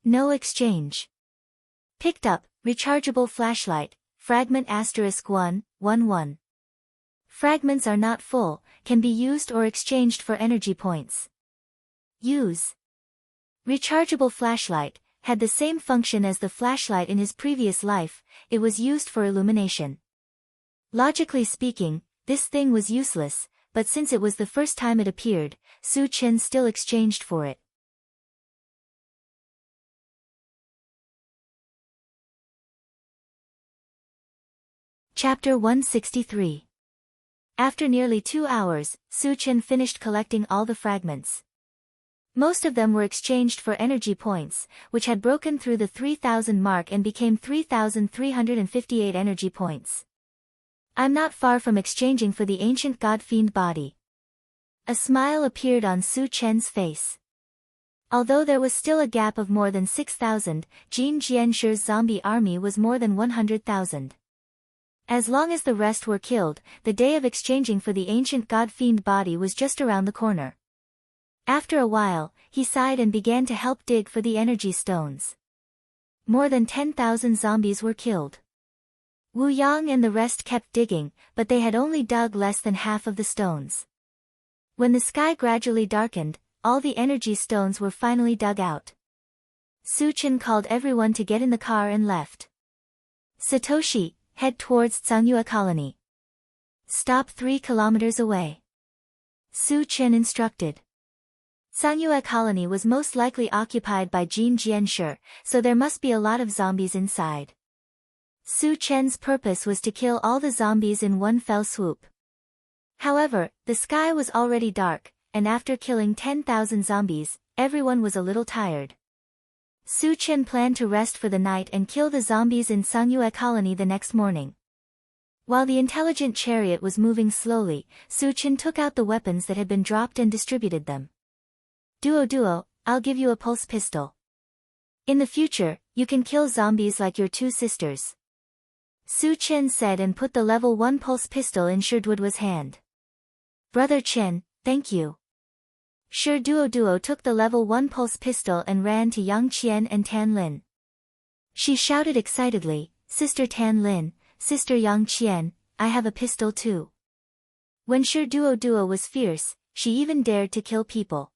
No exchange. Picked up, Rechargeable Flashlight, Fragment *1, 1/1. Fragments are not full, can be used or exchanged for energy points. Use. Rechargeable Flashlight had the same function as the flashlight in his previous life, it was used for illumination. Logically speaking, this thing was useless, but since it was the first time it appeared, Su Chen still exchanged for it. Chapter 163. After nearly 2 hours, Su Chen finished collecting all the fragments. Most of them were exchanged for energy points, which had broken through the 3,000 mark and became 3,358 energy points. I'm not far from exchanging for the ancient god-fiend body. A smile appeared on Su Chen's face. Although there was still a gap of more than 6,000, Jin Jianshi's zombie army was more than 100,000. As long as the rest were killed, the day of exchanging for the ancient god-fiend body was just around the corner. After a while, he sighed and began to help dig for the energy stones. More than 10,000 zombies were killed. Wu Yang and the rest kept digging, but they had only dug less than half of the stones. When the sky gradually darkened, all the energy stones were finally dug out. Su Chen called everyone to get in the car and left. Satoshi, head towards Tsangyue Colony. Stop 3 kilometers away. Su Chen instructed. Tsangyue Colony was most likely occupied by Jin Jianshi, so there must be a lot of zombies inside. Su Chen's purpose was to kill all the zombies in one fell swoop. However, the sky was already dark, and after killing 10,000 zombies, everyone was a little tired. Su Chen planned to rest for the night and kill the zombies in Tsangyue Colony the next morning. While the intelligent chariot was moving slowly, Su Chen took out the weapons that had been dropped and distributed them. Duo, I'll give you a pulse pistol. In the future, you can kill zombies like your 2 sisters. Su Chen said and put the level 1 pulse pistol in Duo's hand. Brother Chen, thank you. Duo took the level 1 pulse pistol and ran to Yang Qian and Tan Lin. She shouted excitedly, Sister Tan Lin, Sister Yang Qian, I have a pistol too. When Duo was fierce, she even dared to kill people.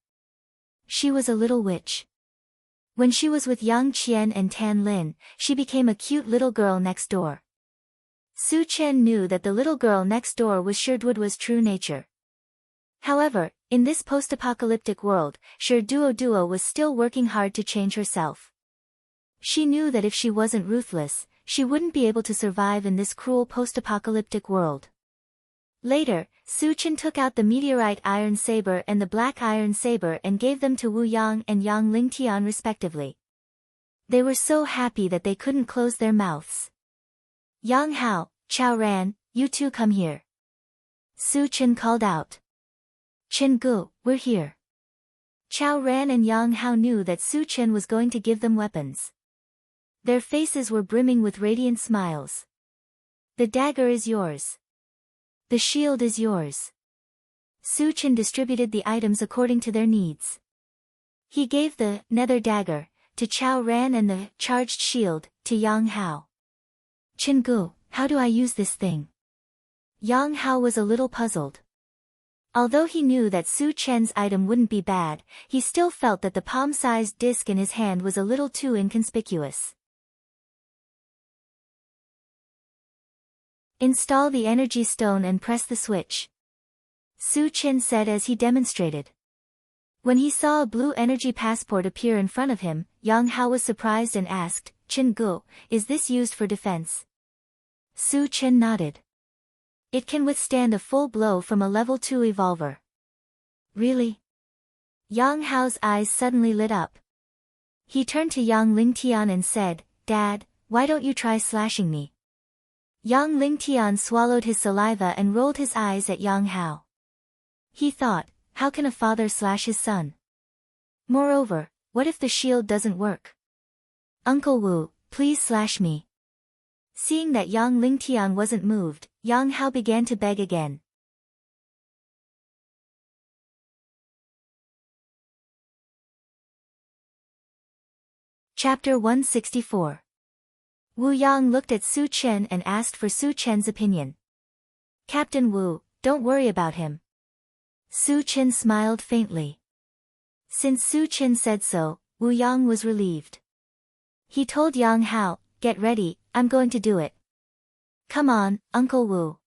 She was a little witch. When she was with Yang Qian and Tan Lin, she became a cute little girl next door. Su Chen knew that the little girl next door was Duo's true nature. However, in this post-apocalyptic world, Duo was still working hard to change herself. She knew that if she wasn't ruthless, she wouldn't be able to survive in this cruel post-apocalyptic world. Later, Su Chen took out the meteorite iron saber and the black iron saber and gave them to Wu Yang and Yang Lingtian respectively. They were so happy that they couldn't close their mouths. Yang Hao, Chao Ran, you two come here. Su Chen called out. Chen Gu, we're here. Chao Ran and Yang Hao knew that Su Chen was going to give them weapons. Their faces were brimming with radiant smiles. The dagger is yours. The shield is yours. Su Chen distributed the items according to their needs. He gave the nether dagger to Chao Ran and the charged shield to Yang Hao. Chen Gu, how do I use this thing? Yang Hao was a little puzzled. Although he knew that Su Chen's item wouldn't be bad, he still felt that the palm-sized disc in his hand was a little too inconspicuous. Install the energy stone and press the switch. Su Chen said as he demonstrated. When he saw a blue energy passport appear in front of him, Yang Hao was surprised and asked, Chen Gu, is this used for defense? Su Chen nodded. It can withstand a full blow from a level 2 evolver. Really? Yang Hao's eyes suddenly lit up. He turned to Yang Lingtian and said, Dad, why don't you try slashing me? Yang Lingtian swallowed his saliva and rolled his eyes at Yang Hao. He thought, how can a father slash his son? Moreover, what if the shield doesn't work? Uncle Wu, please slash me. Seeing that Yang Lingtian wasn't moved, Yang Hao began to beg again. Chapter 164. Wu Yang looked at Su Chen and asked for Su Chen's opinion. Captain Wu, don't worry about him. Su Chen smiled faintly. Since Su Chen said so, Wu Yang was relieved. He told Yang Hao, get ready, I'm going to do it. Come on, Uncle Wu.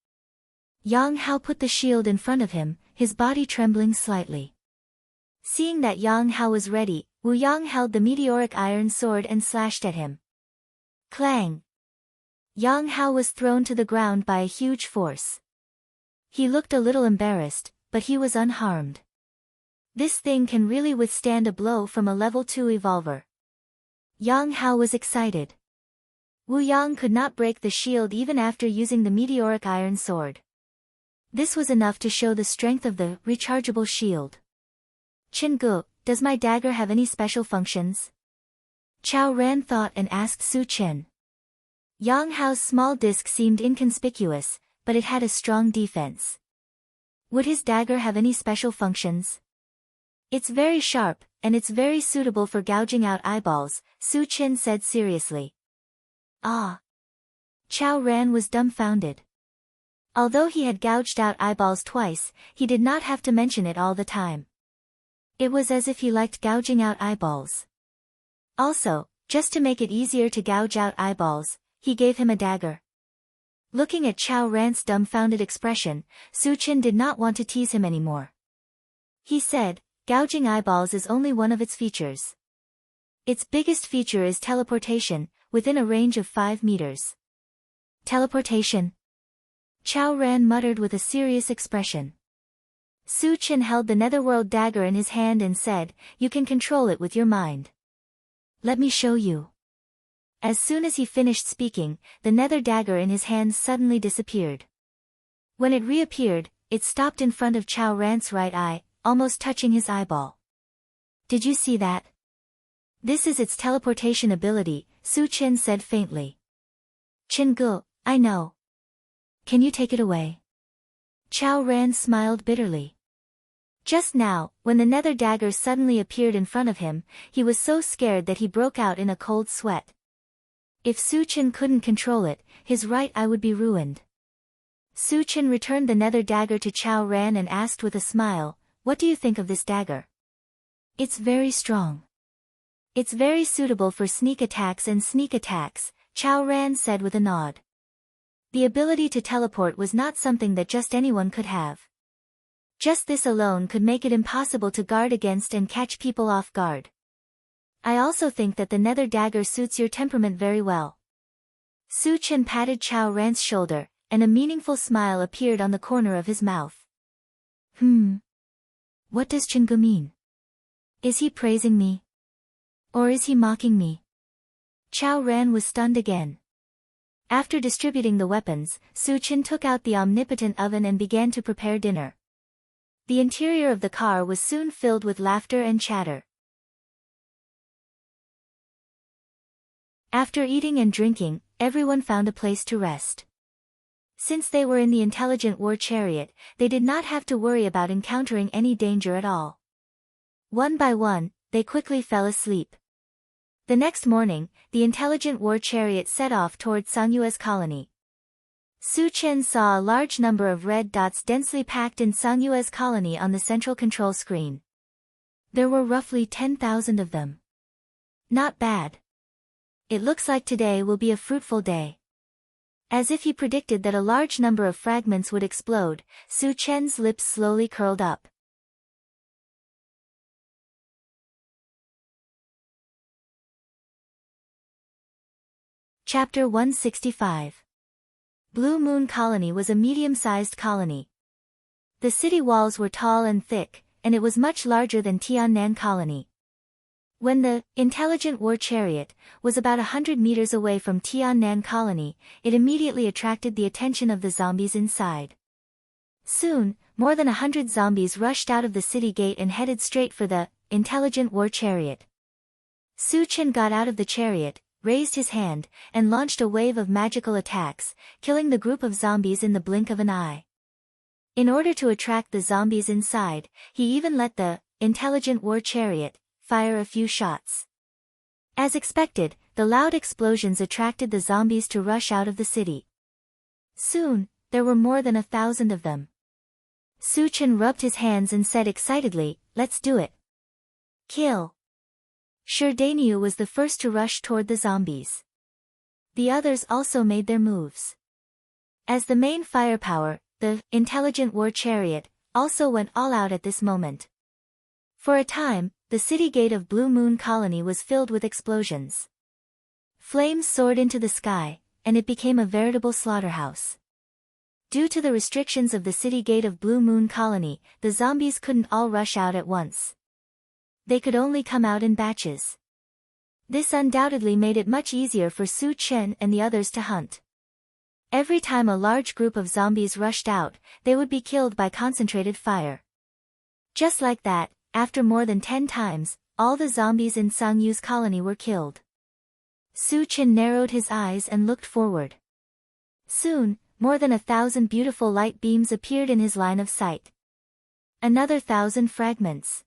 Yang Hao put the shield in front of him, his body trembling slightly. Seeing that Yang Hao was ready, Wu Yang held the meteoric iron sword and slashed at him. Clang! Yang Hao was thrown to the ground by a huge force. He looked a little embarrassed, but he was unharmed. This thing can really withstand a blow from a level 2 evolver. Yang Hao was excited. Wu Yang could not break the shield even after using the meteoric iron sword. This was enough to show the strength of the rechargeable shield. Chen Gu, does my dagger have any special functions? Chao Ran thought and asked Su Chen. Yang Hao's small disc seemed inconspicuous, but it had a strong defense. Would his dagger have any special functions? It's very sharp, and it's very suitable for gouging out eyeballs, Su Chen said seriously. Ah! Chao Ran was dumbfounded. Although he had gouged out eyeballs twice, he did not have to mention it all the time. It was as if he liked gouging out eyeballs. Also, just to make it easier to gouge out eyeballs, he gave him a dagger. Looking at Chao Ran's dumbfounded expression, Su Chen did not want to tease him anymore. He said, gouging eyeballs is only one of its features. Its biggest feature is teleportation, within a range of 5 meters. Teleportation? Chao Ran muttered with a serious expression. Su Chen held the netherworld dagger in his hand and said, you can control it with your mind. Let me show you. As soon as he finished speaking, the nether dagger in his hand suddenly disappeared. When it reappeared, it stopped in front of Chao Ran's right eye, almost touching his eyeball. Did you see that? This is its teleportation ability, Su Chen said faintly. Chen Gu, I know. Can you take it away? Chao Ran smiled bitterly. Just now, when the nether dagger suddenly appeared in front of him, he was so scared that he broke out in a cold sweat. If Su Chen couldn't control it, his right eye would be ruined. Su Chen returned the nether dagger to Chao Ran and asked with a smile, what do you think of this dagger? It's very strong. It's very suitable for sneak attacks, Chao Ran said with a nod. The ability to teleport was not something that just anyone could have. Just this alone could make it impossible to guard against and catch people off guard. I also think that the nether dagger suits your temperament very well. Su Chen patted Chao Ran's shoulder, and a meaningful smile appeared on the corner of his mouth. What does Chen Gu mean? Is he praising me? Or is he mocking me? Chao Ran was stunned again. After distributing the weapons, Su Chen took out the omnipotent oven and began to prepare dinner. The interior of the car was soon filled with laughter and chatter. After eating and drinking, everyone found a place to rest. Since they were in the intelligent war chariot, they did not have to worry about encountering any danger at all. One by one, they quickly fell asleep. The next morning, the intelligent war chariot set off toward Sangyue's colony. Su Chen saw a large number of red dots densely packed in Sangyue's colony on the central control screen. There were roughly 10,000 of them. Not bad. It looks like today will be a fruitful day. As if he predicted that a large number of fragments would explode, Su Chen's lips slowly curled up. Chapter 165. Blue Moon Colony was a medium-sized colony. The city walls were tall and thick, and it was much larger than Tiannan Colony. When the intelligent war chariot was about 100 meters away from Tiannan Colony, it immediately attracted the attention of the zombies inside. Soon, more than 100 zombies rushed out of the city gate and headed straight for the intelligent war chariot. Su Chen got out of the chariot, raised his hand, and launched a wave of magical attacks, killing the group of zombies in the blink of an eye. In order to attract the zombies inside, he even let the intelligent war chariot fire a few shots. As expected, the loud explosions attracted the zombies to rush out of the city. Soon, there were more than 1,000 of them. Su Chen rubbed his hands and said excitedly, "Let's do it. Kill." Sherdaniu was the first to rush toward the zombies. The others also made their moves. As the main firepower, the intelligent war chariot also went all out at this moment. For a time, the city gate of Blue Moon Colony was filled with explosions. Flames soared into the sky, and it became a veritable slaughterhouse. Due to the restrictions of the city gate of Blue Moon Colony, the zombies couldn't all rush out at once. They could only come out in batches. This undoubtedly made it much easier for Su Chen and the others to hunt. Every time a large group of zombies rushed out, they would be killed by concentrated fire. Just like that, after more than 10 times, all the zombies in Sangyu's colony were killed. Su Chen narrowed his eyes and looked forward. Soon, more than 1,000 beautiful light beams appeared in his line of sight. Another 1,000 fragments.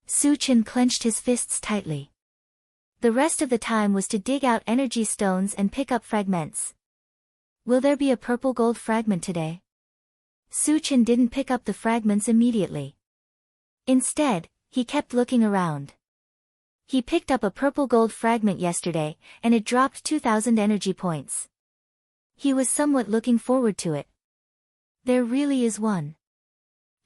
Su Chen clenched his fists tightly. The rest of the time was to dig out energy stones and pick up fragments. Will there be a purple gold fragment today? Su-chan didn't pick up the fragments immediately. Instead, he kept looking around. He picked up a purple gold fragment yesterday, and it dropped 2,000 energy points. He was somewhat looking forward to it. There really is one.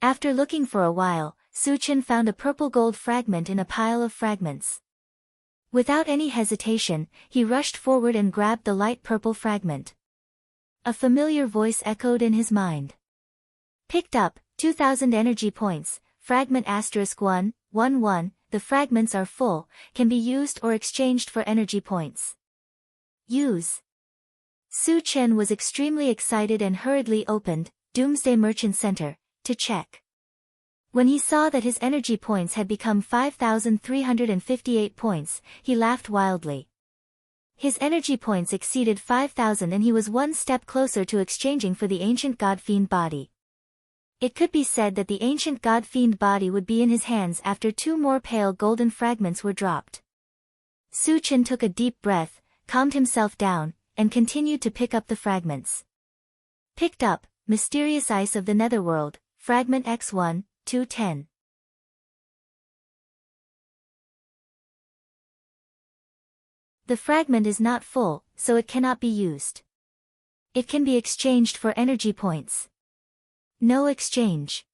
After looking for a while, Su-chan found a purple gold fragment in a pile of fragments. Without any hesitation, he rushed forward and grabbed the light purple fragment. A familiar voice echoed in his mind. Picked up, 2,000 energy points, fragment *1, 1 1, the fragments are full, can be used or exchanged for energy points. Use. Su-chan was extremely excited and hurriedly opened Doomsday Merchant Center to check. When he saw that his energy points had become 5,358 points, he laughed wildly. His energy points exceeded 5,000 and he was one step closer to exchanging for the ancient God-fiend body. It could be said that the ancient God-fiend body would be in his hands after 2 more pale golden fragments were dropped. Su-chan took a deep breath, calmed himself down, and continued to pick up the fragments. Picked up, Mysterious Ice of the Netherworld, Fragment X1, 210. The fragment is not full, so it cannot be used. It can be exchanged for energy points. No exchange.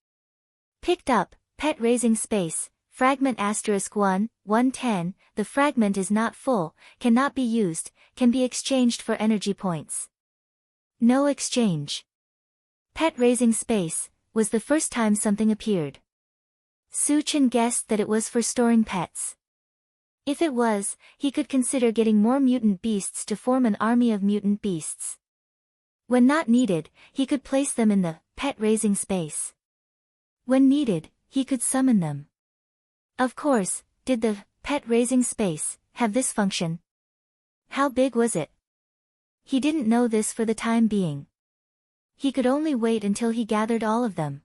Picked up, Pet Raising Space, Fragment *1, 110, the fragment is not full, cannot be used, can be exchanged for energy points. No exchange. Pet Raising Space was the first time something appeared. Su-chan guessed that it was for storing pets. If it was, he could consider getting more mutant beasts to form an army of mutant beasts. When not needed, he could place them in the Pet Raising Space. When needed, he could summon them. Of course, did the Pet Raising Space have this function? How big was it? He didn't know this for the time being. He could only wait until he gathered all of them.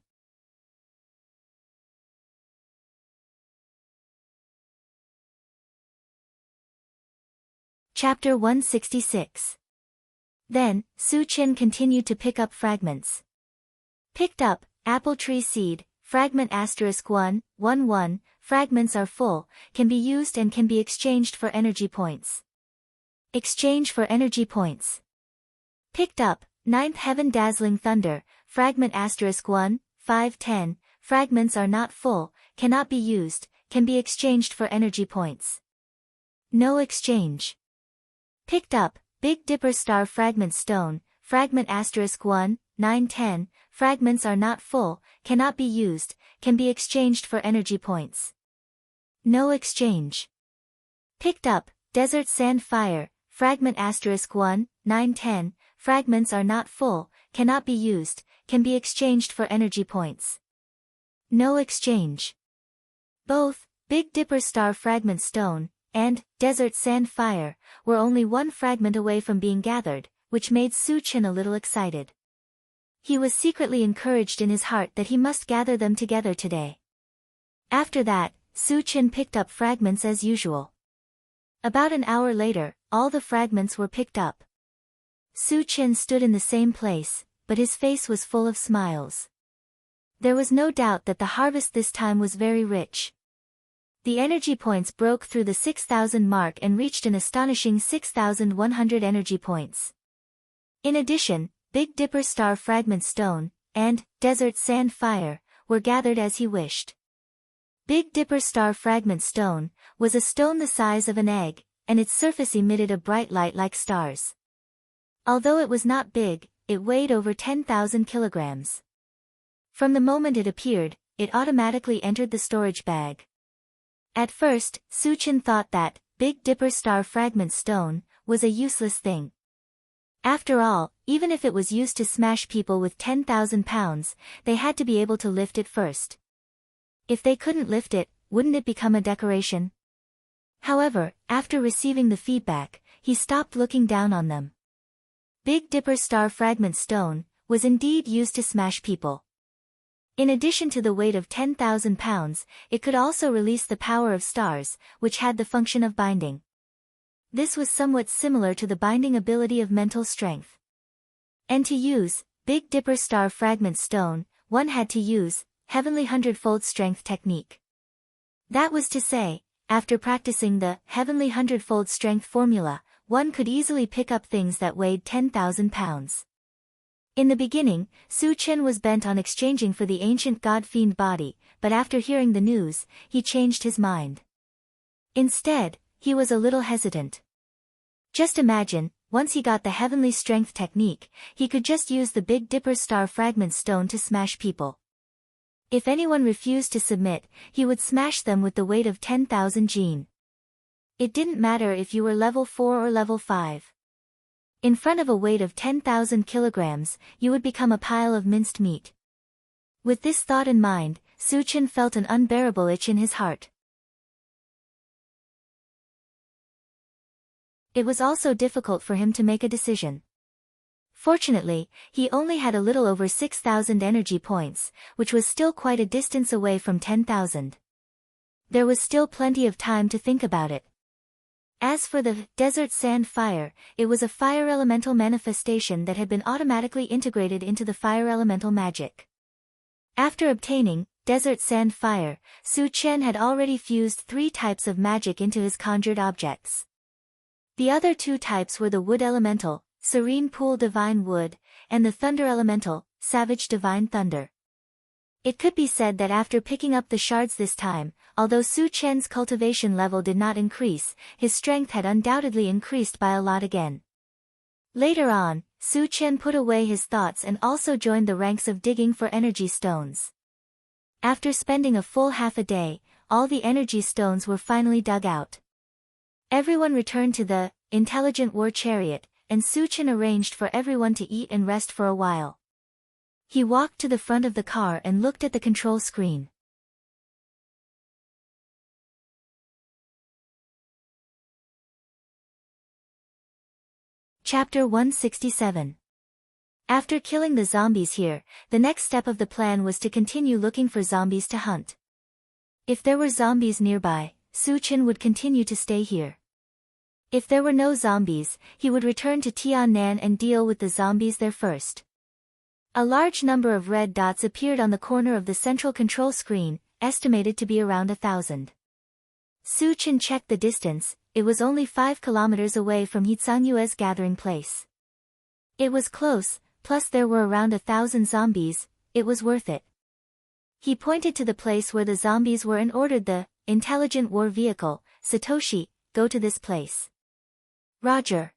Chapter 166. Then, Su-chan continued to pick up fragments. Picked up, Apple Tree Seed, Fragment *1, 1 1, fragments are full, can be used and can be exchanged for energy points. Exchange for energy points. Picked up, Ninth Heaven Dazzling Thunder, Fragment *1, 5 10, fragments are not full, cannot be used, can be exchanged for energy points. No exchange. Picked up, Big Dipper Star Fragment Stone, Fragment *1, 9 10, fragments are not full, cannot be used, can be exchanged for energy points. No exchange. Picked up, Desert Sand Fire, Fragment *1, 9 10, fragments are not full, cannot be used, can be exchanged for energy points. No exchange. Both, Big Dipper Star Fragment Stone, and Desert Sand Fire, were only one fragment away from being gathered, which made Su-chan a little excited. He was secretly encouraged in his heart that he must gather them together today. After that, Su-chan picked up fragments as usual. About an hour later, all the fragments were picked up. Su-chan stood in the same place, but his face was full of smiles. There was no doubt that the harvest this time was very rich. The energy points broke through the 6,000 mark and reached an astonishing 6,100 energy points. In addition, Big Dipper Star Fragment Stone, and Desert Sand Fire, were gathered as he wished. Big Dipper Star Fragment Stone was a stone the size of an egg, and its surface emitted a bright light like stars. Although it was not big, it weighed over 10,000 kilograms. From the moment it appeared, it automatically entered the storage bag. At first, Su-chan thought that Big Dipper Star Fragment Stone was a useless thing. After all, even if it was used to smash people with 10,000 pounds, they had to be able to lift it first. If they couldn't lift it, wouldn't it become a decoration? However, after receiving the feedback, he stopped looking down on them. Big Dipper Star Fragment Stone was indeed used to smash people. In addition to the weight of 10,000 pounds, it could also release the power of stars, which had the function of binding. This was somewhat similar to the binding ability of mental strength. And to use Big Dipper Star Fragment Stone, one had to use Heavenly Hundredfold Strength technique. That was to say, after practicing the Heavenly Hundredfold Strength formula, one could easily pick up things that weighed 10,000 pounds. In the beginning, Su Chen was bent on exchanging for the ancient god-fiend body, but after hearing the news, he changed his mind. Instead, he was a little hesitant. Just imagine, once he got the Heavenly Strength technique, he could just use the Big Dipper Star Fragment Stone to smash people. If anyone refused to submit, he would smash them with the weight of 10,000 jin. It didn't matter if you were level 4 or level 5. In front of a weight of 10,000 kilograms, you would become a pile of minced meat. With this thought in mind, Su Chen felt an unbearable itch in his heart. It was also difficult for him to make a decision. Fortunately, he only had a little over 6,000 energy points, which was still quite a distance away from 10,000. There was still plenty of time to think about it. As for the Desert Sand Fire, it was a fire elemental manifestation that had been automatically integrated into the fire elemental magic. After obtaining Desert Sand Fire, Su Chen had already fused 3 types of magic into his conjured objects. The other 2 types were the Wood Elemental, Serene Pool Divine Wood, and the Thunder Elemental, Savage Divine Thunder. It could be said that after picking up the shards this time, although Su Chen's cultivation level did not increase, his strength had undoubtedly increased by a lot again. Later on, Su Chen put away his thoughts and also joined the ranks of digging for energy stones. After spending a full half a day, all the energy stones were finally dug out. Everyone returned to the Intelligent War Chariot, and Su Chen arranged for everyone to eat and rest for a while. He walked to the front of the car and looked at the control screen. Chapter 167. After killing the zombies here, the next step of the plan was to continue looking for zombies to hunt. If there were zombies nearby, Su Chen would continue to stay here. If there were no zombies, he would return to Tiannan and deal with the zombies there first. A large number of red dots appeared on the corner of the central control screen, estimated to be around 1,000. Su Chen checked the distance, it was only 5 kilometers away from Hitsanyue's gathering place. It was close, plus there were around 1,000 zombies, it was worth it. He pointed to the place where the zombies were and ordered the Intelligent War Vehicle, Satoshi, go to this place. Roger.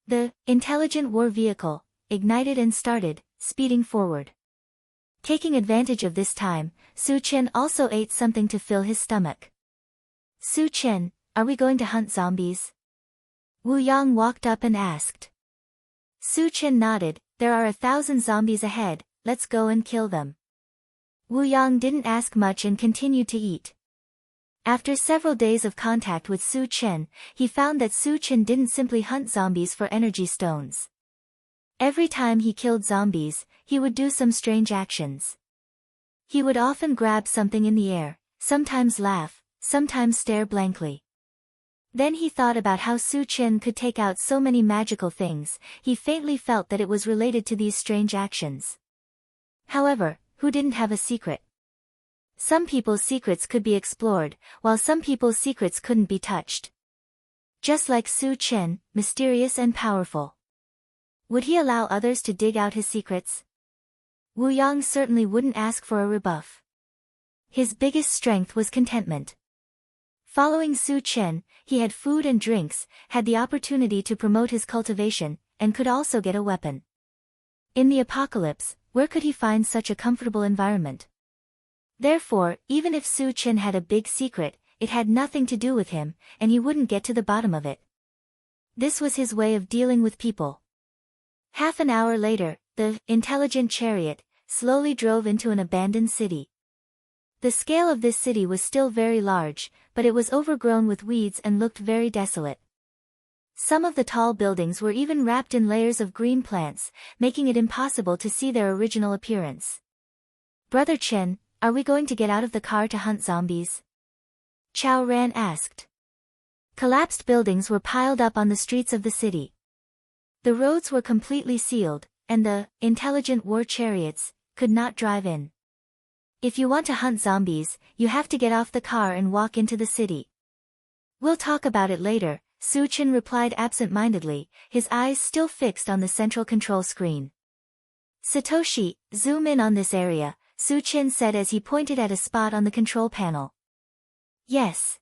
The Intelligent War Vehicle ignited and started, speeding forward. Taking advantage of this time, Su Chen also ate something to fill his stomach. Su Chen, are we going to hunt zombies? Wu Yang walked up and asked. Su Chen nodded, there are 1,000 zombies ahead, let's go and kill them. Wu Yang didn't ask much and continued to eat. After several days of contact with Su Chen, he found that Su Chen didn't simply hunt zombies for energy stones. Every time he killed zombies, he would do some strange actions. He would often grab something in the air, sometimes laugh, sometimes stare blankly. Then he thought about how Su Chen could take out so many magical things, he faintly felt that it was related to these strange actions. However, who didn't have a secret? Some people's secrets could be explored, while some people's secrets couldn't be touched. Just like Su Chen, mysterious and powerful. Would he allow others to dig out his secrets? Wu Yang certainly wouldn't ask for a rebuff. His biggest strength was contentment. Following Su Chen, he had food and drinks, had the opportunity to promote his cultivation, and could also get a weapon. In the apocalypse, where could he find such a comfortable environment? Therefore, even if Su Chen had a big secret, it had nothing to do with him, and he wouldn't get to the bottom of it. This was his way of dealing with people. Half an hour later, the Intelligent Chariot slowly drove into an abandoned city. The scale of this city was still very large, but it was overgrown with weeds and looked very desolate. Some of the tall buildings were even wrapped in layers of green plants, making it impossible to see their original appearance. Brother Chen, are we going to get out of the car to hunt zombies? Chao Ran asked. Collapsed buildings were piled up on the streets of the city. The roads were completely sealed, and the intelligent war chariots could not drive in. If you want to hunt zombies, you have to get off the car and walk into the city. We'll talk about it later, Su-chin replied absent-mindedly, his eyes still fixed on the central control screen. Satoshi, zoom in on this area, Su-chin said as he pointed at a spot on the control panel. Yes.